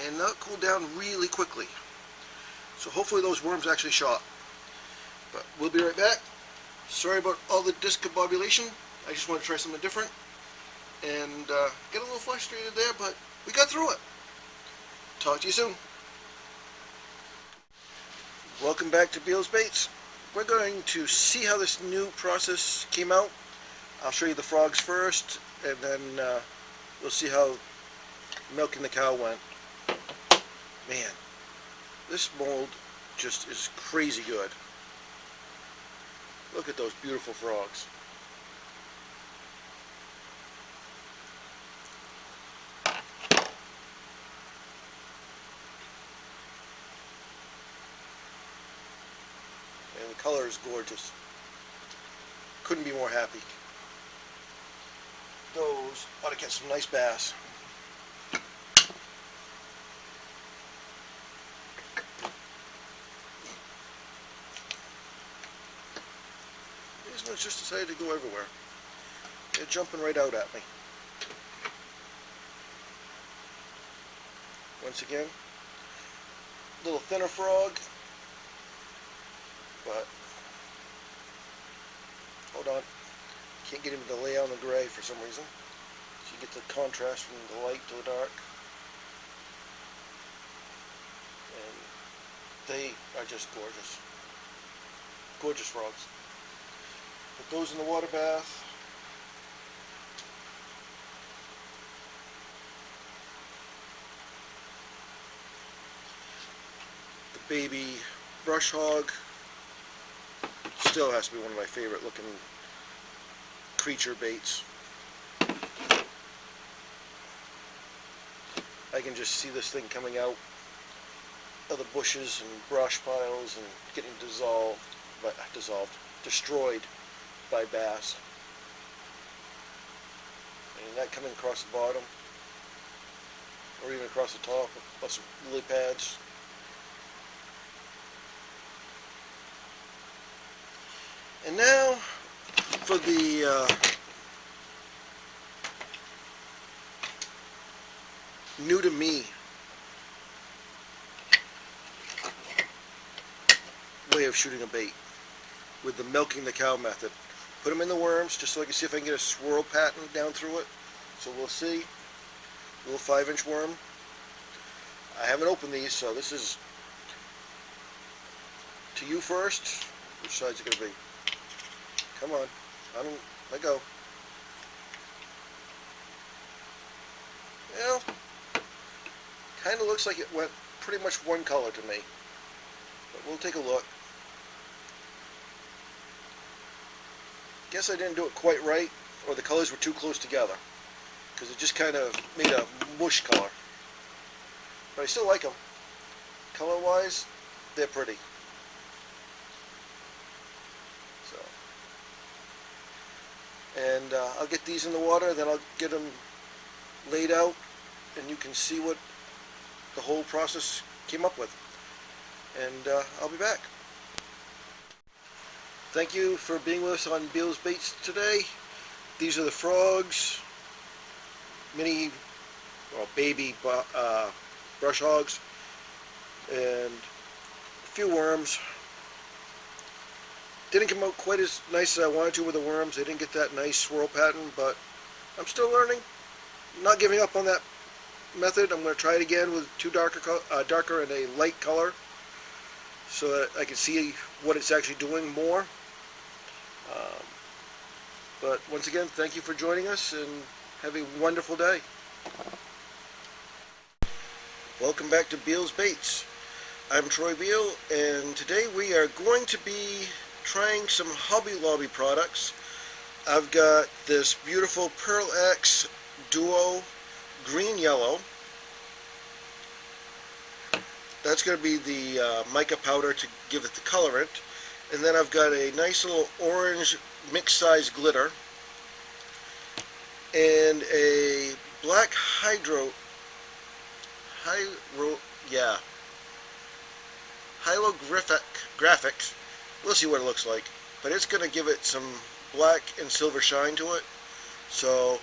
And that'll cool down really quickly. So hopefully those worms actually shot. But we'll be right back. Sorry about all the discombobulation. I just want to try something different. And get a little frustrated there, but we got through it. Talk to you soon. Welcome back to Bealesbaits Baits. We're going to see how this new process came out. I'll show you the frogs first, and then we'll see how milking the cow went. Man, this mold just is crazy good. Look at those beautiful frogs. And the color is gorgeous. Couldn't be more happy. Those ought to catch some nice bass. These ones just decided to go everywhere. They're jumping right out at me. Once again, a little thinner frog, but hold on, can't get him to lay on the gray for some reason. So you get the contrast from the light to the dark. And they are just gorgeous. Gorgeous frogs. Put those in the water bath. The baby brush hog still has to be one of my favorite looking creature baits. I can just see this thing coming out of the bushes and brush piles and getting destroyed by bass. And that coming across the bottom, or even across the top of some lily pads. And now for the new to me way of shooting a bait with the milking the cow method. Put them in the worms just so I can see if I can get a swirl pattern down through it. So we'll see. A little 5-inch worm. I haven't opened these, so this is to you first. Which side's it going to be? Come on. Let go. kind of looks like it went pretty much one color to me. But we'll take a look. Guess I didn't do it quite right, or the colors were too close together, because it just kind of made a mush color. But I still like them. Color-wise, they're pretty. So, and I'll get these in the water, then I'll get them laid out, and you can see what the whole process came up with. And I'll be back. Thank you for being with us on Beal's Baits today. These are the frogs, mini, well, baby brush hogs, and a few worms. Didn't come out quite as nice as I wanted to with the worms. They didn't get that nice swirl pattern, but I'm still learning. I'm not giving up on that method. I'm going to try it again with two darker and a light color, so that I can see what it's actually doing more. But once again, thank you for joining us, and have a wonderful day. Welcome back to Beal's Baits. I'm Troy Beal, and today we are going to be trying some Hobby Lobby products. I've got this beautiful Pearl X Duo green yellow. That's going to be the mica powder to give it the colorant. And then I've got a nice little orange mixed size glitter and a black graphics. We'll see what it looks like, but it's going to give it some black and silver shine to it. So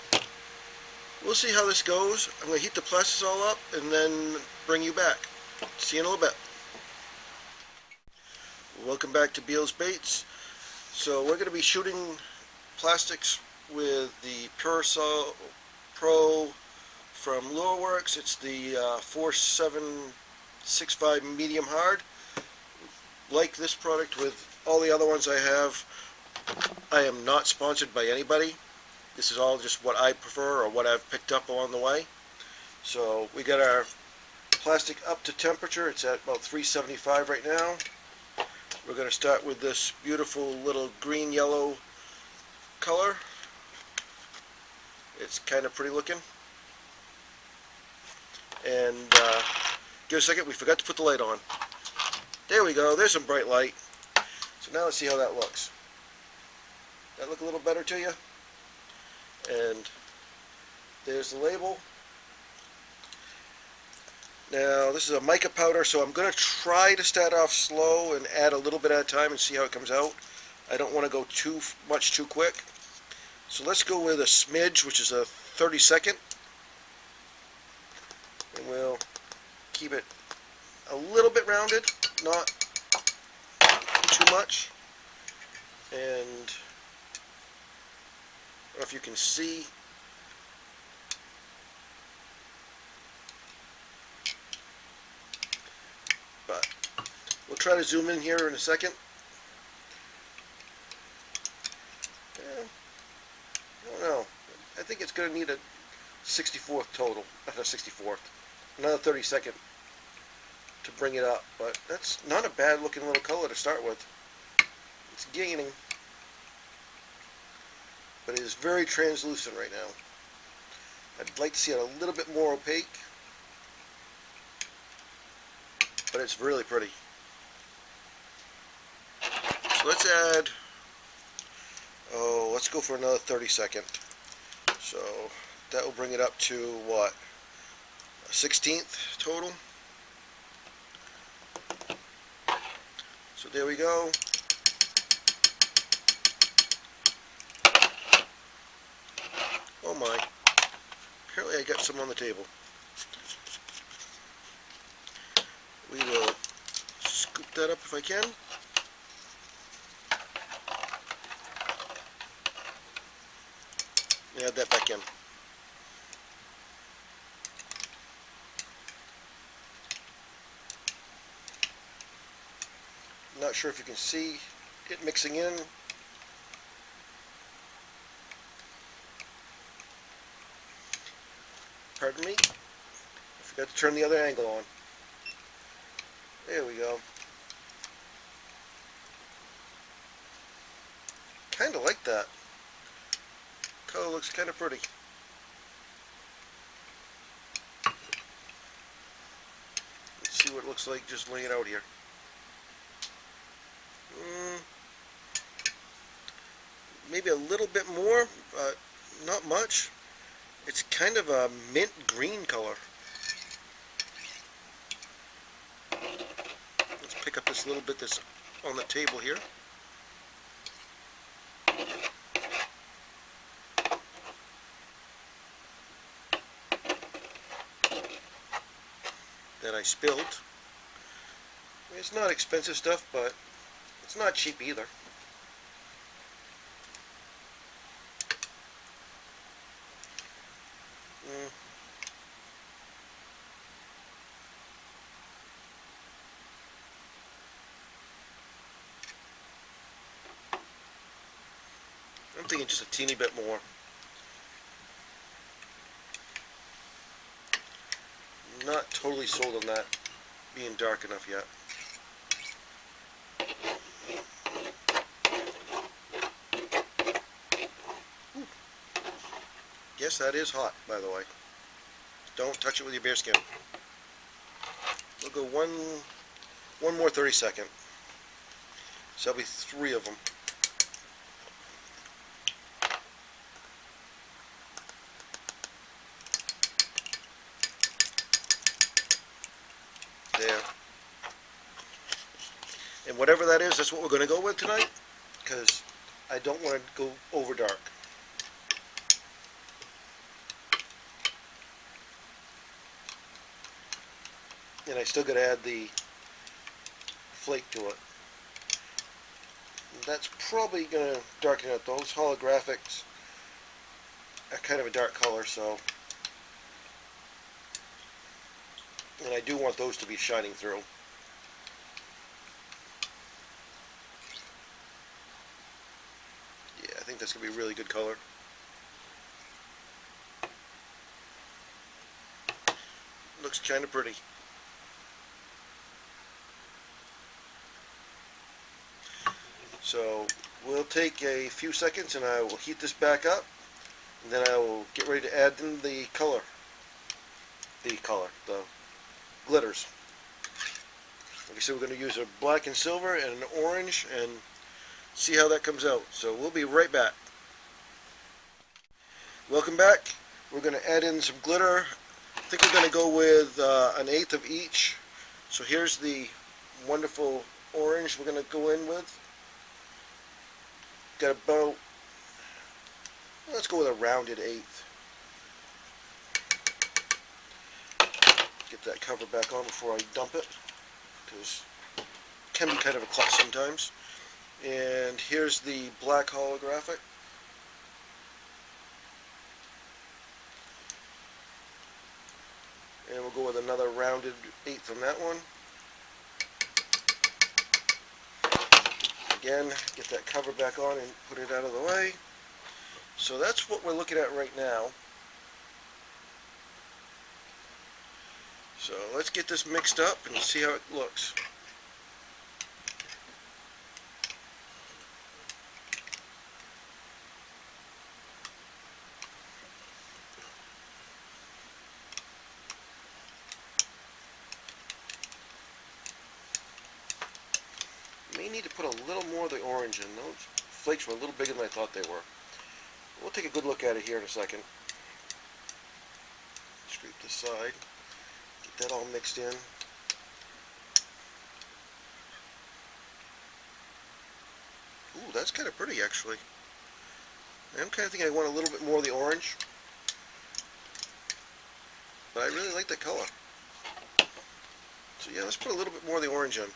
we'll see how this goes. I'm going to heat the plastics all up and then bring you back. See you in a little bit. Welcome back to Beal's Baits. So we're going to be shooting plastics with the Purcell Pro from Lureworks. It's the 4765 medium hard. Like this product with all the other ones I have, I am not sponsored by anybody. This is all just what I prefer or what I've picked up along the way. So we got our plastic up to temperature. It's at about 375 right now. We're going to start with this beautiful little green-yellow color. It's kind of pretty looking. And give it a second, we forgot to put the light on. There we go, there's some bright light. So now let's see how that looks. That look a little better to you? And there's the label. Now this is a mica powder, so I'm going to try to start off slow and add a little bit at a time and see how it comes out. I don't want to go too much too quick. So let's go with a smidge, which is a 32nd. And we'll keep it a little bit rounded, not too much. And I don't know if you can see. But we'll try to zoom in here in a second. I don't know. I think it's going to need a 64th total, not a 64th. Another 32nd to bring it up, but that's not a bad looking little color to start with. It's gaining, but it is very translucent right now. I'd like to see it a little bit more opaque, but it's really pretty. So let's add, let's go for another 32nd. So that will bring it up to what? A 16th total. So there we go. Oh my. Apparently I got some on the table. We will scoop that up if I can. And add that back in. Not sure if you can see it mixing in. Pardon me. If Forgot to turn the other angle on. There we go. Kind of like that. Color looks kind of pretty. Let's see what it looks like just laying out here. Maybe a little bit more, but not much. It's kind of a mint green color. Let's pick up this little bit that's on the table here. That I spilled. It's not expensive stuff, but it's not cheap either. I'm thinking just a teeny bit more. Not totally sold on that being dark enough yet. Ooh. Yes, that is hot, by the way. Don't touch it with your bare skin. We'll go one more 30-second. So that'll be 3 of them. There. And whatever that is, that's what we're going to go with tonight, because I don't want to go over dark. And I still got to add the flake to it. That's probably going to darken it up. Those holographics are kind of a dark color, so. And I do want those to be shining through. Yeah, I think that's going to be a really good color. Looks kind of pretty. So we'll take a few seconds and I will heat this back up, and then I will get ready to add in the color. The glitters. Like I said, we're going to use a black and silver and an orange and see how that comes out. So we'll be right back. Welcome back. We're going to add in some glitter. I think we're going to go with 1/8 of each. So here's the wonderful orange we're going to go in with. Got about, let's go with a rounded 1/8. Get that cover back on before I dump it, because it can be kind of a klutz sometimes. And here's the black holographic. And we'll go with another rounded 1/8 on that one. Again, get that cover back on and put it out of the way. So that's what we're looking at right now. So let's get this mixed up and see how it looks. May need to put a little more of the orange in. Those flakes were a little bigger than I thought they were. We'll take a good look at it here in a second. Scrape this side. Get that all mixed in. Ooh, that's kind of pretty actually. I'm kind of thinking I want a little bit more of the orange. But I really like the color. So yeah, let's put a little bit more of the orange in.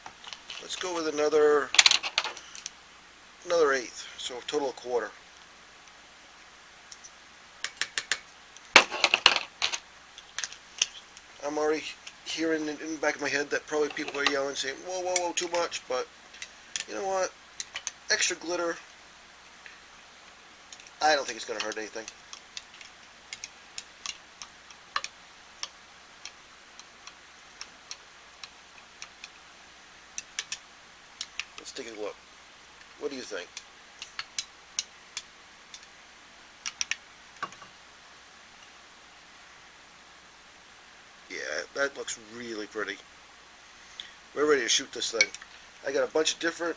Let's go with another 1/8, so a total of 1/4. I'm already hearing in the back of my head that probably people are yelling saying, whoa, whoa, whoa, too much, but you know what? Extra glitter, I don't think it's going to hurt anything. take a look. What do you think? Yeah, that looks really pretty. We're ready to shoot this thing. I got a bunch of different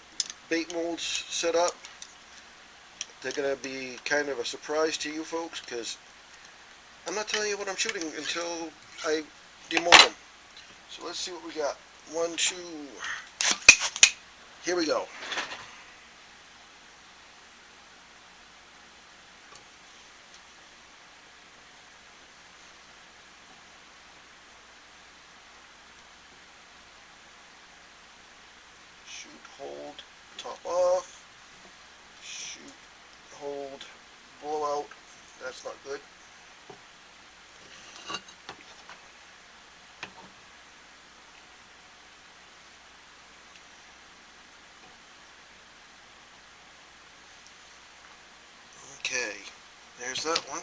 bait molds set up. They're going to be kind of a surprise to you folks because I'm not telling you what I'm shooting until I demold them. So let's see what we got. 1, 2. Here we go. Shoot, hold, top off. Shoot, hold, blow out. That's not good. Okay, there's that one.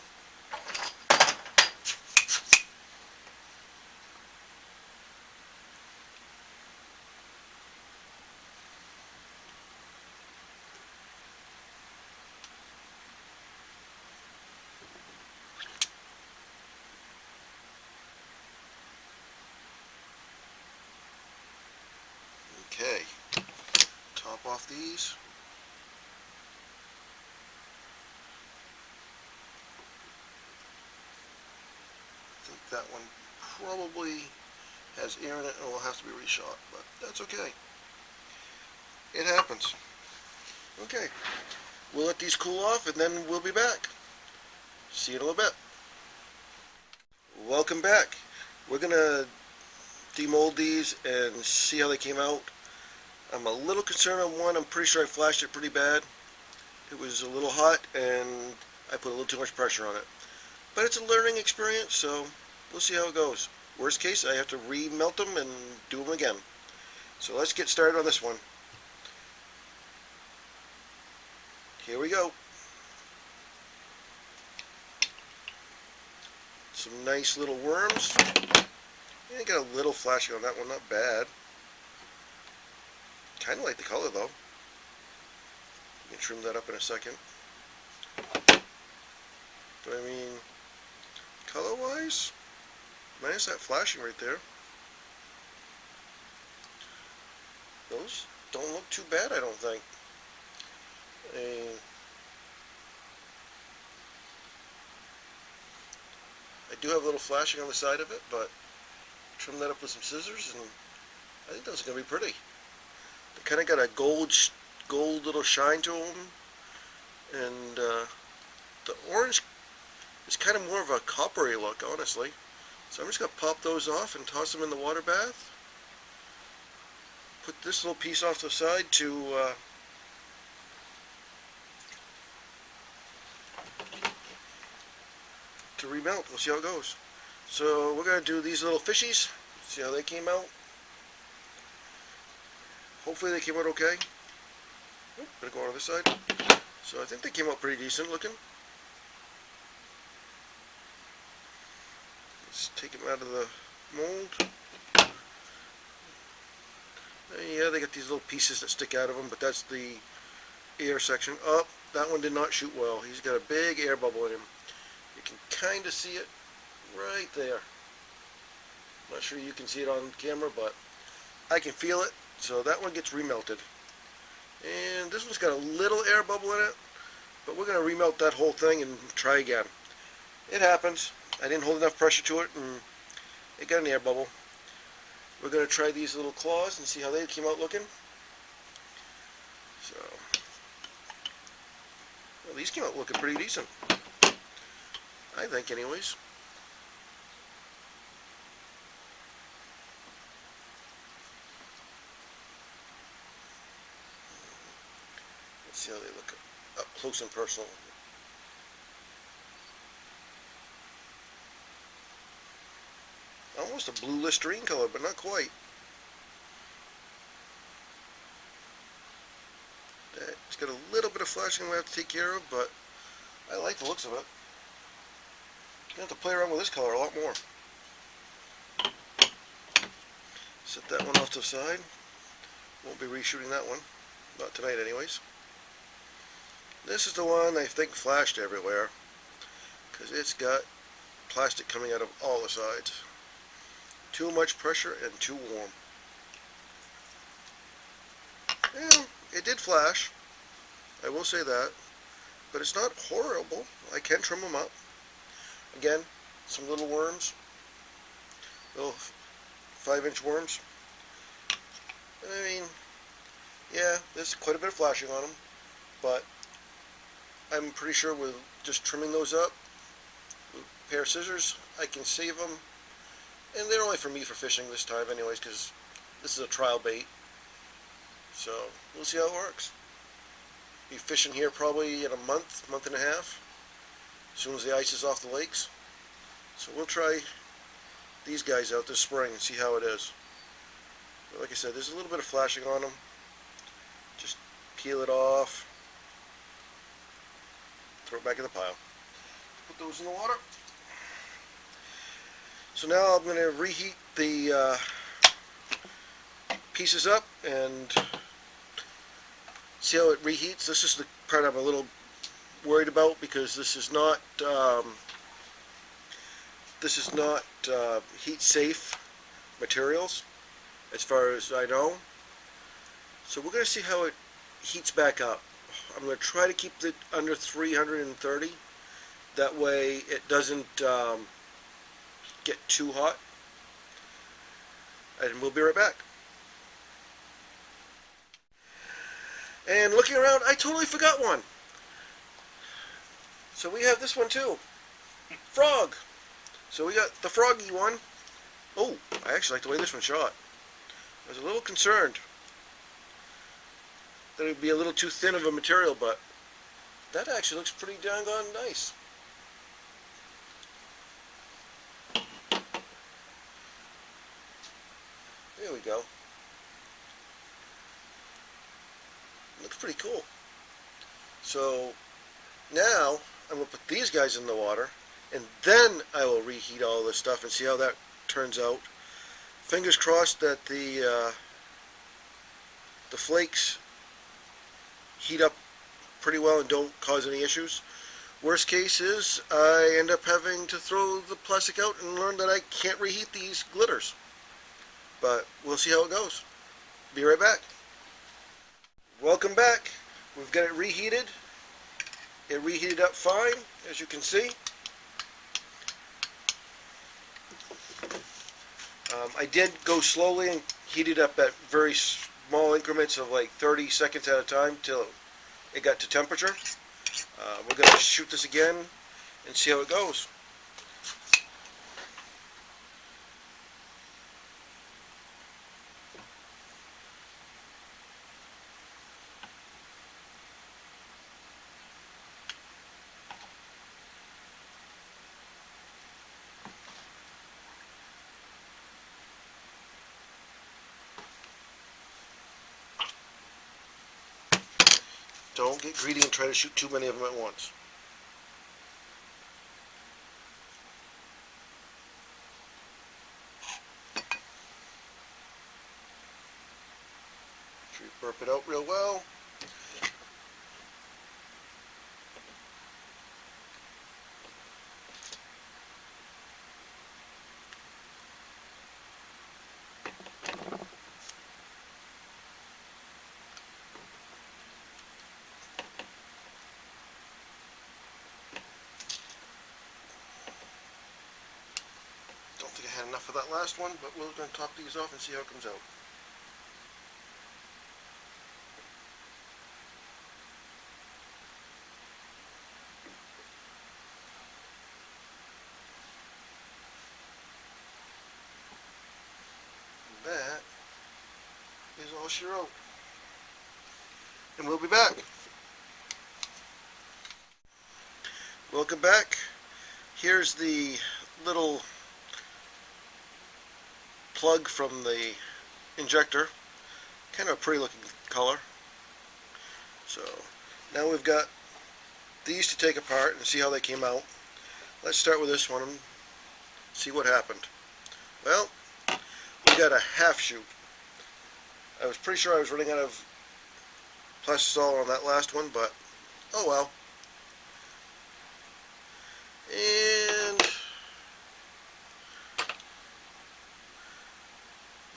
Okay, top off these. I think that one probably has air in it and will have to be reshot, but that's okay. It happens. Okay, we'll let these cool off and then we'll be back. See you in a little bit. Welcome back. We're gonna demold these and see how they came out. I'm a little concerned on one. I'm pretty sure I flashed it pretty bad. It was a little hot and I put a little too much pressure on it. But it's a learning experience, so we'll see how it goes. Worst case, I have to remelt them and do them again. So let's get started on this one. Here we go. Some nice little worms. Yeah, got a little flashing on that one, not bad. Kind of like the color though. You can trim that up in a second. But I mean, color-wise, minus that flashing right there, those don't look too bad, I don't think. I do have a little flashing on the side of it, but trim that up with some scissors, and I think those are going to be pretty. They kind of got a gold little shine to them, and the orange is kind of more of a coppery look, honestly. So I'm just going to pop those off and toss them in the water bath. Put this little piece off to the side to remelt. We'll see how it goes. So we're going to do these little fishies, see how they came out. Hopefully they came out okay. Oop, better go on this side. So I think they came out pretty decent looking. Let's take them out of the mold. Yeah, they got these little pieces that stick out of them, but that's the air section. Oh, that one did not shoot well. He's got a big air bubble in him. You can kind of see it right there. Not sure you can see it on camera, but I can feel it. So that one gets remelted. And this one's got a little air bubble in it, but we're going to remelt that whole thing and try again. It happens. I didn't hold enough pressure to it, and it got an air bubble. We're going to try these little claws and see how they came out looking. So, well, these came out looking pretty decent, I think, anyways. Let's see how they look up close and personal. Almost a blue Listerine color, but not quite. It's got a little bit of flashing we have to take care of, but I like the looks of it. You have to play around with this color a lot more. Set that one off to the side. Won't be reshooting that one. Not tonight anyways. This is the one I think flashed everywhere, because it's got plastic coming out of all the sides. Too much pressure and too warm. Yeah, it did flash, I will say that, but it's not horrible. I can trim them up. Again, some little worms, little 5-inch worms. I mean, yeah, there's quite a bit of flashing on them, but I'm pretty sure with just trimming those up with a pair of scissors, I can save them. And they're only for me for fishing this time anyways, because this is a trial bait. So we'll see how it works. Be fishing here probably in a month, month and a half, as soon as the ice is off the lakes. So we'll try these guys out this spring and see how it is. But like I said, there's a little bit of flashing on them. Just peel it off, throw it back in the pile. Put those in the water. So now I'm going to reheat the pieces up and see how it reheats. This is the part I'm a little worried about, because this is not heat safe materials as far as I know. So we're going to see how it heats back up. I'm going to try to keep it under 330. That way it doesn't get too hot. And we'll be right back. And looking around, I totally forgot one. So we have this one too. Frog. So we got the froggy one. Oh, I actually like the way this one shot. I was a little concerned that it would be a little too thin of a material, but that actually looks pretty doggone nice. There we go. Looks pretty cool. So now I'm going to put these guys in the water, and then I will reheat all this stuff and see how that turns out. Fingers crossed that the flakes heat up pretty well and don't cause any issues. Worst case is I end up having to throw the plastic out and learn that I can't reheat these glitters. But we'll see how it goes. Be right back. Welcome back. We've got it reheated. It reheated up fine, as you can see. I did go slowly and heat it up at very small increments of like 30 seconds at a time till it got to temperature. We're going to shoot this again and see how it goes. Don't get greedy and try to shoot too many of them at once. Make sure you burp it out real well. Don't think I had enough of that last one, but we're going to top these off and see how it comes out. And that is all she wrote. And we'll be back. Welcome back. Here's the little plug from the injector. Kind of a pretty looking color. So now we've got these to take apart and see how they came out. Let's start with this one and see what happened. Well, we got a half shoot. I was pretty sure I was running out of pus saw on that last one, but oh well. And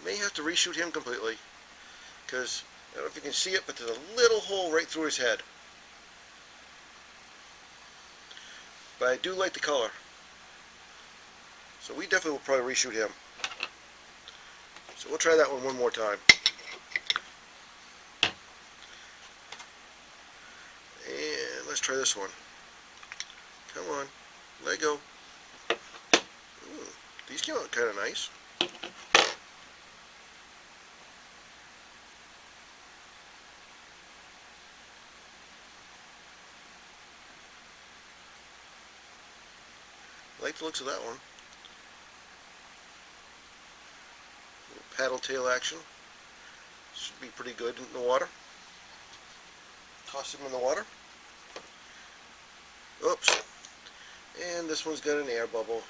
may have to reshoot him completely, because I don't know if you can see it, but there's a little hole right through his head. But I do like the color, so we definitely will probably reshoot him. So we'll try that one more time. And let's try this one. Come on, let go. Ooh, these came out kind of nice. I like the looks of that one. Paddle tail action. Should be pretty good in the water. Toss him in the water. Oops. And this one's got an air bubble,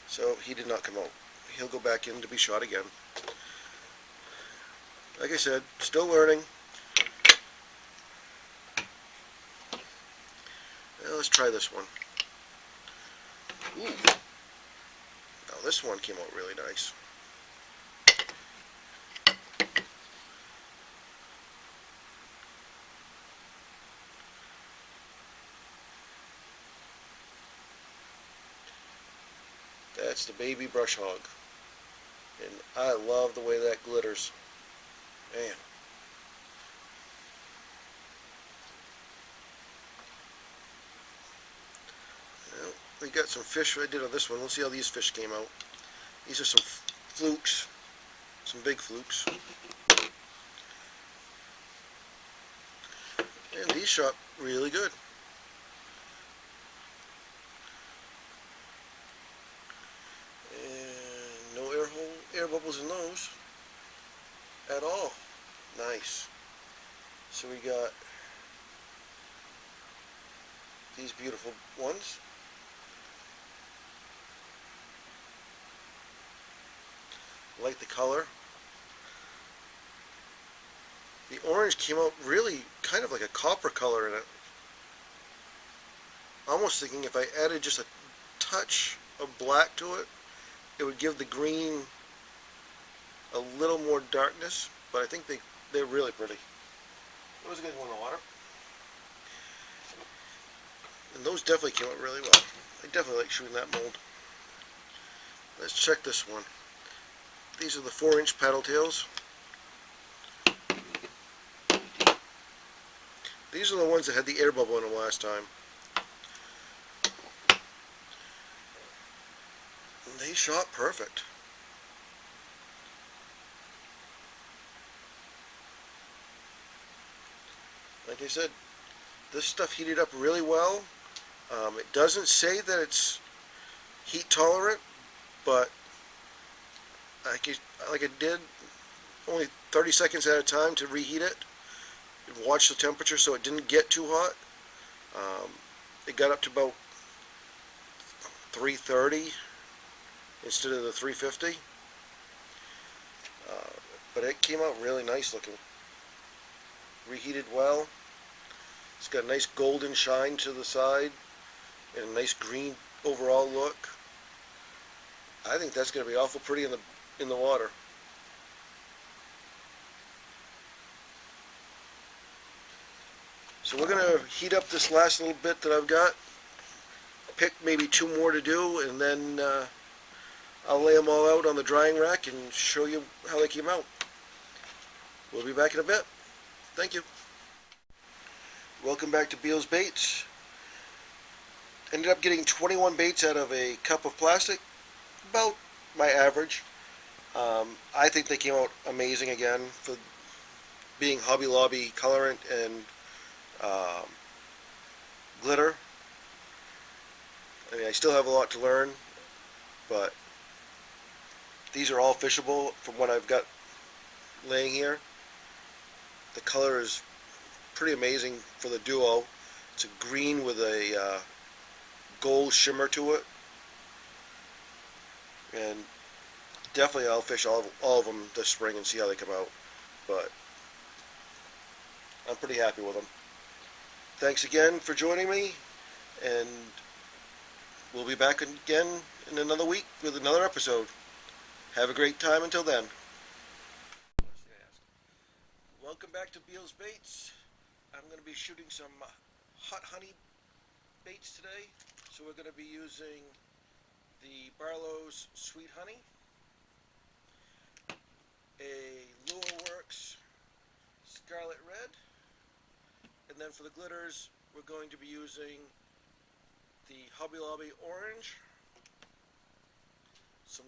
so he did not come out. He'll go back in to be shot again. Like I said, still learning. Now let's try this one. Ooh. Now this one came out really nice. That's the baby brush hog. And I love the way that glitters. Man. Well, we got some fish I did on this one. Let's see how these fish came out. These are some flukes. Some big flukes. And these shot really good. And no air bubbles in those at all. Nice. So we got these beautiful ones. Like the color. The orange came out really kind of like a copper color in it. Almost thinking if I added just a touch of black to it, it would give the green a little more darkness, but I think they're really pretty. Those are good in the water. And those definitely came out really well. I definitely like shooting that mold. Let's check this one. These are the 4-inch paddle tails. These are the ones that had the air bubble in them last time. And they shot perfect. Like I said, this stuff heated up really well. It doesn't say that it's heat tolerant, but like I did, only 30 seconds at a time to reheat it. Watch the temperature so it didn't get too hot. It got up to about 330 instead of the 350. But it came out really nice looking. Reheated well. It's got a nice golden shine to the side and a nice green overall look. I think that's going to be awful pretty in the water. So we're going to heat up this last little bit that I've got. Pick maybe 2 more to do, and then I'll lay them all out on the drying rack and show you how they came out. We'll be back in a bit. Thank you. Welcome back to Beal's Baits. Ended up getting 21 baits out of a cup of plastic. About my average. I think they came out amazing again for being Hobby Lobby colorant and glitter. I mean, I still have a lot to learn, but these are all fishable from what I've got laying here. The color is pretty amazing for the duo. It's a green with a gold shimmer to it, and definitely I'll fish all of them this spring and see how they come out. But I'm pretty happy with them. Thanks again for joining me, and we'll be back again in another week with another episode. Have a great time until then. Welcome back to Beal's Baits. I'm going to be shooting some hot honey baits today. So we're going to be using the Barlow's Sweet Honey, a Lure Works Scarlet Red, and then for the glitters we're going to be using the Hobby Lobby Orange, some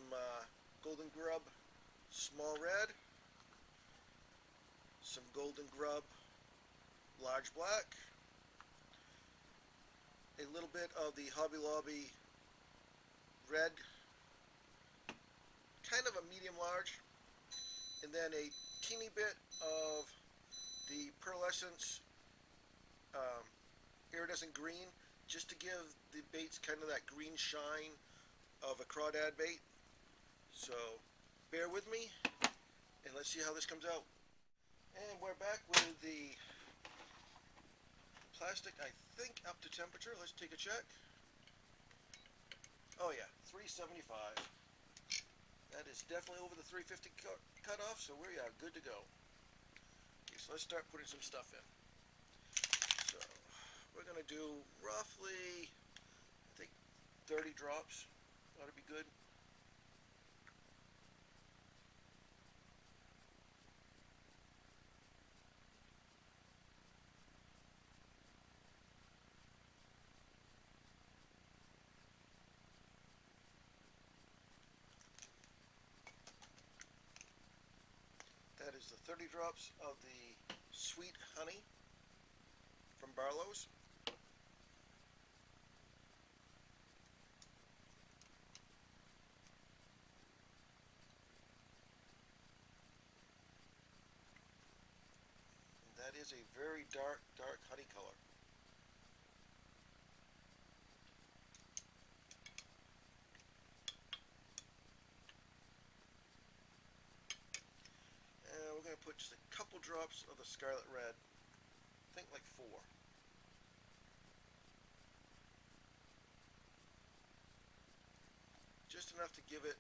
Golden Grub Small Red, some Golden Grub Large Black, a little bit of the Hobby Lobby Red, kind of a medium large, and then a teeny bit of the Pearlescence iridescent green, just to give the baits kind of that green shine of a crawdad bait. So bear with me and let's see how this comes out. And we're back with the plastic, I think up to temperature. Let's take a check. Oh yeah, 375. That is definitely over the 350 cutoff, so we are good to go. Okay, so let's start putting some stuff in. So we're going to do roughly, I think, 30 drops. Ought to be good. That is the 30 drops of the Sweet Honey from Barlow's. And that is a very dark honey color. And we're going to put just a couple drops of the Scarlet Red. I think like 4. Just enough to give it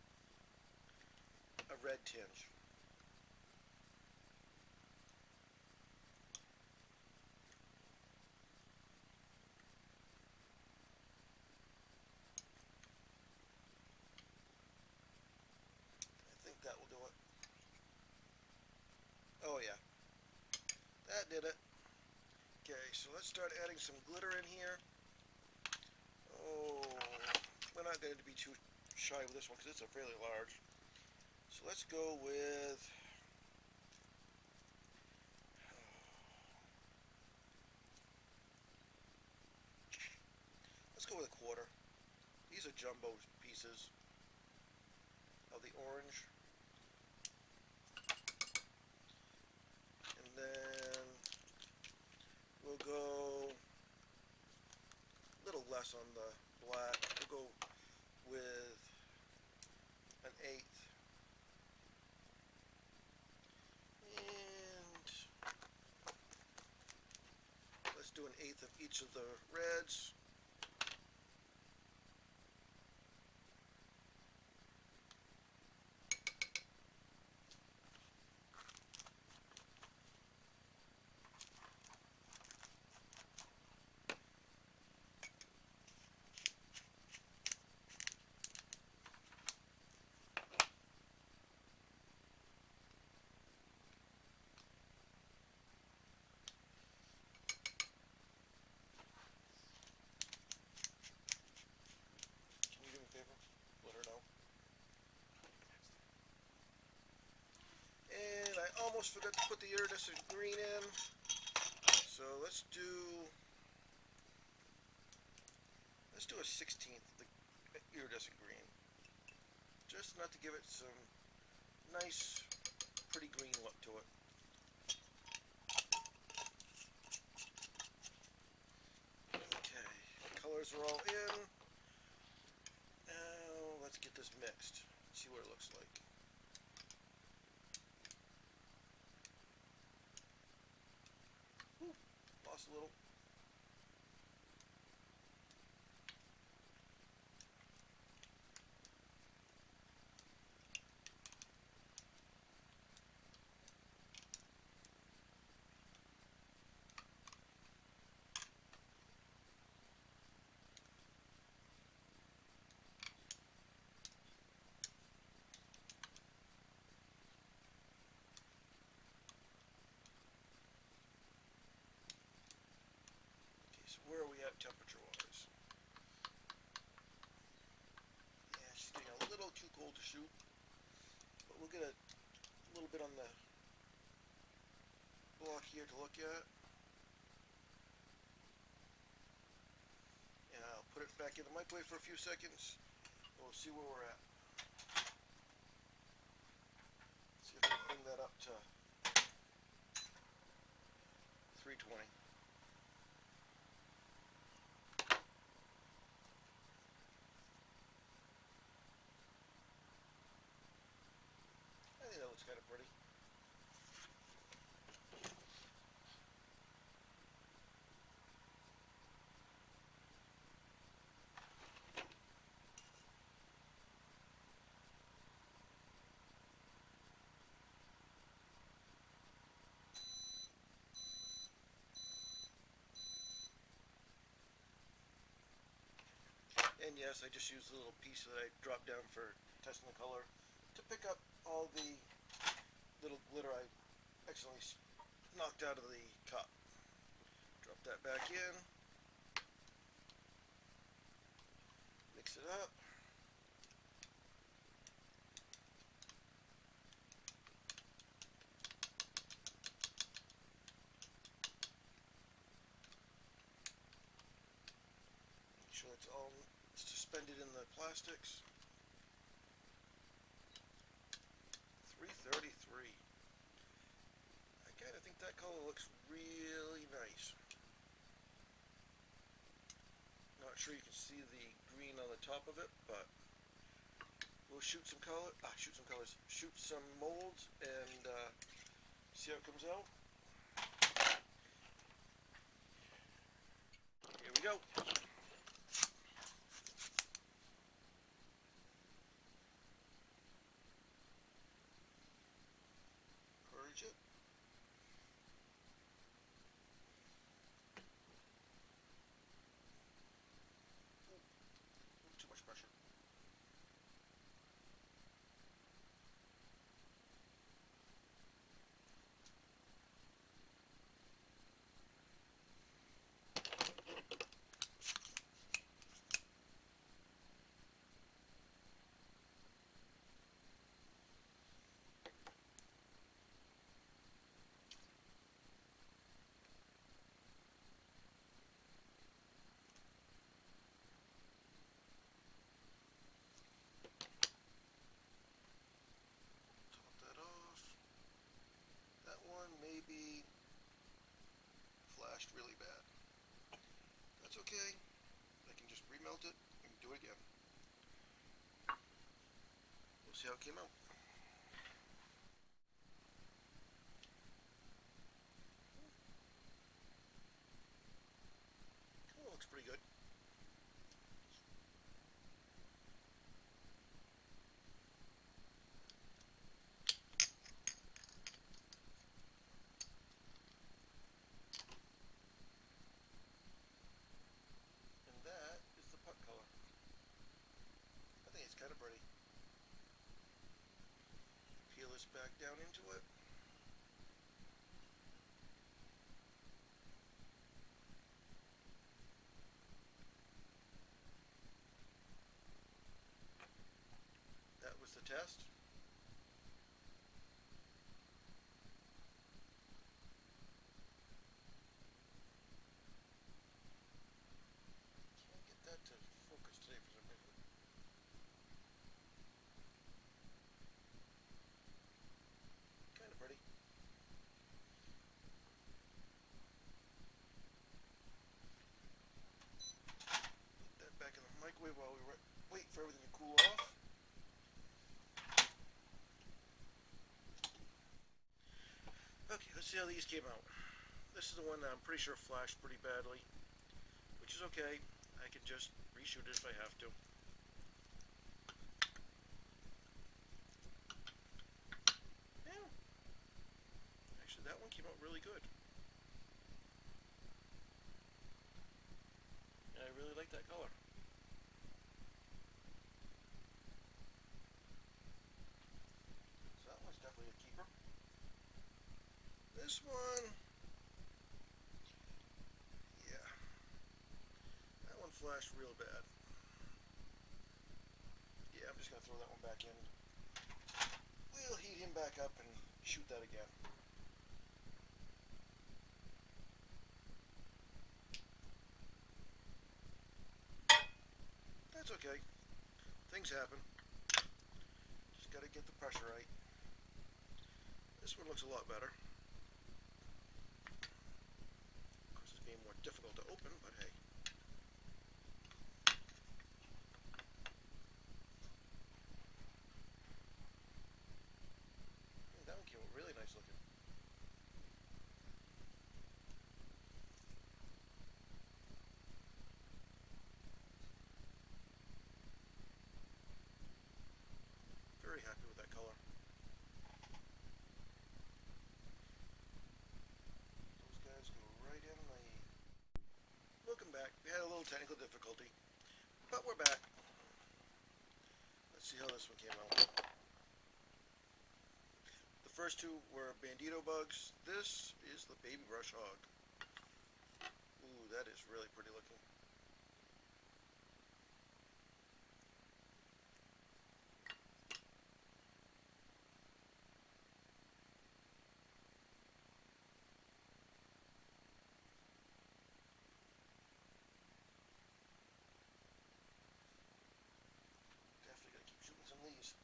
a red tinge. I think that will do it. Oh yeah, that did it. Okay, so let's start adding some glitter in here. Oh, we're not going to be too shy with this one because it's a fairly large. So let's go with, a quarter. These are jumbo pieces of the orange. And then we'll go a little less on the black. We'll go with an 1/8. And let's do an 1/8 of each of the reds. Can you do me a favor? Let her know. And I almost forgot to put the iridescent green in. So let's do a 1/16 of the iridescent green. Just enough to give it some nice, pretty green look to it. Okay, colors are all in. Now let's get this mixed. See what it looks like. a little. Okay, so where are we at temperature-wise? Yeah, she's getting a little too cold to shoot, but we'll get a little bit on the block here to look at. And I'll put it back in the microwave for a few seconds, and we'll see where we're at. See if we can bring that up to 320. I think that looks kind of pretty. And yes, I just used a little piece that I dropped down for testing the color to pick up all the little glitter I accidentally knocked out of the cup. Drop that back in, mix it up. Make sure it's all suspended in the plastics. 333. I kind of think that color looks really nice. Not sure you can see the green on the top of it, but we'll shoot some colors, shoot some molds, and see how it comes out. Here we go. Purge it. Ooh, too much pressure. Top that off. That one may be flashed really bad. That's okay. I can just remelt it and do it again. We'll see how it came out. Oh, looks pretty good. And that is the puck color. I think it's kind of pretty. Peel this back down into it. That was the test. Can't get that to focus today for some reason. Kind of pretty. Put that back in the microwave while we wait for everything to cool off. Okay, let's see how these came out. This is the one that I'm pretty sure flashed pretty badly, which is okay. I can just reshoot it if I have to. Yeah, actually that one came out really good. And I really like that color. So that one's definitely a keeper. This one, yeah, that one flashed real bad. Yeah, I'm just going to throw that one back in. We'll heat him back up and shoot that again. That's okay. Things happen. Just got to get the pressure right. This one looks a lot better. Of course, it's being more difficult to open, but hey. That one came out really nice looking. Very happy with that color. Those guys go right in the... Welcome back. We had a little technical difficulty, but we're back. Let's see how this one came out. The first two were bandito bugs. This is the baby brush hog. Ooh, that is really pretty looking. Definitely gotta keep shooting some of these.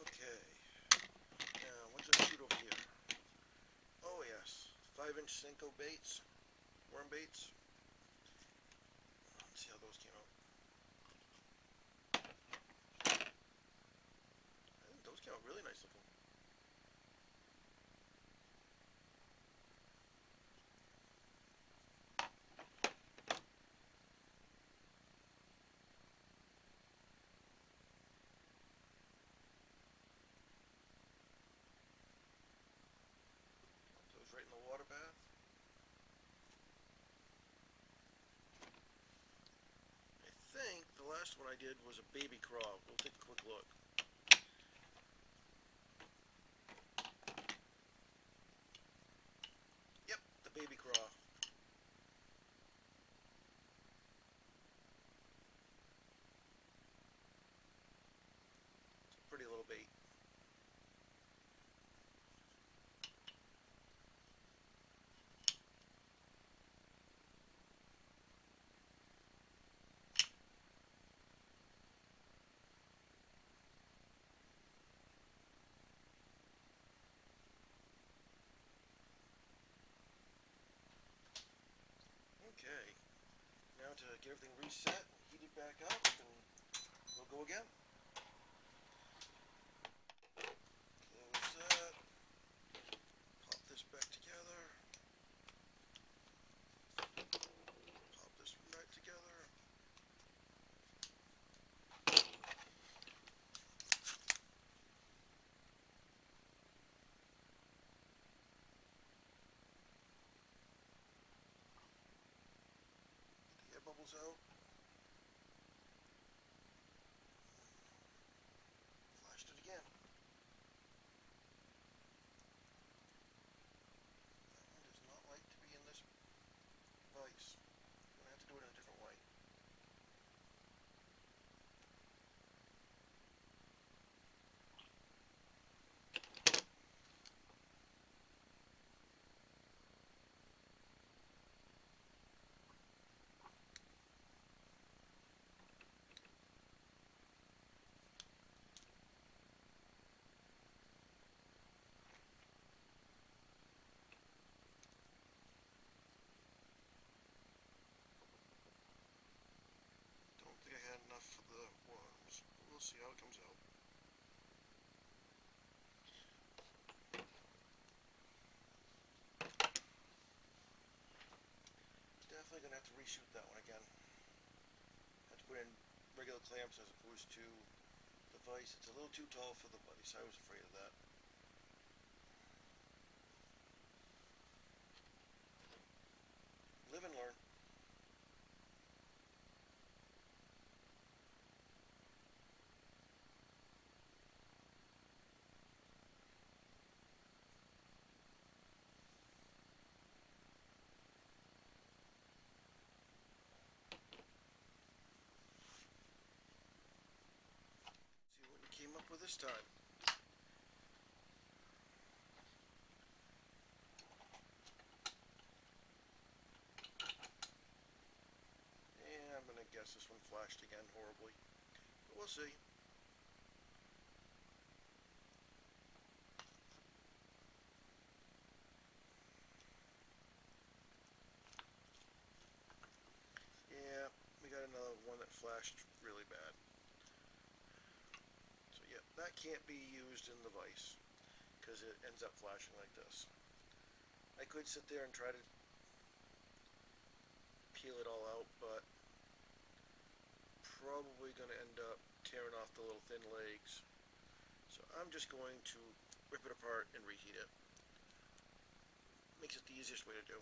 Okay. Now, what should I shoot over here? Oh yes, 5-inch Senko baits, worm baits. Let's see how those came out. I think those came out really nice looking. Those right in the water bath. I think the last one I did was a baby craw. We'll take a quick look. Yep, the baby craw. It's a pretty little bait. Okay, now to get everything reset, heat it back up, and we'll go again. Close that. Pop this back together. Pop this back together. Get the air bubbles out. Flashed it again. That one does not like to be in this vise. I'm going to have to do it in a different way. gonna have to reshoot that one again. Had to put in regular clamps as opposed to the vise. It's a little too tall for the vise. I was afraid of that. Live and learn. See what we came up with this time. And I'm gonna guess this one flashed again horribly. But we'll see. Yeah, we got another one that flashed really bad. So yeah, that can't be used in the vise because it ends up flashing like this. I could sit there and try to peel it all out, but probably going to end up tearing off the little thin legs. So I'm just going to rip it apart and reheat it. Makes it the easiest way to do.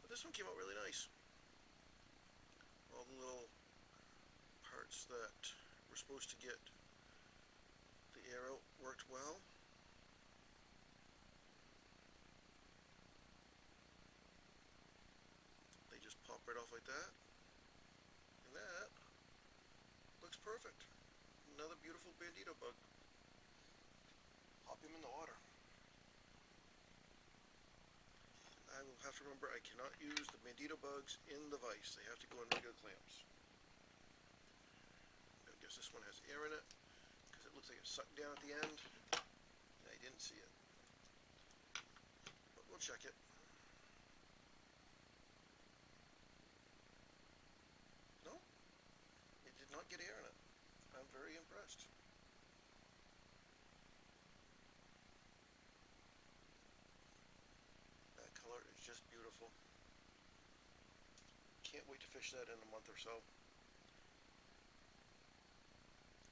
But this one came out really nice. All the little parts that were supposed to get the air out worked well. They just pop right off like that. And that looks perfect. Another beautiful bandito bug. Hop him in the water. I will have to remember I cannot use the bandito bugs in the vise. They have to go in regular clamps. I guess this one has air in it because it looks like it sucked down at the end. And I didn't see it. But we'll check it. No, it did not get air in it. I'm very impressed. That color is just beautiful. Can't wait to fish that in a month or so.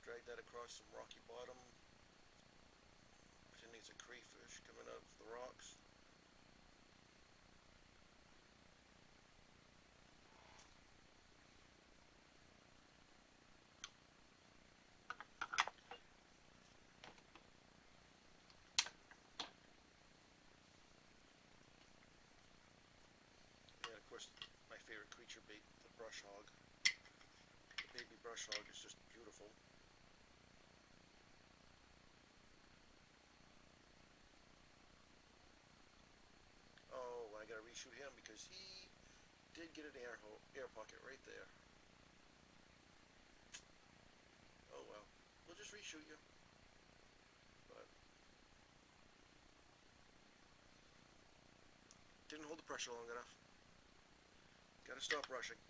Drag that across some rocky bottom. Pretending it's a crayfish coming out of the rocks. And of course, my favorite creature bait, the brush hog. The baby brush hog is just beautiful. Oh, I gotta reshoot him because he did get an air pocket right there. Oh well, we'll just reshoot you. But didn't hold the pressure long enough. Gotta stop rushing.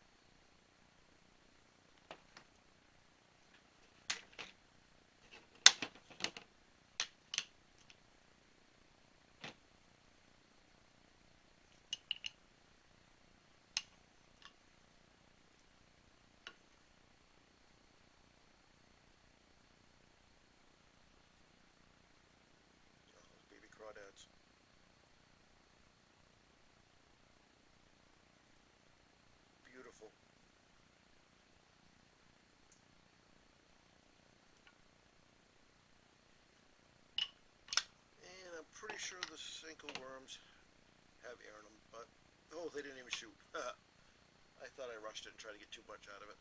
Oh, those baby crawdads. Beautiful. And I'm pretty sure the Senko worms have air in them, but oh, they didn't even shoot. I thought I rushed it and tried to get too much out of it.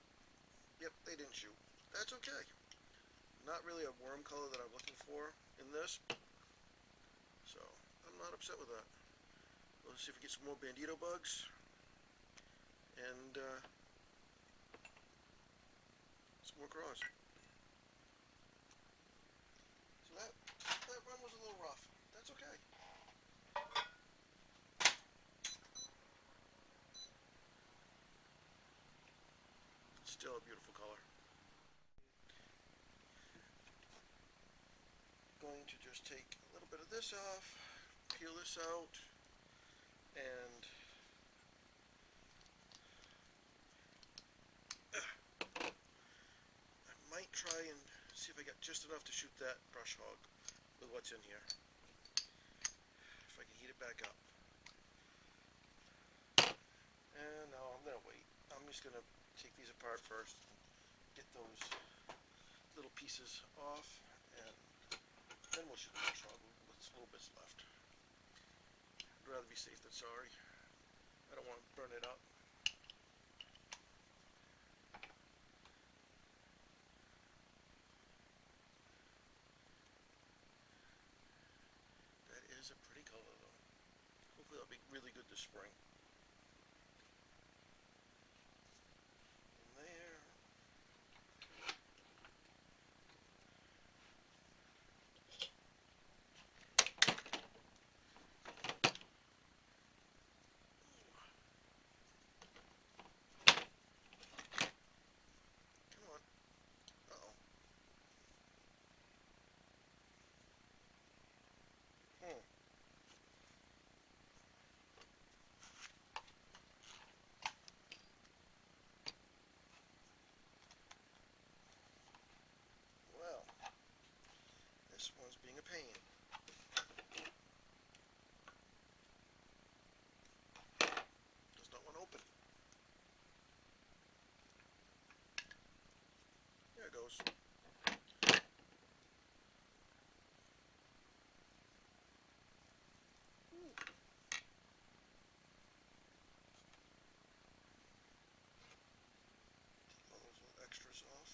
Yep, they didn't shoot. That's okay. Not really a worm color that I'm looking for in this, so I'm not upset with that. Let's see if we get some more bandito bugs and some more craws. So that run was a little rough. That's okay. Still a beautiful color. Going to just take a little bit of this off, peel this out, and enough to shoot that brush hog with what's in here. If I can heat it back up. And now I'm going to wait. I'm just going to take these apart first, get those little pieces off, and then we'll shoot the brush hog with little bits left. I'd rather be safe than sorry. I don't want to burn it up. That is a pretty color though. Hopefully that'll be really good this spring. And there. Come on. Uh-oh. Hmm. Well, this one's being a pain. Does not want to open. There it goes. Ooh. Take all those little extras off.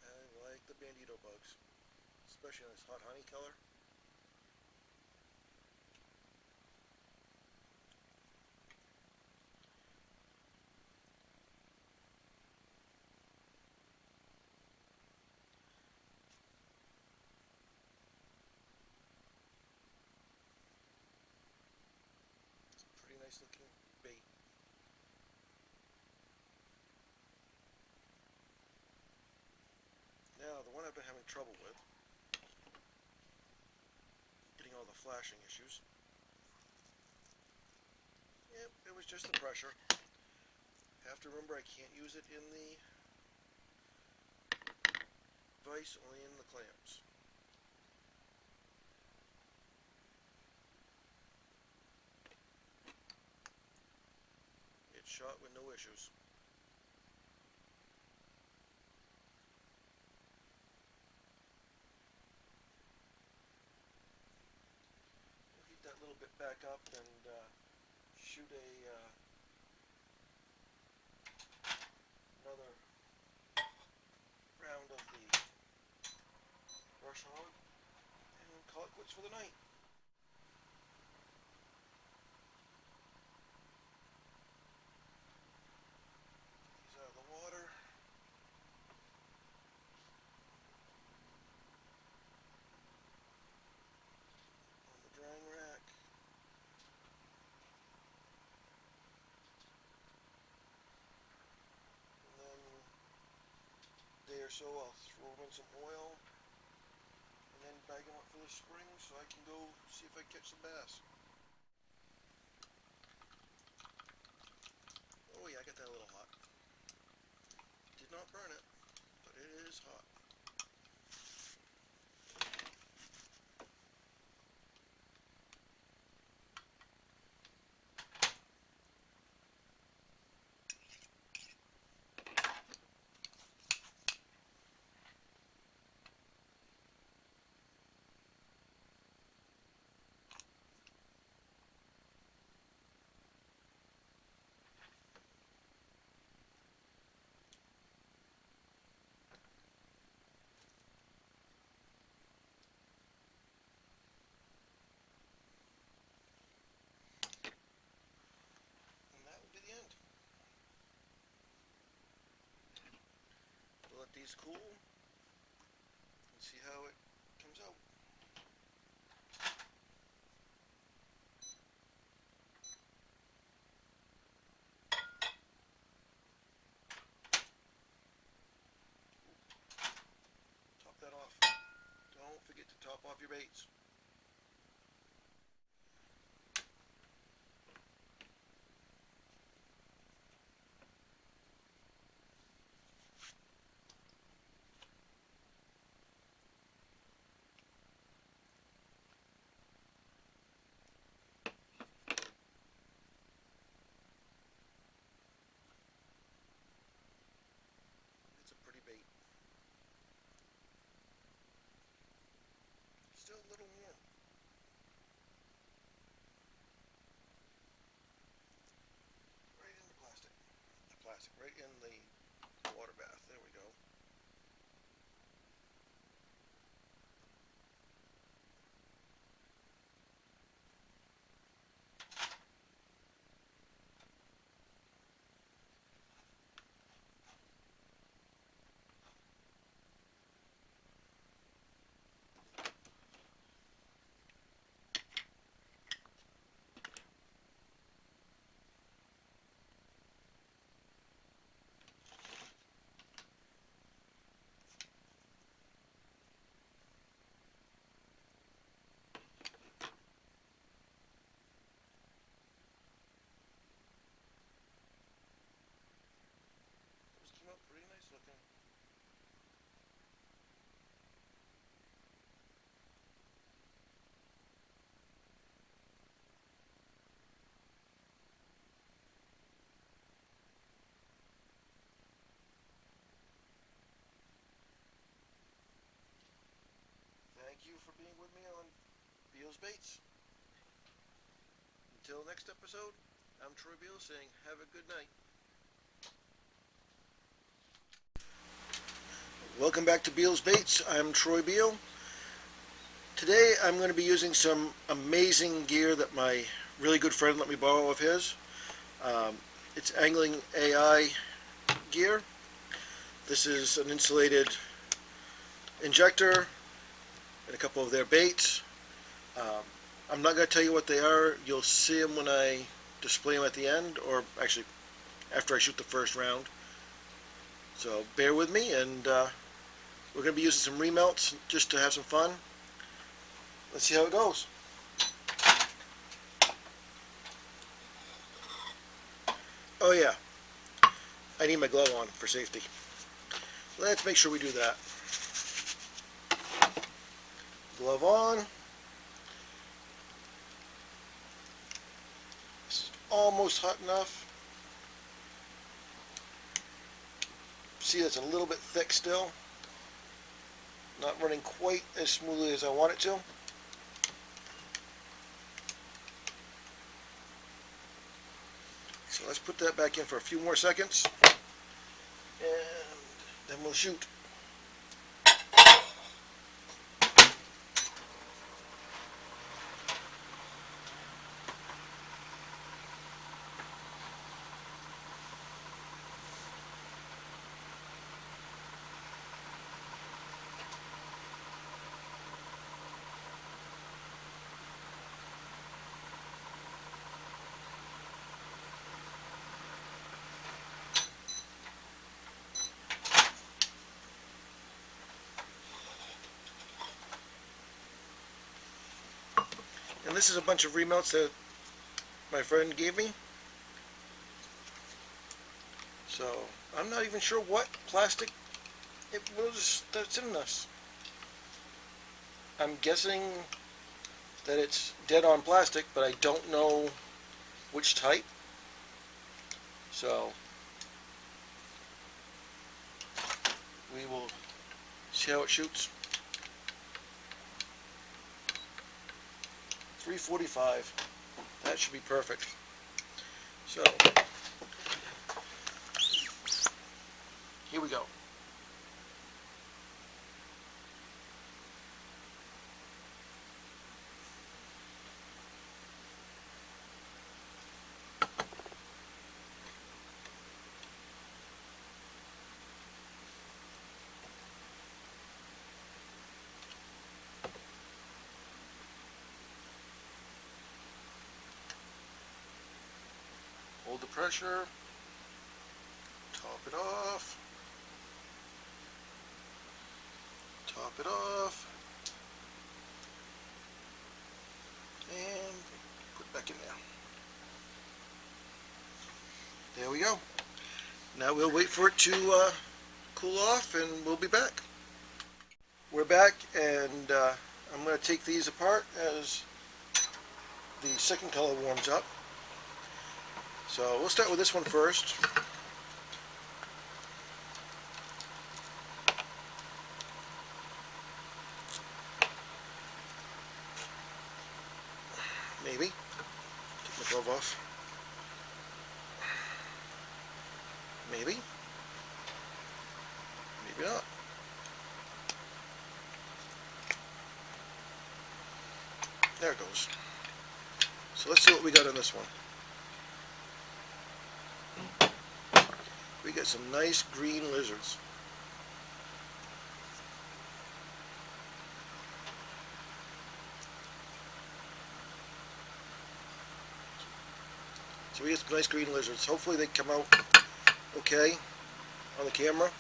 I like the bandito bugs, especially in this hot honey color. Pretty nice looking bait. Now, the one I've been having trouble with, getting all the flashing issues. Yep, it was just the pressure. Have to remember I can't use it in the vise, only in the clamps. It shot with no issues. We'll heat that little bit back up and shoot another round of the brush hog and call it quits for the night. These out of the water. On the drying rack. And then a day or so I'll throw in some oil and then bag them up for the spring so I can go see if I catch some bass. Oh yeah, I got that a little hot. Did not burn it, but it is hot. And that will be the end. We'll let these cool and see how it comes out. off your baits. It's a pretty bait. Still a little warm. Right in the plastic. Right in the water bath. There we go. Those came out pretty nice looking. Thank you for being with me on Beals Baits. Until next episode, I'm Troy Beal saying have a good night. Welcome back to Beals Baits. I'm Troy Beal. Today I'm going to be using some amazing gear that my really good friend let me borrow of his. It's Angling AI gear. This is an insulated injector and a couple of their baits. I'm not going to tell you what they are. You'll see them when I display them at the end, or actually after I shoot the first round. So bear with me, and we're going to be using some remelts just to have some fun. Let's see how it goes. Oh yeah, I need my glove on for safety. Let's make sure we do that. Glove on. This is almost hot enough. See, that's a little bit thick still. Not running quite as smoothly as I want it to. So let's put that back in for a few more seconds, and then we'll shoot. And this is a bunch of remelts that my friend gave me. So I'm not even sure what plastic it was that's in this. I'm guessing that it's dead on plastic, but I don't know which type. So we will see how it shoots. 345. That should be perfect. So here we go. Hold the pressure, top it off, top it off, there we go. Now we'll wait for it to cool off and we'll be back. We're back, and I'm going to take these apart as the second color warms up. So we'll start with this one first. Maybe. Take my glove off. Maybe. Maybe not. There it goes. So let's see what we got on this one. We got some nice green lizards. So we get some nice green lizards. Hopefully they come out okay on the camera.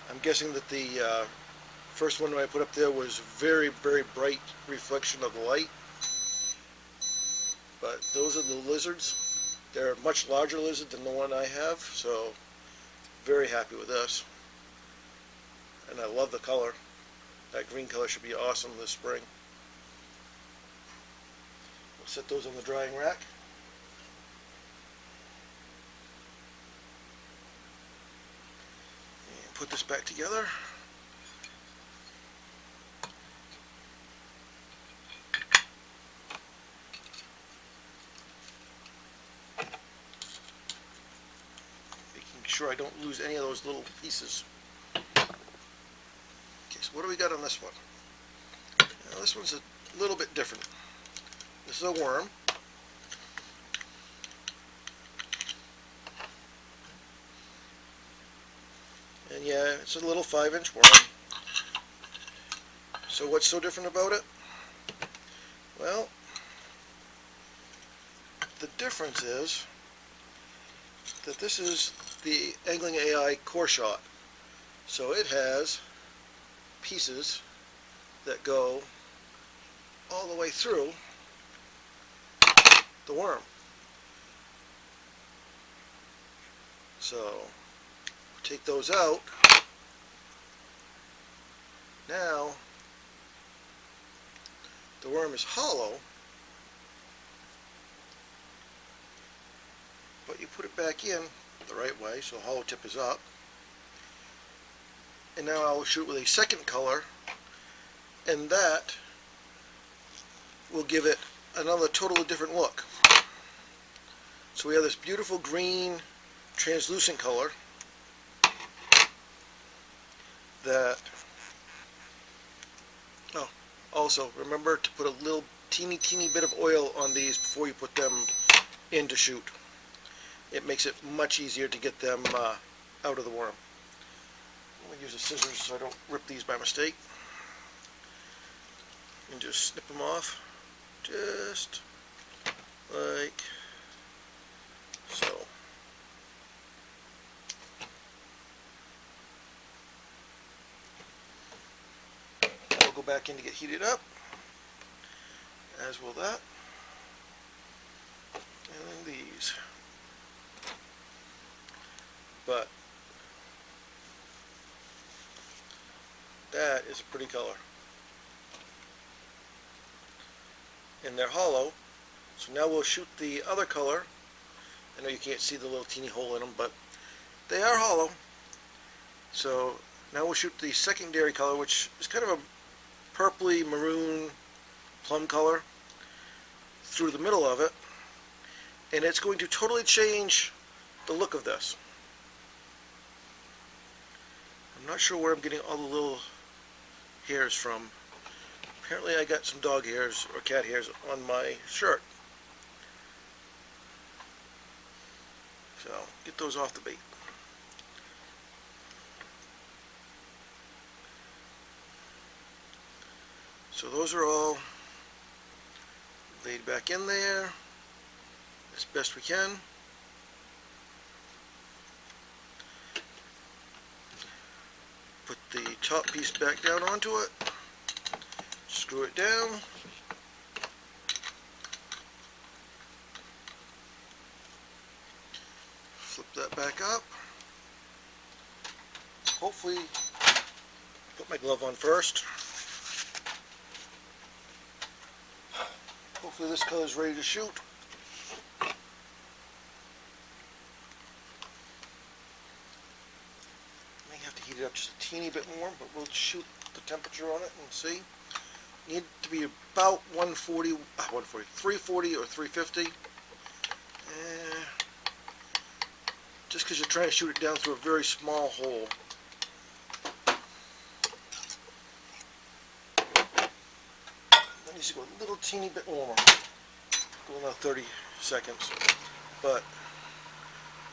I'm guessing that the first one I put up there was very, very bright reflection of the light. But those are the lizards. They're a much larger lizard than the one I have, so very happy with this. And I love the color. That green color should be awesome this spring. We'll set those on the drying rack. And put this back together. Sure I don't lose any of those little pieces. Okay, so what do we got on this one? Now, this one's a little bit different. This is a worm. And yeah, it's a little 5-inch worm. So what's so different about it? Well, the difference is that this is the Angling AI core shot. So it has pieces that go all the way through the worm. So take those out. Now the worm is hollow, but you put it back in the right way, so the hollow tip is up. And now I'll shoot with a second color, and that will give it another totally different look. So we have this beautiful green translucent color that, oh, also remember to put a little teeny bit of oil on these before you put them in to shoot. It makes it much easier to get them out of the worm. I'm going to use a scissors so I don't rip these by mistake. And just snip them off, just like so. I'll go back in to get heated up, as will that. And then these. But that is a pretty color. And they're hollow. So now we'll shoot the other color. I know you can't see the little teeny hole in them, but they are hollow. So now we'll shoot the secondary color, which is kind of a purpley maroon plum color, through the middle of it. And it's going to totally change the look of this. I'm not sure where I'm getting all the little hairs from. Apparently I got some dog hairs or cat hairs on my shirt. So get those off the bait. So those are all laid back in there as best we can. Put the top piece back down onto it, screw it down, back up. Hopefully, put my glove on first. Hopefully this color is ready to shoot. May have to heat it up just a teeny bit more, but we'll shoot the temperature on it and see. Need to be about 340 or 350. Just because you're trying to shoot it down through a very small hole. That needs to go a little teeny bit warmer. Go another 30 seconds. But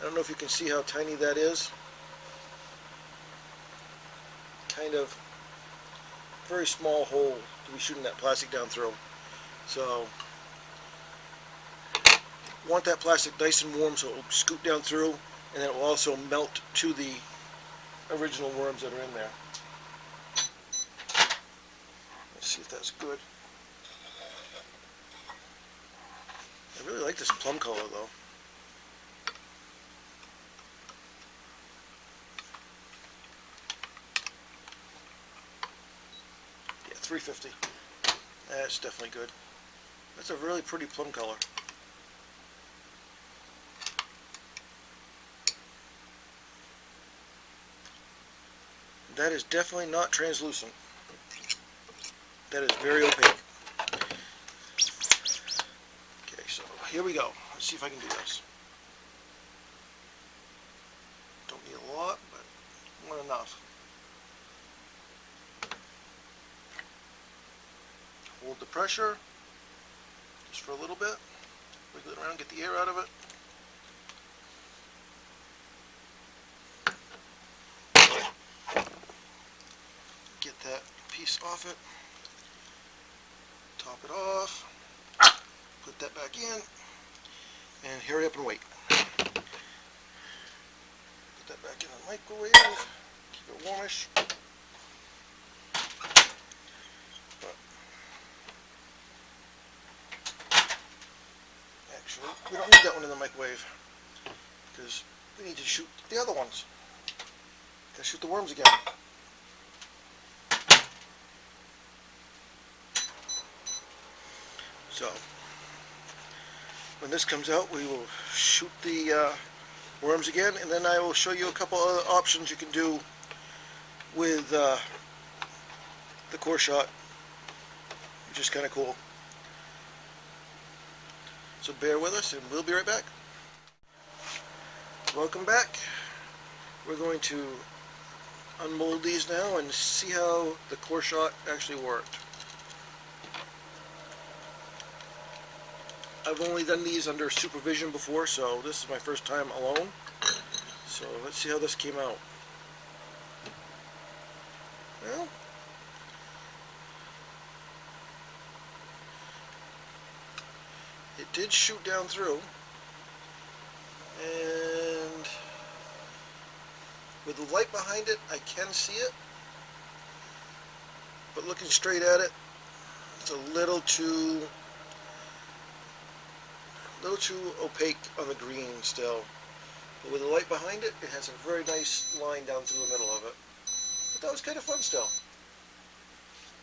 I don't know if you can see how tiny that is. Kind of very small hole to be shooting that plastic down through. So want that plastic nice and warm so it will scoot down through, and then it will also melt to the original worms that are in there. Let's see if that's good. I really like this plum color though. Yeah, 350. That's definitely good. That's a really pretty plum color. That is definitely not translucent. That is very opaque. Okay, so here we go. Let's see if I can do this. Don't need a lot, but want enough. Hold the pressure just for a little bit. Wiggle it around, get the air out of it. Get that piece off it. Top it off. Put that back in. And hurry up and wait. Put that back in the microwave. Keep it warmish. But actually, we don't need that one in the microwave because we need to shoot the other ones. Gotta shoot the worms again. So when this comes out, we will shoot the worms again, and then I will show you a couple other options you can do with the core shot, which is kind of cool. So bear with us, and we'll be right back. Welcome back. We're going to unmold these now and see how the core shot actually worked. I've only done these under supervision before, so this is my first time alone. So let's see how this came out. Well, it did shoot down through, and with the light behind it, I can see it, but looking straight at it, it's a little too opaque on the green still. But with the light behind it, it has a very nice line down through the middle of it. But that was kind of fun still.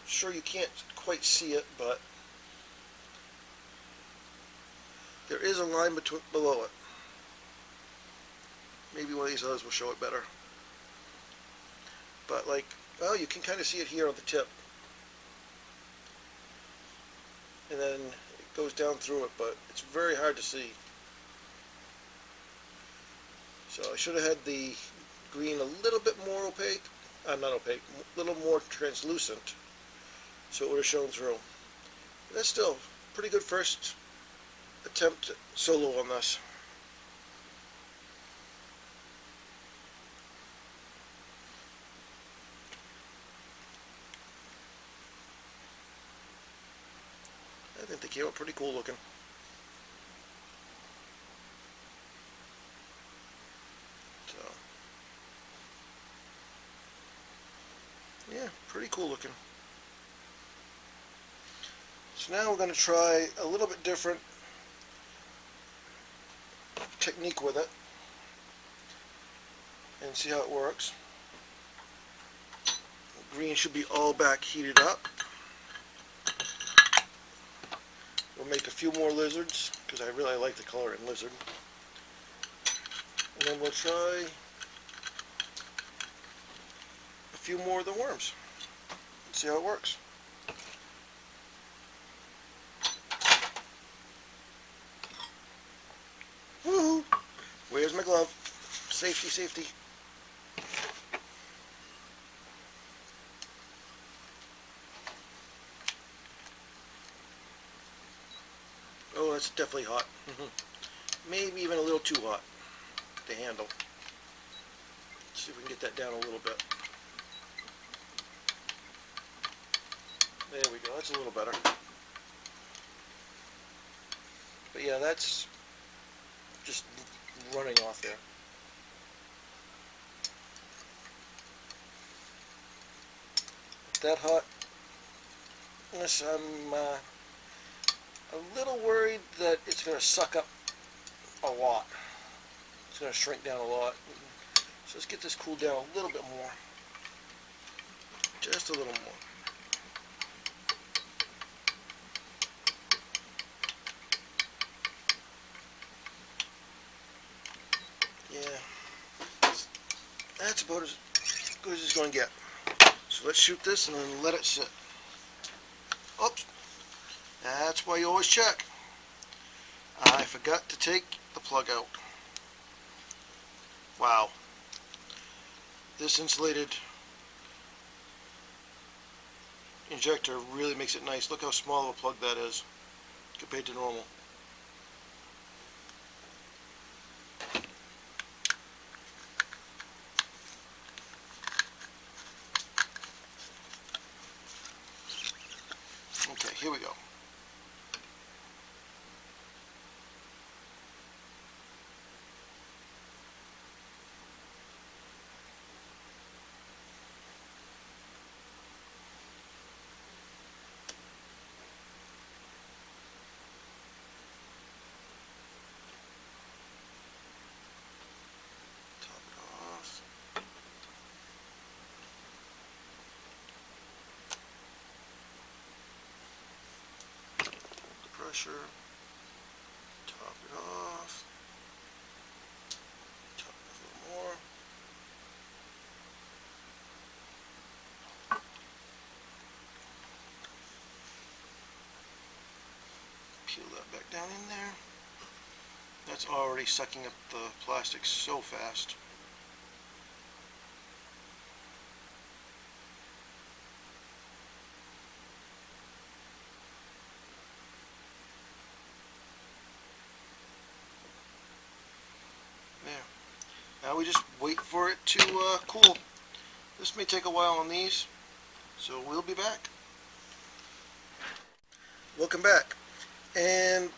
Sure, you can't quite see it, but there is a line below it. Maybe one of these others will show it better. But well, you can kind of see it here on the tip. And then it goes down through it, but it's very hard to see. So I should have had the green a little bit more opaque, not opaque, a little more translucent, so it would have shown through. But that's still a pretty good first attempt solo on this. I think they came out pretty cool looking. So, yeah, pretty cool looking. So now we're going to try a little bit different technique with it. and see how it works. The green should be all back heated up. We'll make a few more lizards because I really like the color in lizard. And then we'll try a few more of the worms and see how it works. Woohoo! Where's my glove? Safety, safety. Oh, that's definitely hot. Maybe even a little too hot to handle. Let's see if we can get that down a little bit. There we go, that's a little better. But yeah, that's just running off there. That hot. Yes, I'm a little worried that it's going to suck up a lot. It's going to shrink down a lot. So let's get this cooled down a little bit more. Just a little more. Yeah, that's about as good as it's going to get. So let's shoot this and then let it sit. Oops, that's why you always check. I forgot to take the plug out. Wow. This insulated injector really makes it nice. Look how small of a plug that is compared to normal. Okay, here we go. Top it off. Pressure. Top it off. Top it a little more. Peel that back down in there. That's already sucking up the plastic so fast. There. Now we just wait for it to cool. This may take a while on these, so we'll be back. Welcome back. And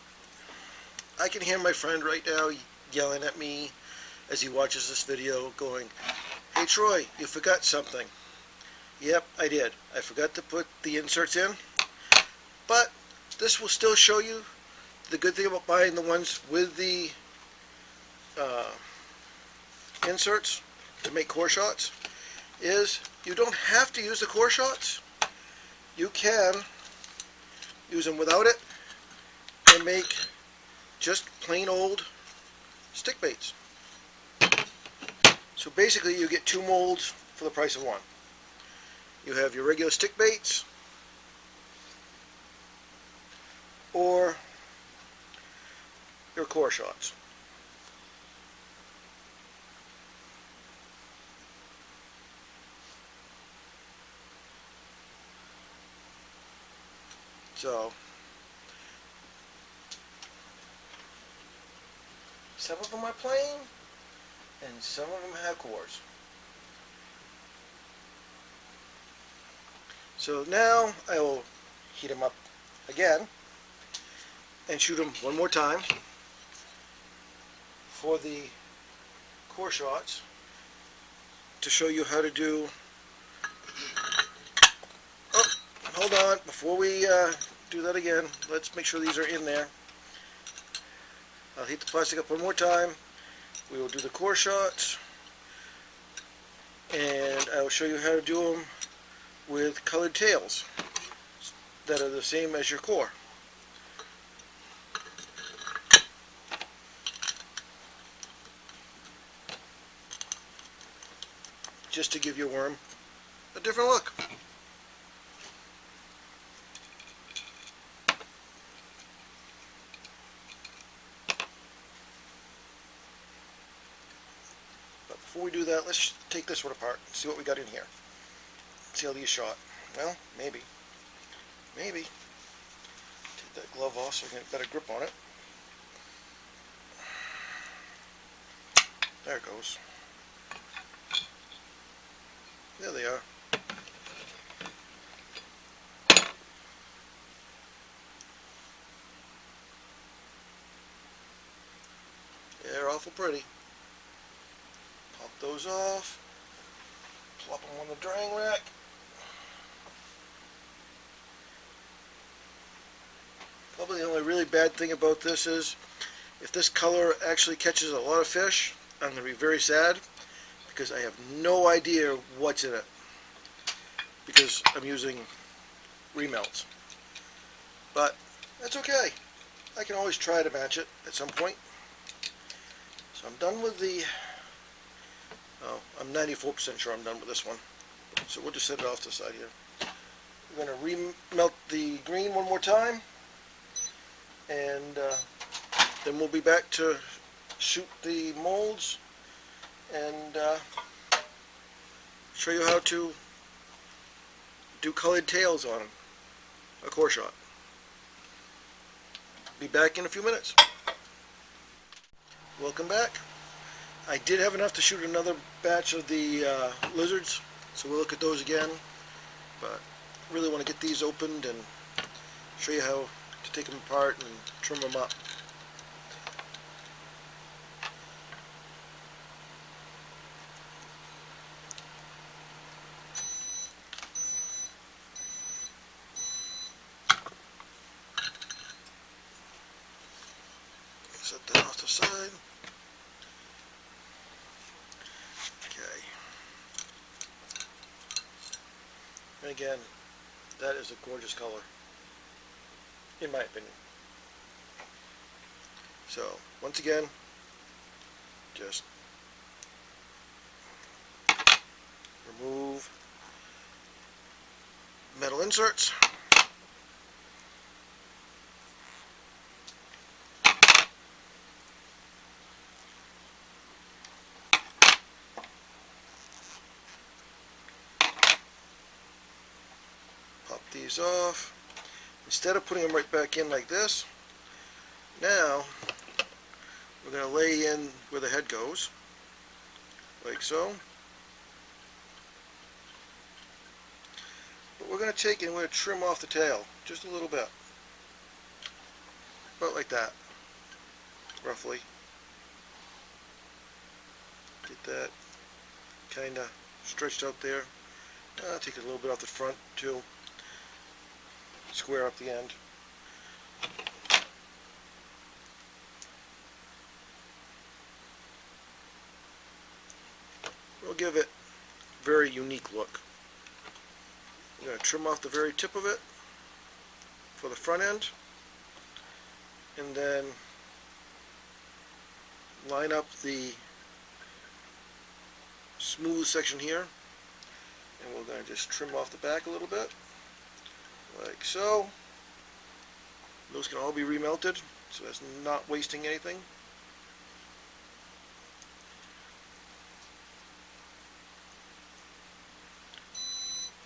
I can hear my friend right now yelling at me as he watches this video going, "Hey Troy, you forgot something." Yep, I did. I forgot to put the inserts in, but this will still show you the good thing about buying the ones with the inserts to make core shots is you don't have to use the core shots. You can use them without it and make just plain old stick baits. So basically you get two molds for the price of one. You have your regular stick baits or your core shots. So some of them are plain and some of them have cores. So now I will heat them up again and shoot them one more time for the core shots to show you how to do. Oh, hold on, before we do that again, let's make sure these are in there. I'll heat the plastic up one more time. We will do the core shots. and I will show you how to do them with colored tails that are the same as your core. Just to give your worm a different look. But before we do that, let's take this one apart and see what we got in here. See how these shot. Well, maybe. Maybe. Take that glove off so I can get a better grip on it. There it goes. There they are. They're awful pretty. Pop those off. Plop them on the drying rack. Probably the only really bad thing about this is if this color actually catches a lot of fish, I'm going to be very sad because I have no idea what's in it because I'm using remelts. But that's okay. I can always try to match it at some point. So I'm done with the, I'm 94% sure I'm done with this one. So we'll just set it off to the side here. We're going to remelt the green one more time, and then we'll be back to shoot the molds and show you how to do colored tails on a core shot. Be back in a few minutes. Welcome back. I did have enough to shoot another batch of the lizards, so we'll look at those again, but really want to get these opened and show you how to take them apart and trim them up. Set that off to the side. Okay. And again, that is a gorgeous color, in my opinion. So, once again, just remove metal inserts. Pop these off. Instead of putting them right back in like this, now we're going to lay in where the head goes, like so. But we're going to take and we're going to trim off the tail just a little bit, about like that, roughly. Get that kind of stretched out there. Take a little bit off the front too. Square up the end. We'll give it a very unique look. I'm going to trim off the very tip of it for the front end, and then line up the smooth section here, and we're going to just trim off the back a little bit, like so. Those can all be remelted, so that's not wasting anything.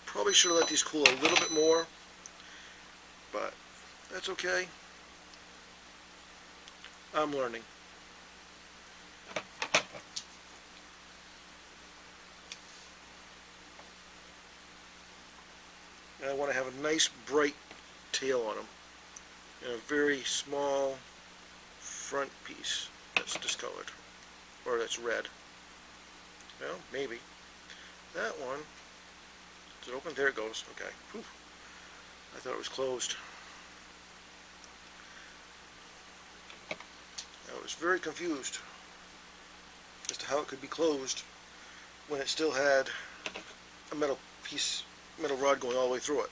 Probably should have let these cool a little bit more, but that's okay. I'm learning. And I want to have a nice bright tail on them, and a very small front piece that's discolored, or that's red. Well, maybe. That one, is it open? There it goes. Okay. Whew. I thought it was closed. I was very confused as to how it could be closed when it still had a metal rod going all the way through it.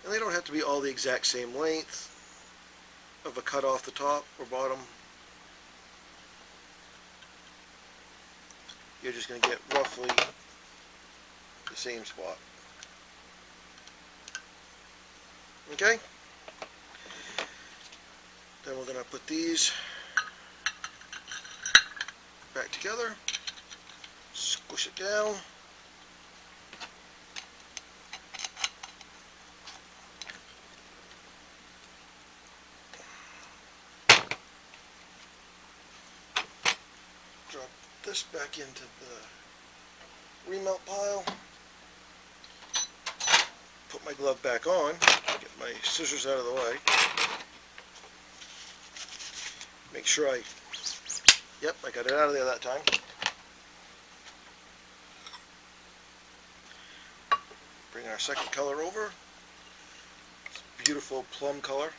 And they don't have to be all the exact same length of a cut off the top or bottom. You're just going to get roughly the same spot. Okay? Then we're going to put these back together, squish it down. Drop this back into the remelt pile. Put my glove back on, get my scissors out of the way. Make sure yep, I got it out of there that time. Bring our second color over. It's a beautiful plum color.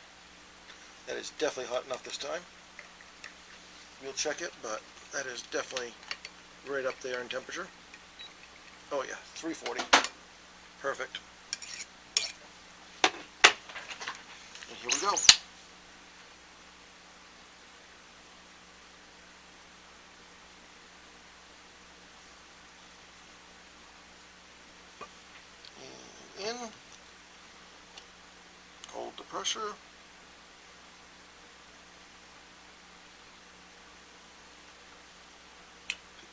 That is definitely hot enough this time. We'll check it, but that is definitely right up there in temperature. Oh yeah, 340. Perfect. And here we go. And in. Hold the pressure.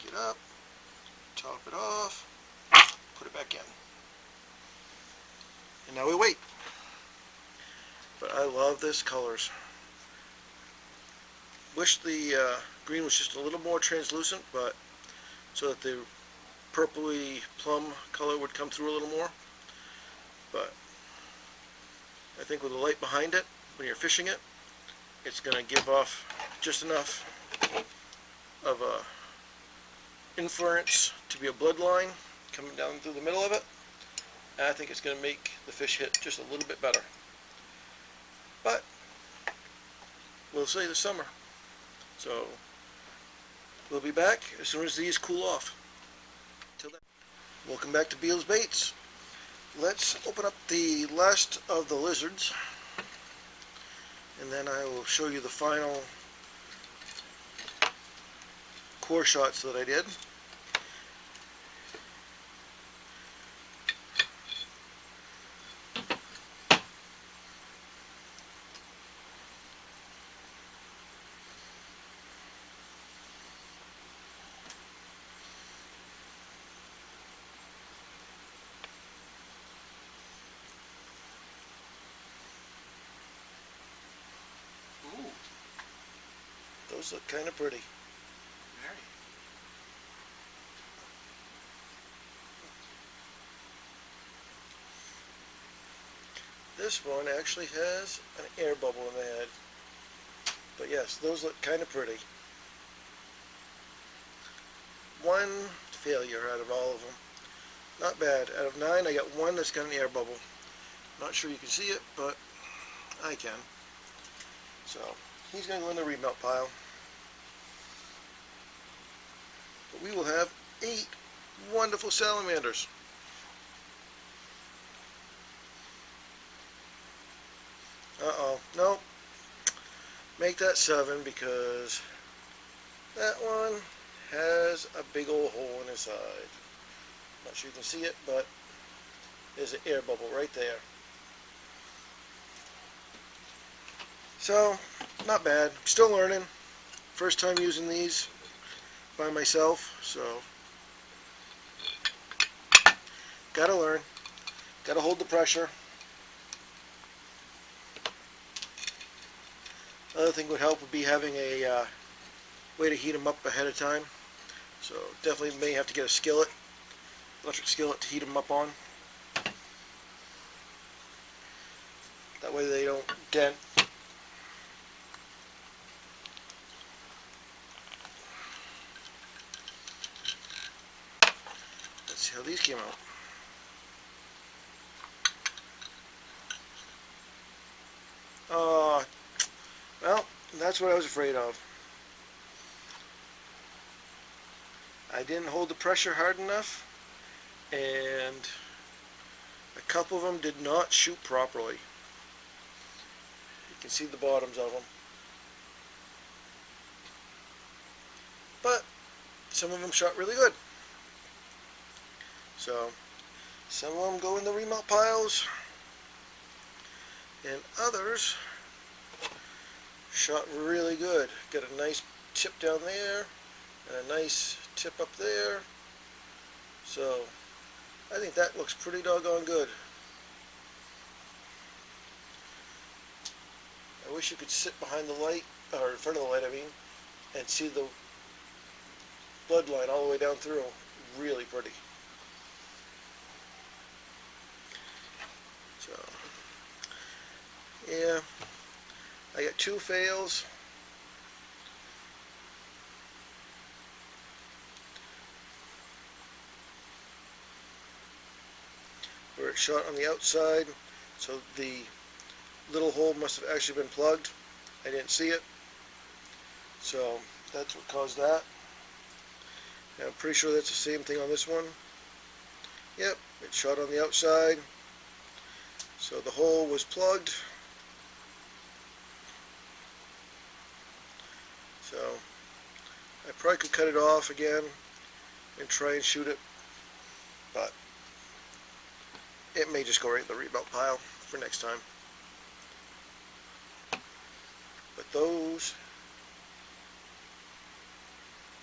Pick it up. Top it off. Put it back in. And now we wait. But I love this colors. Wish the green was just a little more translucent, but so that the purpley plum color would come through a little more. But I think with the light behind it, when you're fishing it, it's going to give off just enough of a inference to be a bloodline coming down through the middle of it. And I think it's going to make the fish hit just a little bit better. But we'll see this summer. So we'll be back as soon as these cool off. Till then, welcome back to Beal's Baits. Let's open up the last of the lizards, and then I will show you the final core shots that I did. Those look kind of pretty. Very. This one actually has an air bubble in the head. But yes, those look kind of pretty. One failure out of all of them. Not bad. Out of 9, I got one that's got an air bubble. Not sure you can see it, but I can. So he's going to go in the remelt pile. But we will have 8 wonderful salamanders. Uh-oh. Nope. Make that 7 because that one has a big old hole in his side. Not sure you can see it, but there's an air bubble right there. So, not bad. Still learning. First time using these by myself, so gotta learn. Gotta hold the pressure. Other thing would help would be having a way to heat them up ahead of time. So definitely may have to get a skillet, electric skillet to heat them up on. That way they don't dent. Let's see how these came out. And that's what I was afraid of. I didn't hold the pressure hard enough, and a couple of them did not shoot properly. You can see the bottoms of them. But some of them shot really good. So some of them go in the remount piles, and others shot really good. Got a nice tip down there, and a nice tip up there. So I think that looks pretty doggone good. I wish you could sit behind the light, or in front of the light I mean, and see the bloodline all the way down through. Really pretty. So, yeah, I got 2 fails. Where it shot on the outside, so the little hole must have actually been plugged. I didn't see it, so that's what caused that. And I'm pretty sure that's the same thing on this one. Yep, it shot on the outside, so the hole was plugged. So I probably could cut it off again and try and shoot it, but it may just go right in the remount pile for next time. But those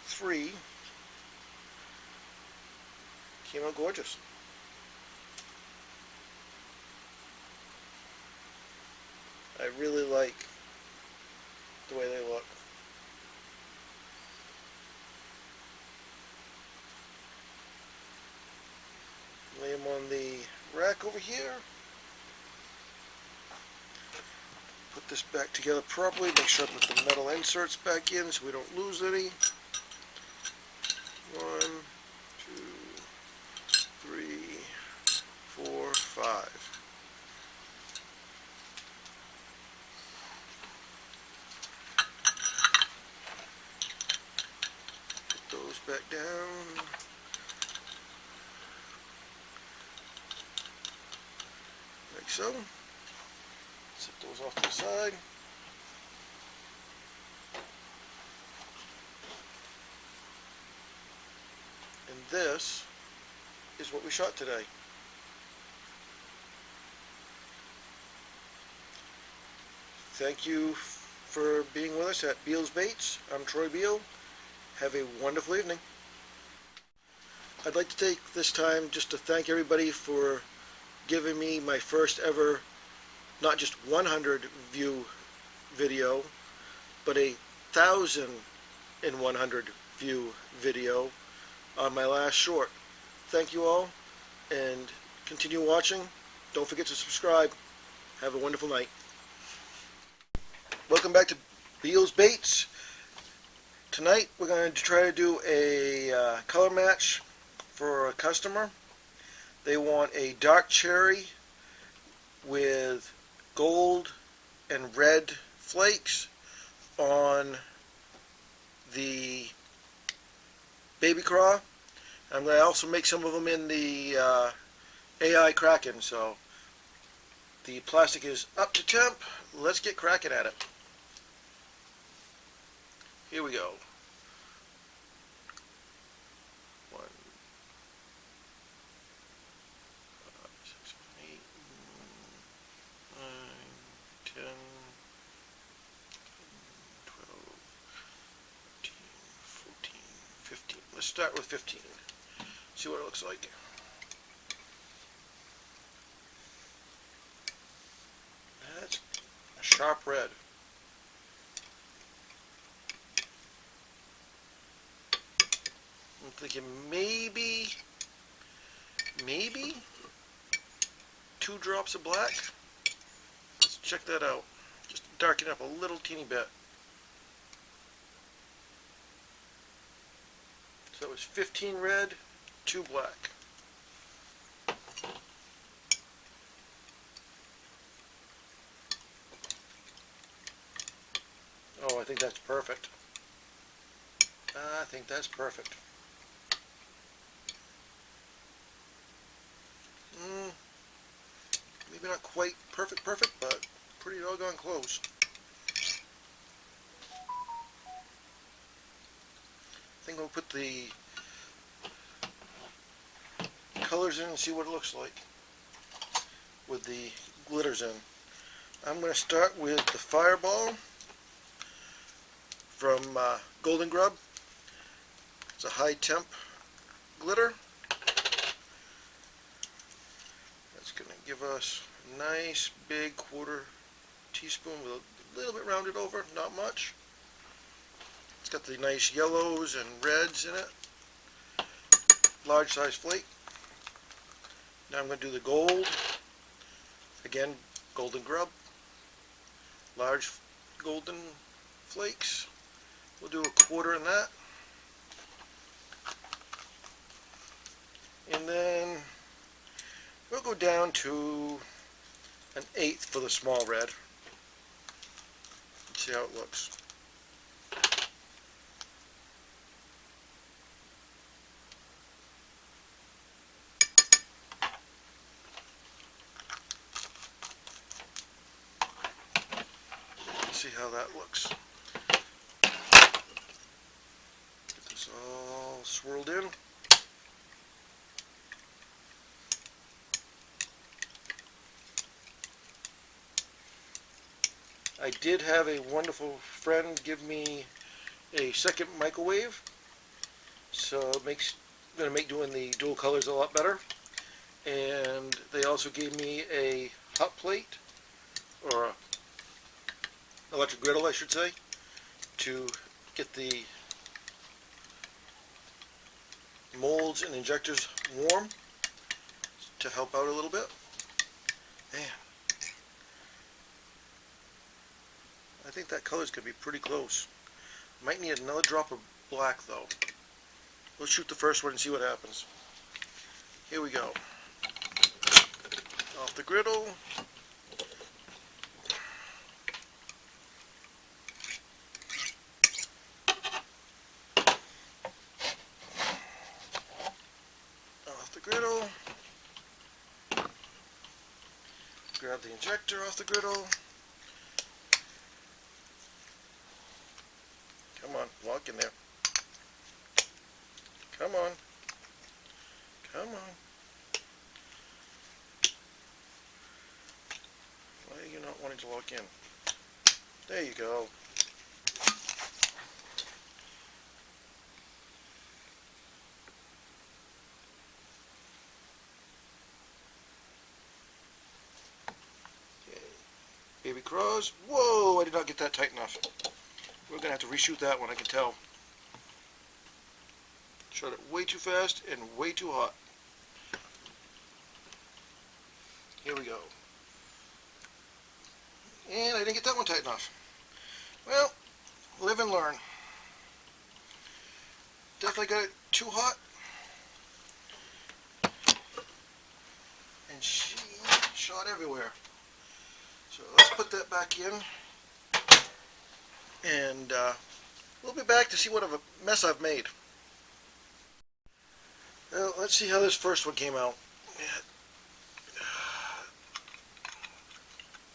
3 came out gorgeous. I really like the way they look. Lay them on the rack over here. Put this back together properly. Make sure I put the metal inserts back in so we don't lose any. 1, 2, 3, 4, 5. Put those back down. Like so. Set those off to the side. And this is what we shot today. Thank you for being with us at Beal's Baits. I'm Troy Beal. Have a wonderful evening. I'd like to take this time just to thank everybody for giving me my first ever, not just 100 view video, but 1,100 view video on my last short. Thank you all, and continue watching. Don't forget to subscribe. Have a wonderful night. Welcome back to Beal's Baits. Tonight we're going to try to do a color match for a customer. They want a dark cherry with gold and red flakes on the baby craw. I'm going to also make some of them in the AI Kraken. So the plastic is up to temp. Let's get cracking at it. Here we go. 1, 5, 6, 8, 9, 10, 12, 13, 14, 15. Let's start with 15. See what it looks like. That's a sharp red. I'm thinking maybe 2 drops of black. Let's check that out. Just darken up a little teeny bit. So it's 15 red, 2 black. think that's perfect. I think that's perfect. Maybe not quite perfect, but pretty doggone close. I think we'll put the colors in and see what it looks like with the glitters in. I'm going to start with the Fireball from Golden Grub. It's a high temp glitter. That's going to give us a nice big quarter teaspoon with a little bit rounded over, not much. It's got the nice yellows and reds in it. Large size flake. Now I'm going to do the gold. Again, Golden Grub. Large golden flakes. We'll do a quarter in that. And then we'll go down to an eighth for the small red. Let's see how it looks. See how that looks. Get this all swirled in. I did have a wonderful friend give me a second microwave, so it makes going to make doing the dual colors a lot better. And they also gave me a hot plate, or a electric griddle I should say, to get the molds and injectors warm to help out a little bit. Man, I think that color's going to be pretty close. Might need another drop of black though. Let's shoot the first one and see what happens. Here we go. Off the griddle. Off the griddle. Grab the injector off the griddle. Come on, walk in there. Come on. Come on. Why are you not wanting to lock in? There you go. Okay. Baby crows. Whoa, I did not get that tight enough. We're going to have to reshoot that one, I can tell. Shot it way too fast and way too hot. Here we go. And I didn't get that one tight enough. Well, live and learn. Definitely got it too hot. And she shot everywhere. So let's put that back in. And we'll be back to see what of a mess I've made. Well, let's see how this first one came out.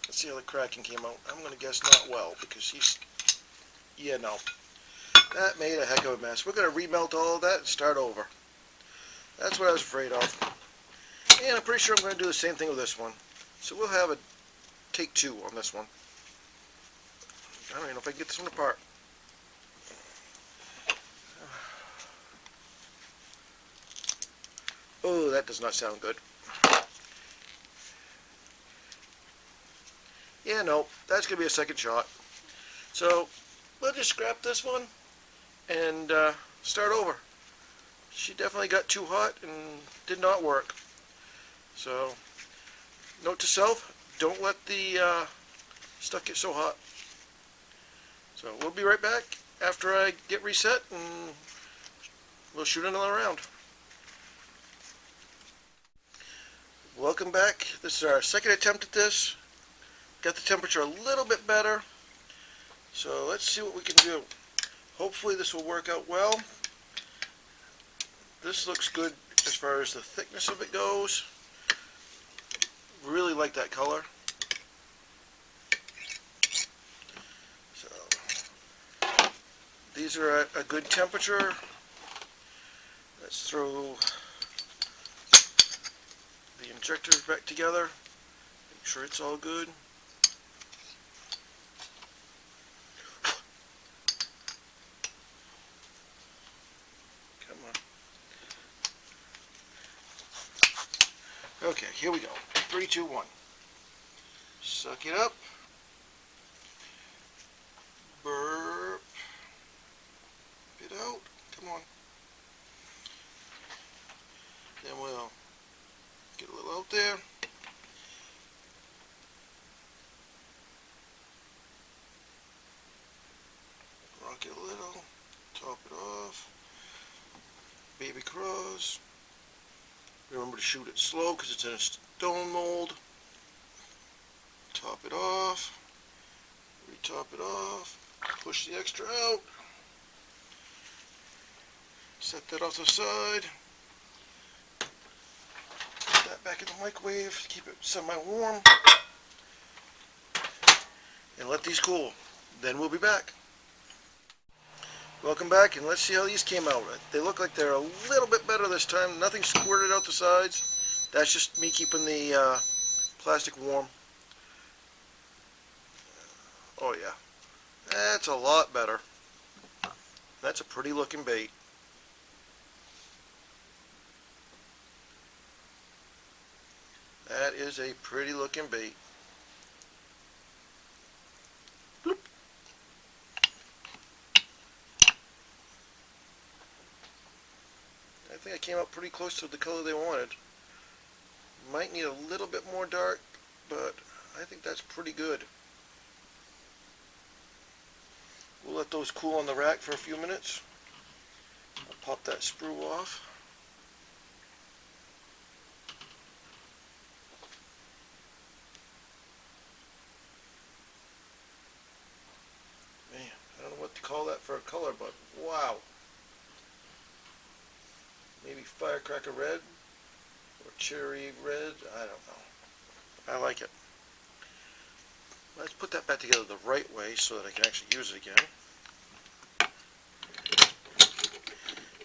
Let's see how the cracking came out. I'm going to guess not well, because he's... Yeah, no. That made a heck of a mess. We're going to remelt all of that and start over. That's what I was afraid of. And I'm pretty sure I'm going to do the same thing with this one. So we'll have a take two on this one. I don't even know if I can get this one apart. Oh, that does not sound good. Yeah, no, that's going to be a second shot. So, we'll just scrap this one and start over. She definitely got too hot and did not work. So, note to self, don't let the stuff get so hot. So, we'll be right back after I get reset and we'll shoot another round. Welcome back. This is our second attempt at this. Got the temperature a little bit better. So let's see what we can do. Hopefully this will work out well. This looks good as far as the thickness of it goes. Really like that color. So these are at a good temperature. Let's throw the injectors back together. Make sure it's all good. Come on. Okay, here we go. 3, 2, 1. Suck it up. Burp. Spit out. Come on. Then we'll get a little out there. Rock it a little. Top it off. Baby crows. Remember to shoot it slow because it's in a stone mold. Top it off. Retop it off. Push the extra out. Set that off to the side. Put that back in the microwave to keep it semi-warm. And let these cool. Then we'll be back. Welcome back, and let's see how these came out. They look like they're a little bit better this time. Nothing squirted out the sides. That's just me keeping the plastic warm. Oh yeah, that's a lot better. That's a pretty looking bait. That is a pretty looking bait. Bloop. I think I came out pretty close to the color they wanted. Might need a little bit more dark, but I think that's pretty good. We'll let those cool on the rack for a few minutes. I'll pop that sprue off. Man, I don't know what to call that for a color, but wow. Maybe firecracker red or cherry red, I don't know. I like it. Let's put that back together the right way so that I can actually use it again.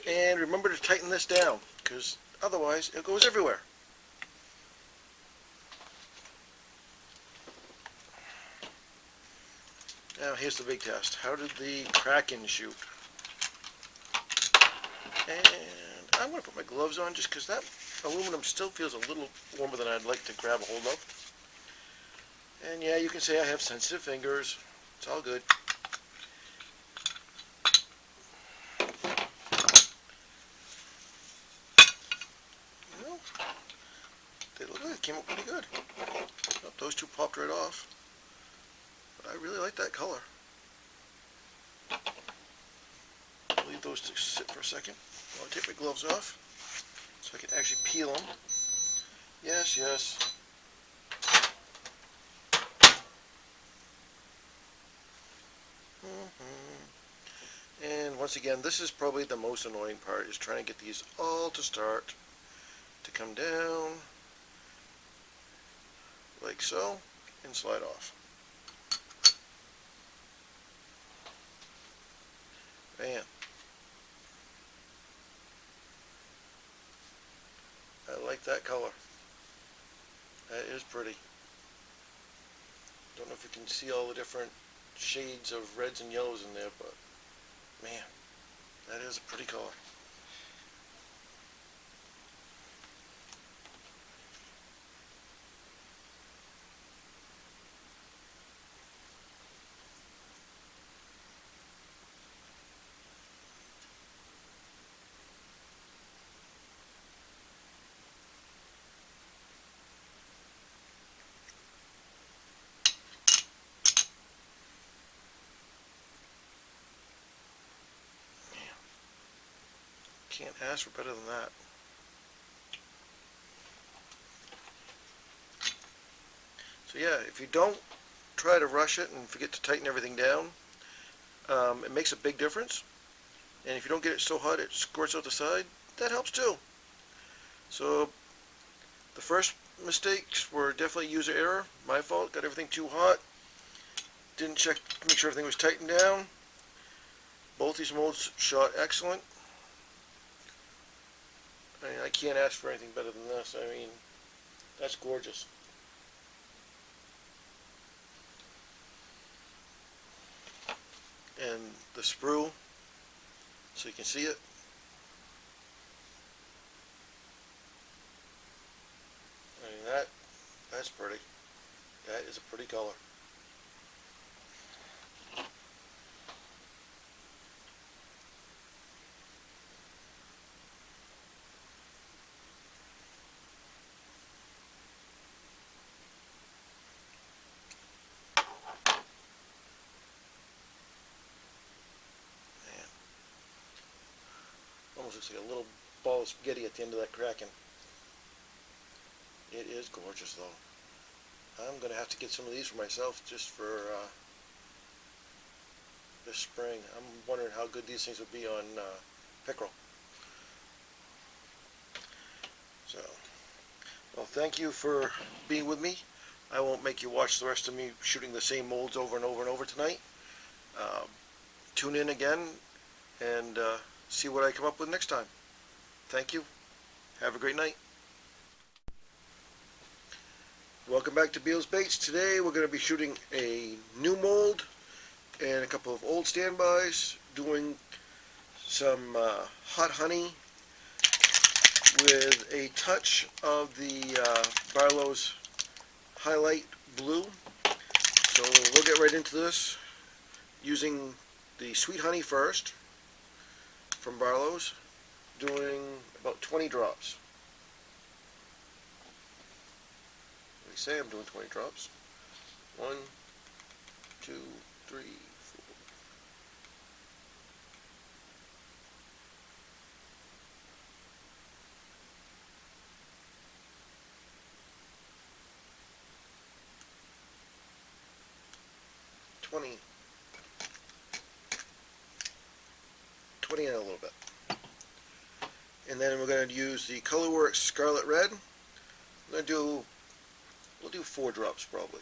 And remember to tighten this down, because otherwise it goes everywhere. Now here's the big test. How did the Kraken shoot? And I'm going to put my gloves on just because that aluminum still feels a little warmer than I'd like to grab a hold of. And yeah, you can say I have sensitive fingers. It's all good. Well, they look like they came out pretty good. Oh, those two popped right off. But I really like that color. I'll leave those to sit for a second while I take my gloves off so I can actually peel them. Yes, yes. And once again, this is probably the most annoying part, is trying to get these all to start to come down like so and slide off. Man, I like that color. That is pretty. Don't know if you can see all the different shades of reds and yellows in there, but man, that is a pretty color. Can't ask for better than that. So yeah, if you don't try to rush it and forget to tighten everything down, It makes a big difference. And if you don't get it so hot it squirts out the side, that helps too. So the first mistakes were definitely user error. My fault. Got everything too hot. Didn't check, make sure everything was tightened down. Both these molds shot excellent. I mean, I can't ask for anything better than this. I mean, that's gorgeous. And the sprue, so you can see it. I mean, that's pretty. That is a pretty color. Man, almost looks like a little ball of spaghetti at the end of that cracking. It is gorgeous though. I'm going to have to get some of these for myself just for this spring. I'm wondering how good these things would be on pickerel. So, well, thank you for being with me. I won't make you watch the rest of me shooting the same molds over and over and over tonight. Tune in again and see what I come up with next time. Thank you. Have a great night. Welcome back to Beal's Baits. Today we're going to be shooting a new mold and a couple of old standbys, doing some hot honey with a touch of the Barlow's Highlight Blue. So we'll get right into this using the sweet honey first from Barlow's, doing about 20 drops. Say I'm doing 20 drops. 1, 2, 3, 4. $20 and a little bit. And then we're going to use the Colorworks Scarlet Red. We'll do 4 drops probably.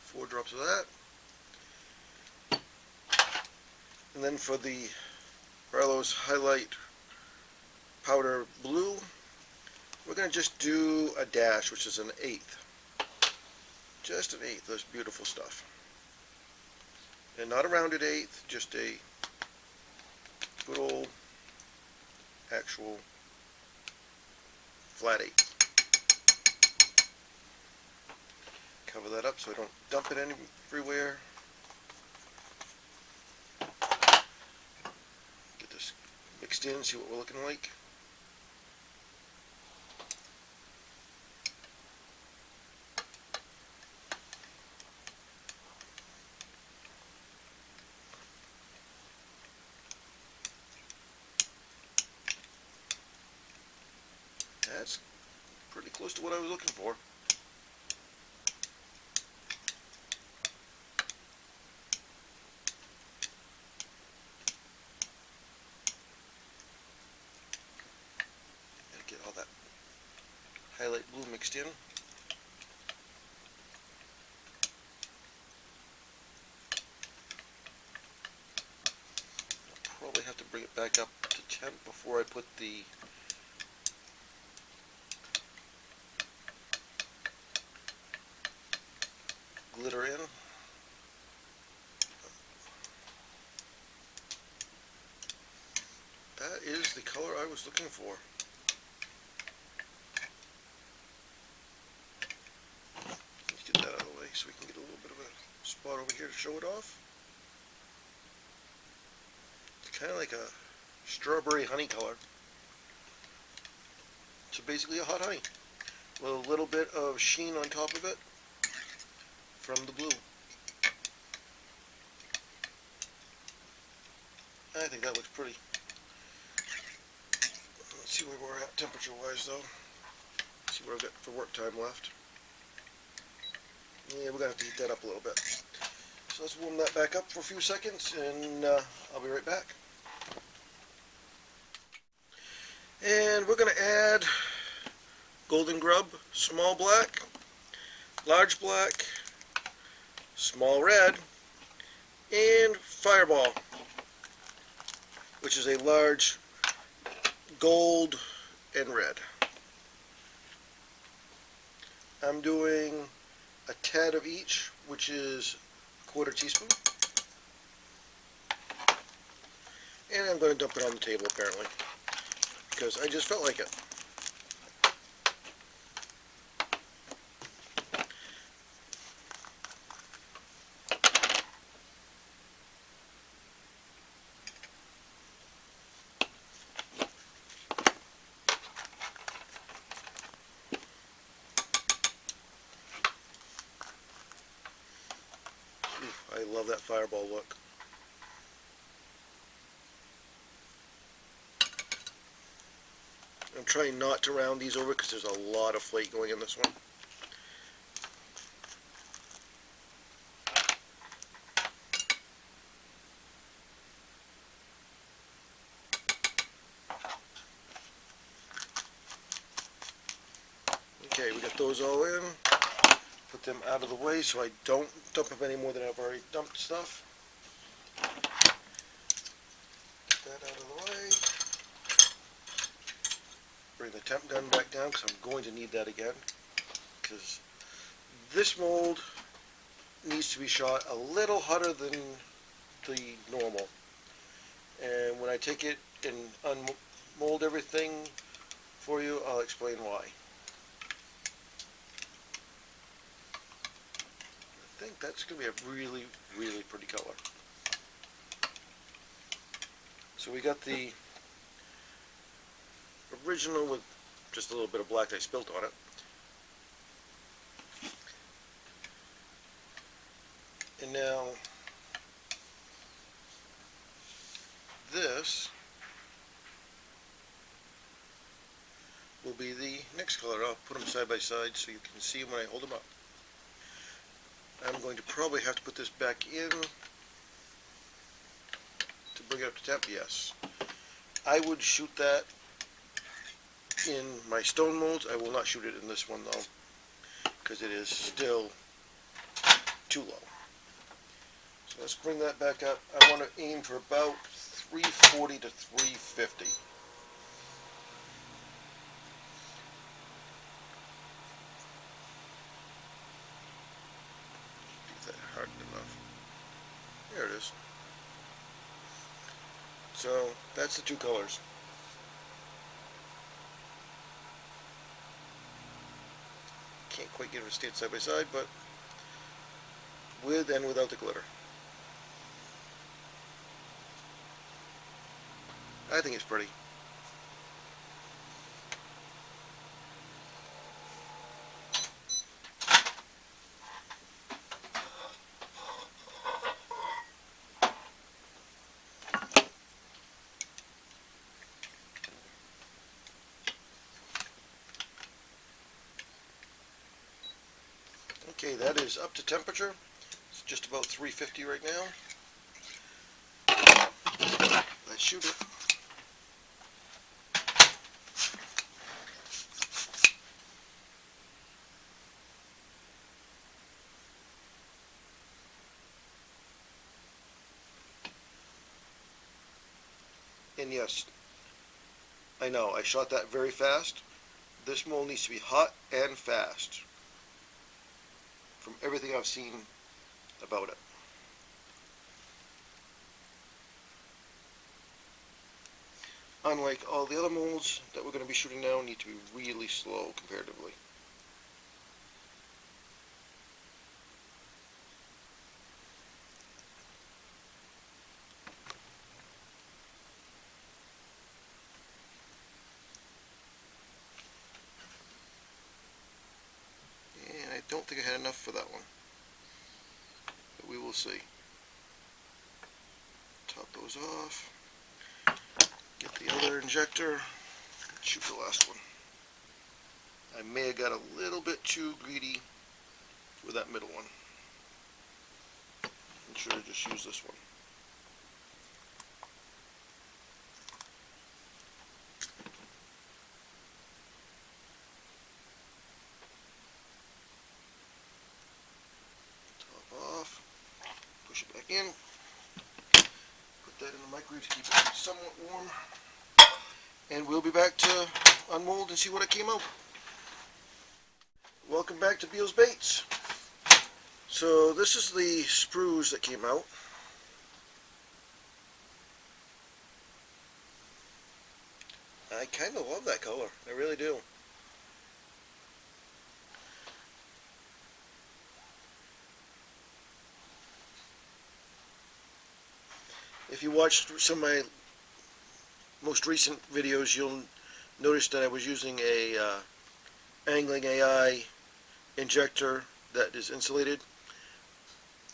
Four drops of that. And then for the Barlow's Highlight Powder Blue, we're going to just do a dash, which is an eighth. Just an eighth. That's beautiful stuff. And not a rounded eighth, just a good old actual flat eighth. Cover that up so I don't dump it everywhere. Get this mixed in, see what we're looking like. That's pretty close to what I was looking for. Gotta get all that highlight blue mixed in. I'll probably have to bring it back up to temp before I put the glitter in. That is the color I was looking for. Let's get that out of the way so we can get a little bit of a spot over here to show it off. It's kind of like a strawberry honey color. So basically a hot honey with a little bit of sheen on top of it from the blue. I think that looks pretty. See where we're at temperature wise though. See what I've got for work time left. Yeah, we're gonna have to heat that up a little bit. So let's warm that back up for a few seconds, and I'll be right back. And we're gonna add golden grub, small black, large black, small red, and fireball, which is a large gold and red. I'm doing a tad of each, which is a quarter teaspoon. And I'm going to dump it on the table apparently, because I just felt like it. I love that fireball look. I'm trying not to round these over because there's a lot of flake going in this one. Okay, we got those all in. Put them out of the way so I don't dump them any more than I've already dumped stuff. Get that out of the way. Bring the temp gun back down because I'm going to need that again. Because this mold needs to be shot a little hotter than the normal. And when I take it and unmold everything for you, I'll explain why. I think that's going to be a really, really pretty color. So we got the original with just a little bit of black I spilt on it. And now this will be the next color. I'll put them side by side so you can see them when I hold them up. I'm going to probably have to put this back in to bring it up to temp, yes. I would shoot that in my stone molds. I will not shoot it in this one though, because it is still too low. So let's bring that back up. I want to aim for about 340 to 350. Get that hardened enough. There it is. So that's the two colors. Can't quite get it to stand side by side, but with and without the glitter. I think it's pretty. Okay, that is up to temperature. It's just about 350 right now. Let's shoot it. And yes, I know, I shot that very fast. This mold needs to be hot and fast, from everything I've seen about it. Unlike all the other molds that we're going to be shooting now, need to be really slow comparatively. And I don't think I had enough for that one, but we will see. Top those off. Get the other injector. shoot the last one. I may have got a little bit too greedy with that middle one. I should have just used this one. Top off, push it back in, put that in the microwave to keep it somewhat warm, and we'll be back to unmold and see what it came out. Welcome back to Beal's Baits. So this is the sprues that came out. I kind of love that color. I really do. If you watched some of my most recent videos, you'll notice that I was using a Angling AI injector that is insulated.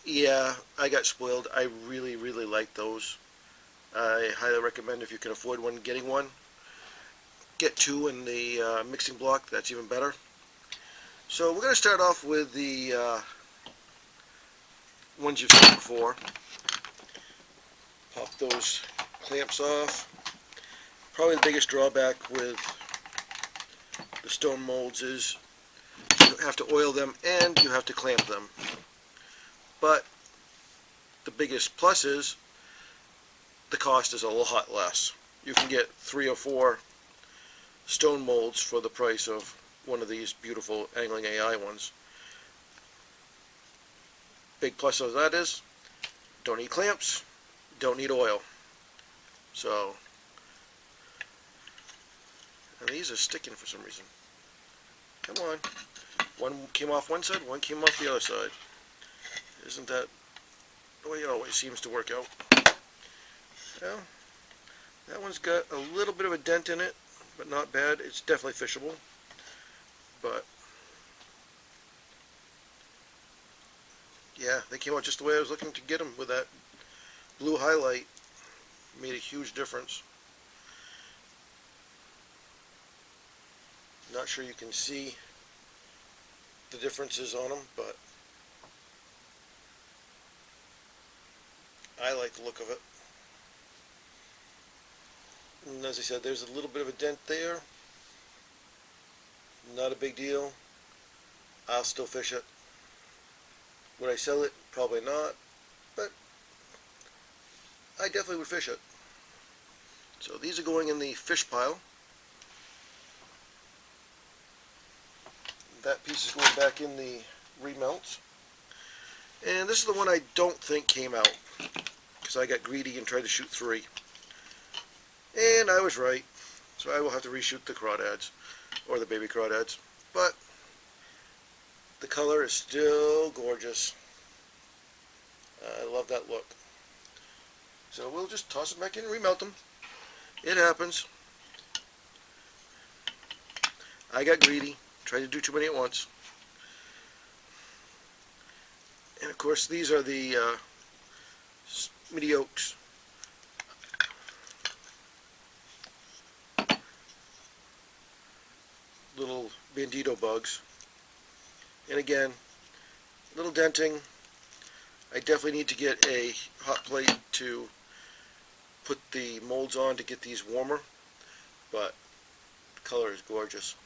Yeah, I got spoiled. I really like those. I highly recommend, if you can afford one, getting one. Get two in the mixing block. That's even better. So we're going to start off with the ones you've seen before. Pop those clamps off. Probably the biggest drawback with the stone molds is you have to oil them and you have to clamp them. But the biggest plus is the cost is a lot less. You can get 3 or 4 stone molds for the price of one of these beautiful Angling AI ones. Big plus of that is don't need clamps, don't need oil. So, and these are sticking for some reason. Come on. One came off one side, one came off the other side. Isn't that the way it always seems to work out? Well, that one's got a little bit of a dent in it, but not bad. It's definitely fishable. But yeah, they came out just the way I was looking to get them, with that blue highlight. Made a huge difference. Not sure you can see the differences on them, but I like the look of it. And as I said, there's a little bit of a dent there. Not a big deal. I'll still fish it. Would I sell it? Probably not, but I definitely would fish it. So these are going in the fish pile. That piece is going back in the remelt. And this is the one I don't think came out, because I got greedy and tried to shoot 3. And I was right. So I will have to reshoot the crawdads, or the baby crawdads. But the color is still gorgeous. I love that look. So we'll just toss them back in and remelt them. It happens. I got greedy. Tried to do too many at once. And of course these are the mediocres. Little bandito bugs. And again, little denting. I definitely need to get a hot plate to put the molds on to get these warmer, but the color is gorgeous.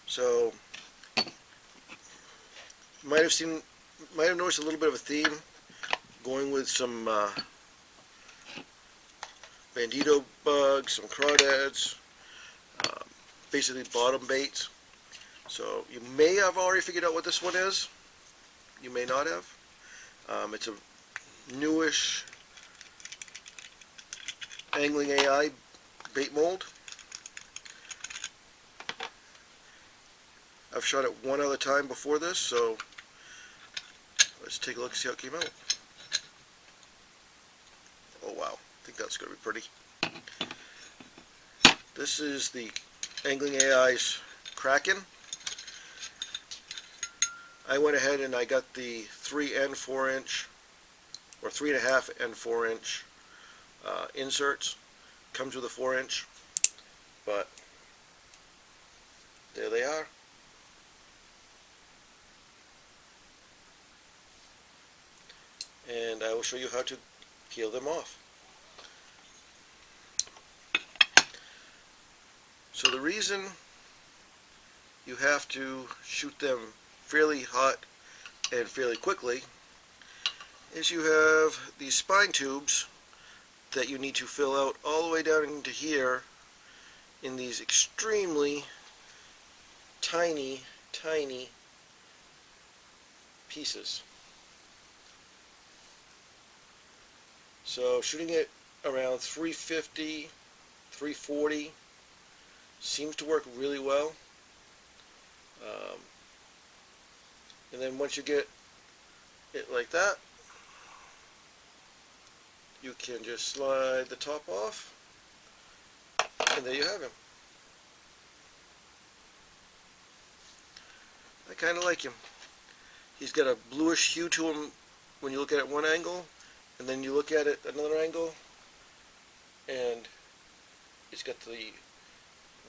So might have noticed a little bit of a theme, going with some bandito bugs, some crawdads, basically bottom baits. So you may have already figured out what this one is. You may not have. It's a newish Angling AI bait mold. I've shot it one other time before this, so let's take a look and see how it came out. Oh wow, I think that's going to be pretty. This is the Angling AI's Kraken. I went ahead and I got the 3 and 4 inch, or 3.5 and 4 inch inserts. Comes with a 4 inch, but there they are. And I will show you how to peel them off. So the reason you have to shoot them fairly hot and fairly quickly is you have these spine tubes that you need to fill out all the way down into here in these extremely tiny pieces. So shooting it around 350, 340 seems to work really well. And then once you get it like that, you can just slide the top off, and there you have him. I kind of like him. He's got a bluish hue to him when you look at it one angle, and then you look at it another angle, and it's got the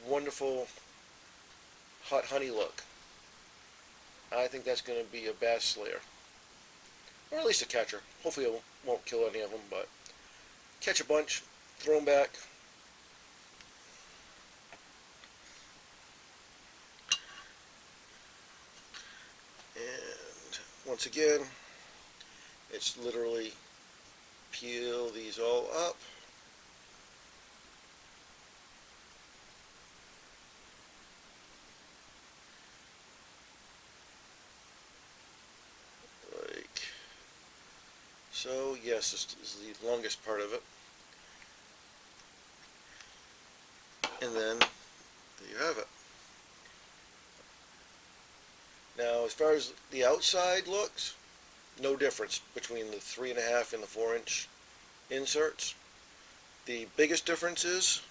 wonderful hot honey look. I think that's going to be a bass slayer, or at least a catcher. Hopefully it won't kill any of them, but catch a bunch, throw them back. And once again, it's literally peel these all up. Like so. Yes, this is the longest part of it. And then there you have it. Now, as far as the outside looks, no difference between the 3.5 and the 4 inch inserts. The biggest difference is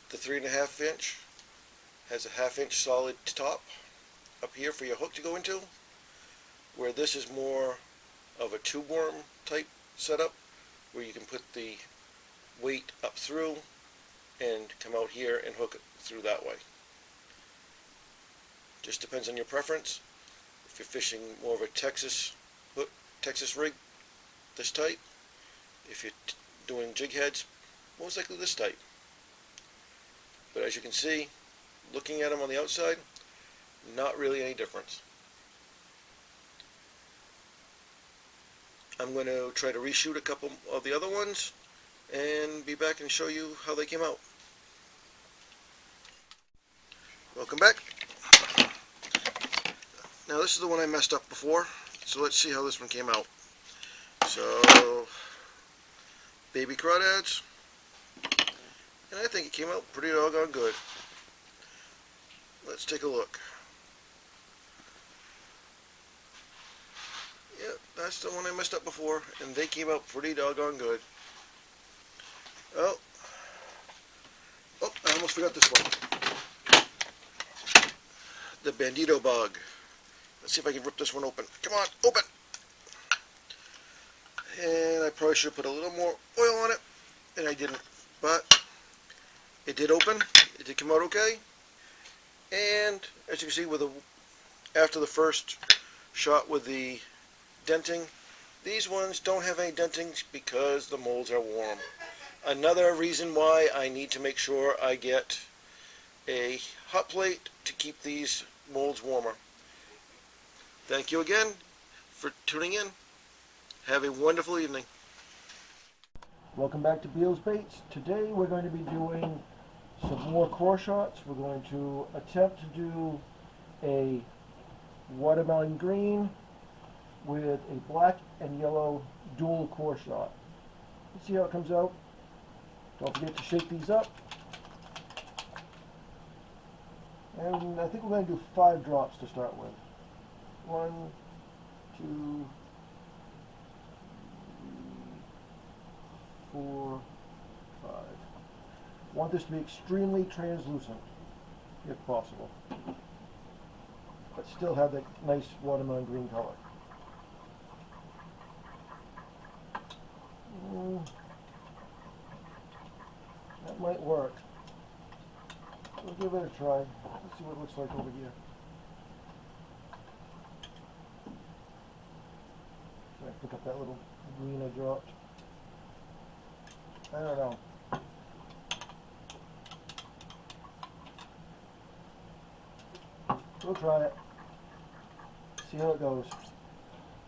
the 3.5 inch has a 1/2 inch solid top up here for your hook to go into, where this is more of a tube worm type setup, where you can put the weight up through and come out here and hook it through that way. Just depends on your preference. If you're fishing more of a Texas hook, Texas rig, this type. If you're doing jig heads, most likely this type. But as you can see, looking at them on the outside, not really any difference. I'm going to try to reshoot a couple of the other ones and be back and show you how they came out. Welcome back. Now this is the one I messed up before, so let's see how this one came out. So, baby crawdads, and I think it came out pretty doggone good. Let's take a look. Yep, that's the one I messed up before, and they came out pretty doggone good. Oh, I almost forgot this one. The bandito bug. Let's see if I can rip this one open. Come on, open! And I probably should have put a little more oil on it, and I didn't. But it did open. It did come out okay. And as you can see, after the first shot with the denting, these ones don't have any dentings because the molds are warm. Another reason why I need to make sure I get a hot plate to keep these molds warmer. Thank you again for tuning in. Have a wonderful evening. Welcome back to Beal's Baits. Today we're going to be doing some more core shots. We're going to attempt to do a watermelon green with a black and yellow dual core shot. Let's see how it comes out. Don't forget to shake these up. And I think we're going to do 5 drops to start with. 1, 2, 3, 4, 5. Want this to be extremely translucent, if possible. but still have that nice watermelon green color. That might work. We'll give it a try. Let's see what it looks like over here. Try to pick up that little green I dropped. I don't know. We'll try it. See how it goes.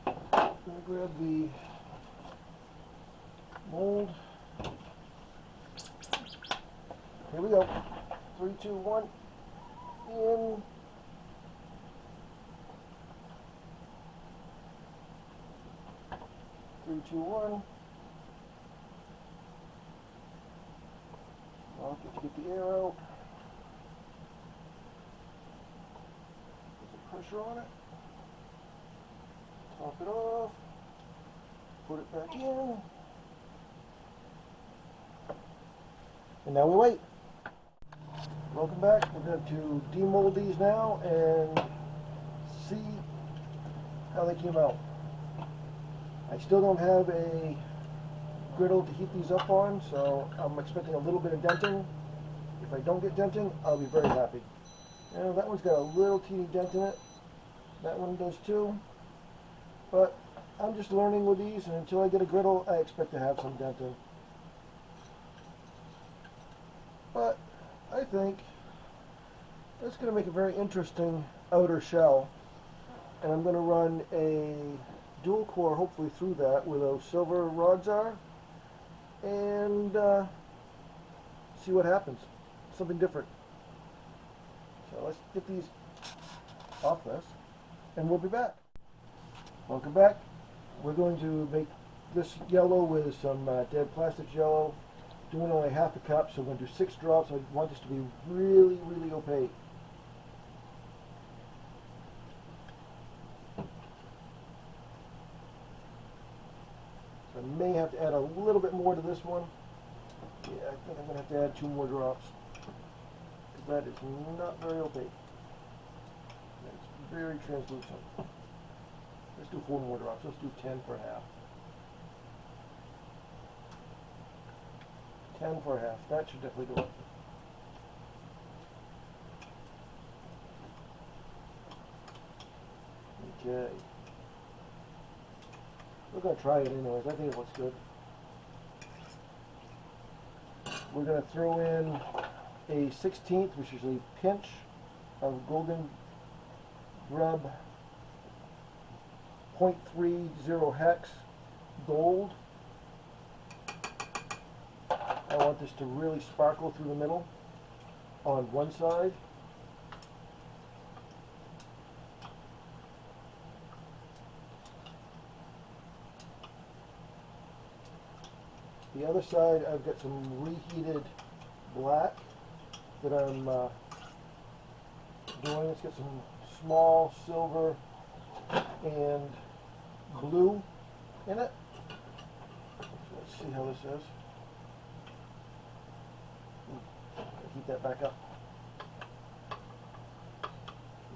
I'm going to grab the mold. Here we go. 3, 2, 1. In. 3, 2, 1. I'll get the air out. Put some pressure on it. Top it off. Put it back in. And now we wait. Welcome back. We're going to demold these now and see how they came out. I still don't have a griddle to heat these up on, so I'm expecting a little bit of denting. If I don't get denting, I'll be very happy. And that one's got a little teeny dent in it. That one does too. But I'm just learning with these, and until I get a griddle, I expect to have some denting. But I think that's going to make a very interesting outer shell. And I'm going to run a dual core hopefully through that where those silver rods are, and see what happens. Something different. So let's get these off this and we'll be back. Welcome back. We're going to make this yellow with some dead plastics yellow. Doing only half a cup, so we're going to do 6 drops. I want this to be really, really opaque. I may have to add a little bit more to this one. Yeah, I think I'm going to have to add 2 more drops. Because that is not very opaque. It's very translucent. Let's do 4 more drops. Let's do 10 for half. 10 for half. That should definitely do it. Okay. We're going to try it anyways. I think it looks good. We're going to throw in a 1/16, which is a pinch of Golden Grub 0.30 hex gold. I want this to really sparkle through the middle on one side. The other side, I've got some reheated black that I'm doing. Let's get some small silver and blue in it. So let's see how this is. Heat that back up.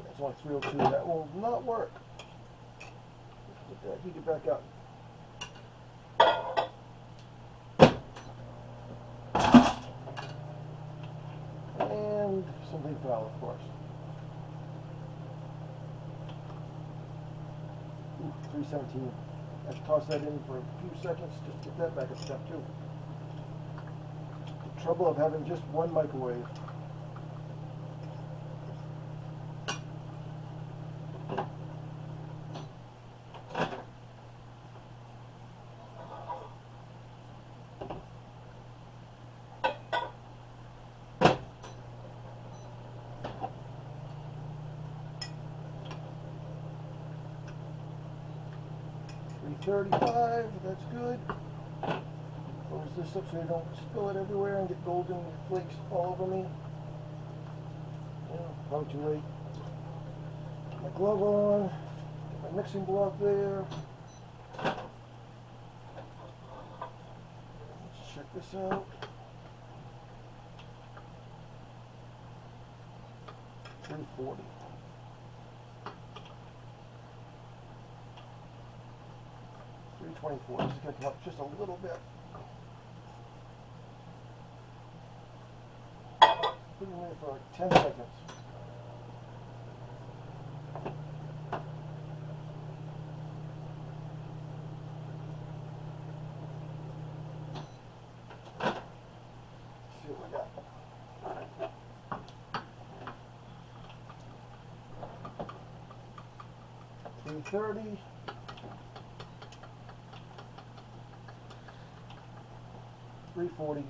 That's only 302. That will not work. Get that heated back up. And something foul, of course. Ooh, 317. I have to toss that in for a few seconds just to get that back up step 2. The trouble of having just one microwave. $335, that's good. Close this up so I don't spill it everywhere and get golden flakes all over me. Yeah, probably too late. Put my glove on, get my mixing block there. Let's check this out. 340. 324. This is going to come up just a little bit. Put it in there for like 10 seconds. Let's see what we got. 330. $340.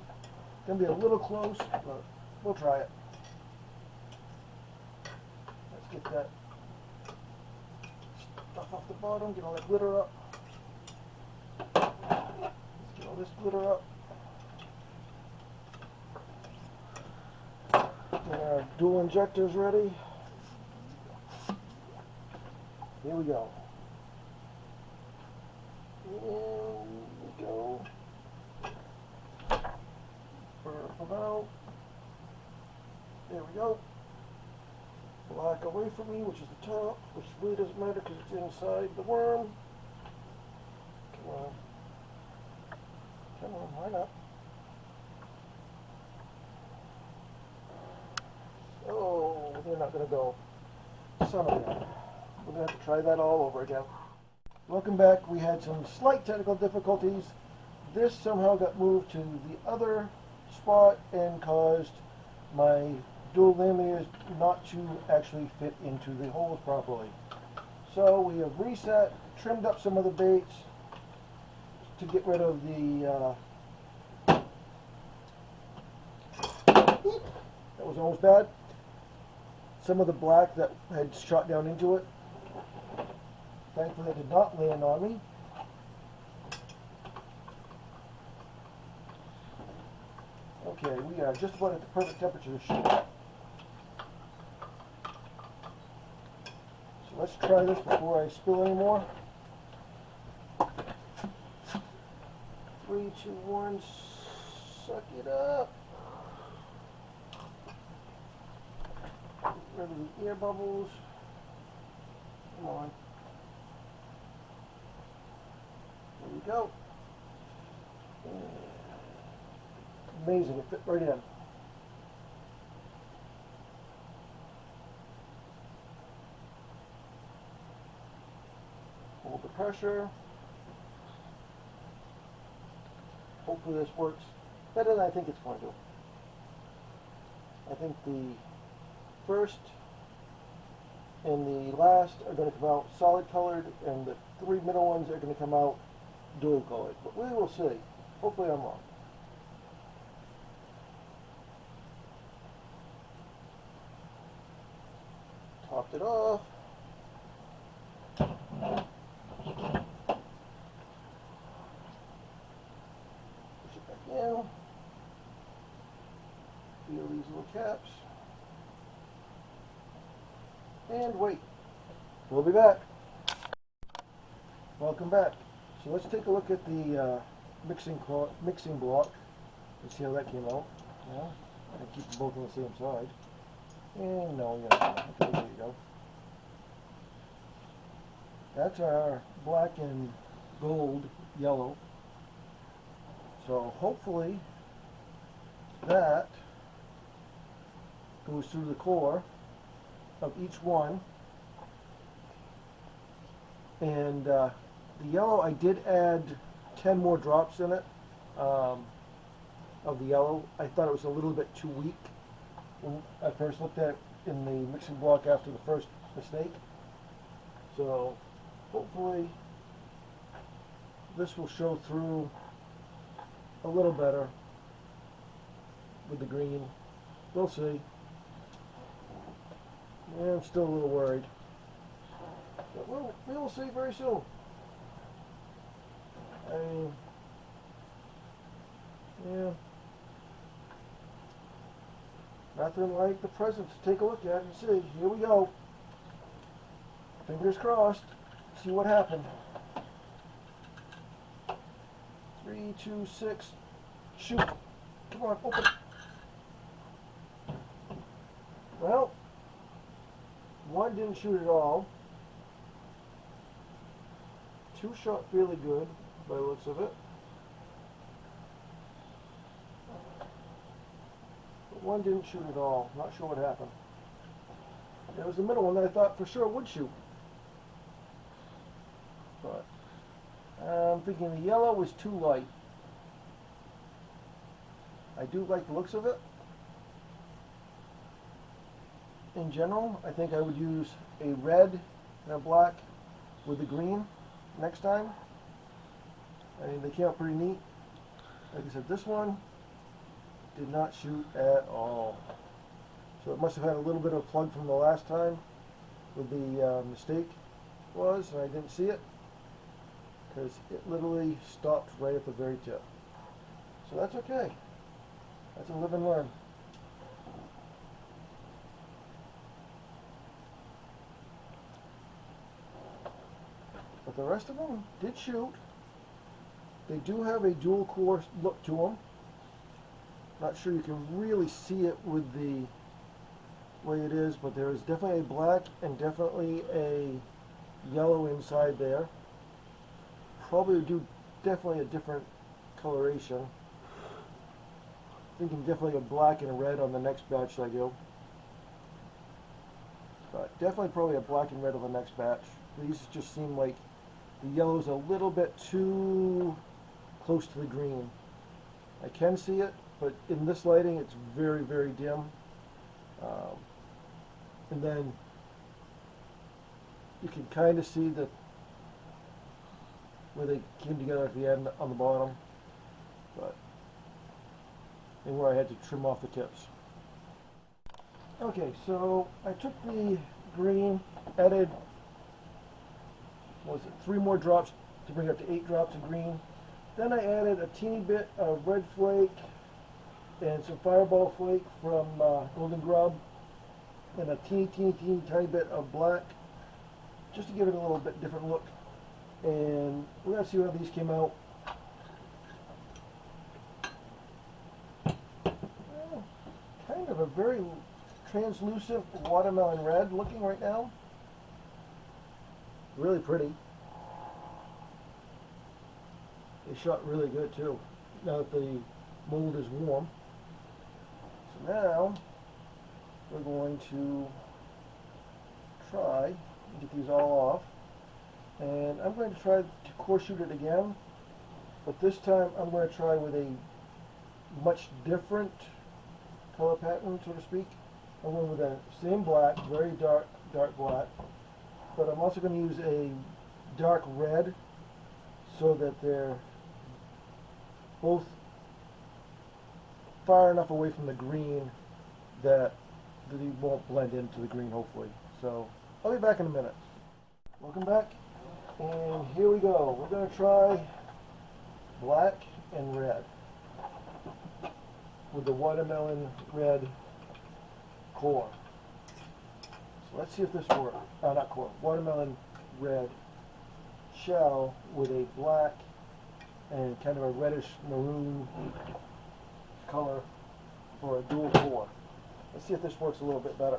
Gonna be a little close, but we'll try it. Let's get that stuff off the bottom, get all that glitter up. Let's get all this glitter up. Get our dual injectors ready. Here we go. Here we go. About. There we go. Black away from me, which is the top, which really doesn't matter because it's inside the worm. Come on. Come on, why not? Oh, they're not going to go. Son of a gun. We're going to have to try that all over again. Welcome back. We had some slight technical difficulties. This somehow got moved to the other spot and caused my dual linears not to actually fit into the holes properly. So we have reset, trimmed up some of the baits to get rid of the that was almost bad. Some of the black that had shot down into it. Thankfully it did not land on me. Okay, we are just about at the perfect temperature to shoot. So let's try this before I spill any more. 3, 2, 1, suck it up. Get rid of the air bubbles. Come on. There we go. Amazing, it fit right in. Hold the pressure. Hopefully this works better than I think it's going to. I think the first and the last are going to come out solid colored, and the 3 middle ones are going to come out dual colored. But we will see. Hopefully I'm wrong. Topped it off. Push it back in. Feel these little caps. And wait. We'll be back. Welcome back. So let's take a look at the mixing block and see how that came out. Yeah, I can keep them both on the same side. And no, yeah, okay, there you go. That's our black and gold yellow. So hopefully that goes through the core of each one. And the yellow, I did add 10 more drops in it of the yellow. I thought it was a little bit too weak when I first looked at it in the mixing block after the first mistake. So hopefully this will show through a little better with the green. We'll see. Yeah, I'm still a little worried. But we will see very soon. Yeah. Nothing like the present to take a look at and see. Here we go. Fingers crossed. See what happened. 3, 2, 6. Shoot. Come on, open. Well, one didn't shoot at all. 2 shot really good. by the looks of it. But one didn't shoot at all. Not sure what happened. It was the middle one that I thought for sure would shoot. But I'm thinking the yellow was too light. I do like the looks of it. In general, I think I would use a red and a black with the green next time. I mean, they came out pretty neat. Like I said, this one did not shoot at all. So it must have had a little bit of plug from the last time where the mistake was, and I didn't see it because it literally stopped right at the very tip. So that's okay. That's a live and learn. But the rest of them did shoot. They do have a dual core look to them. Not sure you can really see it with the way it is, but there is definitely a black and definitely a yellow inside there. Probably would do definitely a different coloration. Thinking definitely a black and a red on the next batch I do. But definitely probably a black and red on the next batch. These just seem like the yellow's a little bit too close to the green. I can see it, but in this lighting it's very, very dim. And then you can kind of see that where they came together at the end on the bottom, but and where I had to trim off the tips. Okay, so I took the green, added, what was it, 3 more drops to bring it up to 8 drops of green. Then I added a teeny bit of red flake and some fireball flake from Golden Grub, and a teeny tiny bit of black, just to give it a little bit different look. And we're going to see how these came out. Kind of a very translucent watermelon red looking right now. Really pretty. They shot really good too, now that the mold is warm. So now we're going to try and get these all off. And I'm going to try to core shoot it again, but this time I'm going to try with a much different color pattern, so to speak. I'm going with the same black, very dark black, but I'm also going to use a dark red so that they're both far enough away from the green that they won't blend into the green, hopefully. So I'll be back in a minute. Welcome back, and here we go. We're going to try black and red with the watermelon red core. So let's see if this works. Not core, watermelon red shell with a black and kind of a reddish maroon color for a dual core. Let's see if this works a little bit better.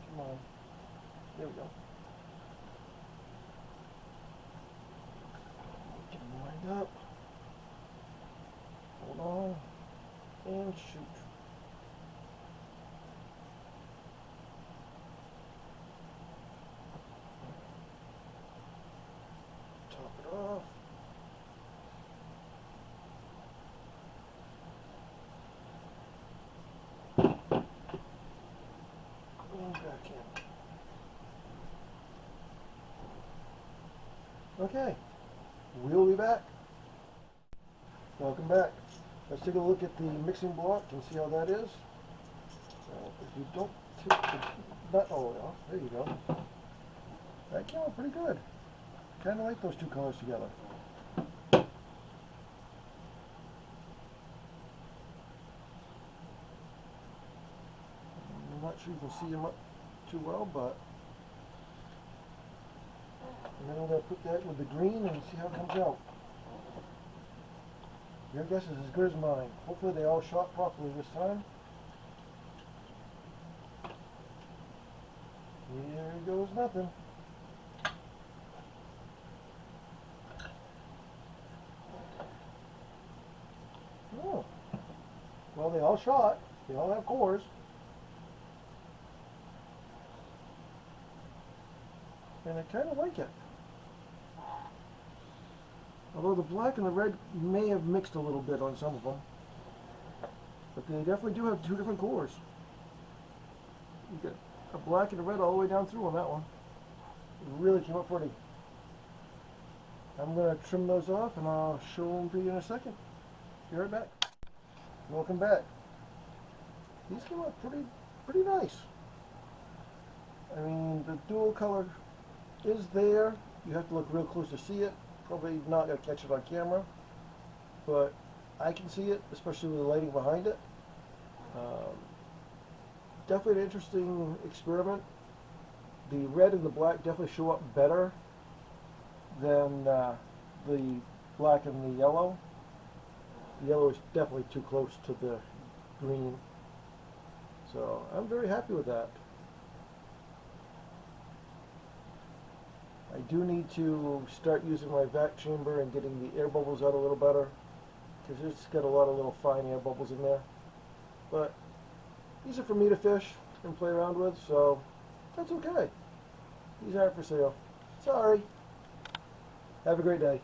Come on. There we go. Get them lined up. Hold on. And shoot. Top it off. And back in. Okay, we'll be back. Welcome back. Let's take a look at the mixing block and see how that is. If you don't take the nut all the way off, there you go. That came out pretty good. Kind of like those two colors together. I'm not sure you can see them up too well, but and then I'm going to put that with the green and see how it comes out. Your guess is as good as mine. Hopefully they all shot properly this time. Here goes nothing. Oh. Well, they all shot. They all have cores. And I kind of like it. Although the black and the red may have mixed a little bit on some of them. But they definitely do have two different cores. You get a black and a red all the way down through on that one. It really came up pretty. I'm going to trim those off and I'll show them to you in a second. Be right back. Welcome back. These came out pretty nice. I mean, the dual color is there. You have to look real close to see it. Probably not going to catch it on camera, but I can see it, especially with the lighting behind it. Definitely an interesting experiment. The red and the black definitely show up better than the black and the yellow. The yellow is definitely too close to the green. So I'm very happy with that. I do need to start using my vac chamber and getting the air bubbles out a little better, because it's got a lot of little fine air bubbles in there. But these are for me to fish and play around with, so that's okay. These aren't for sale. Sorry. Have a great day.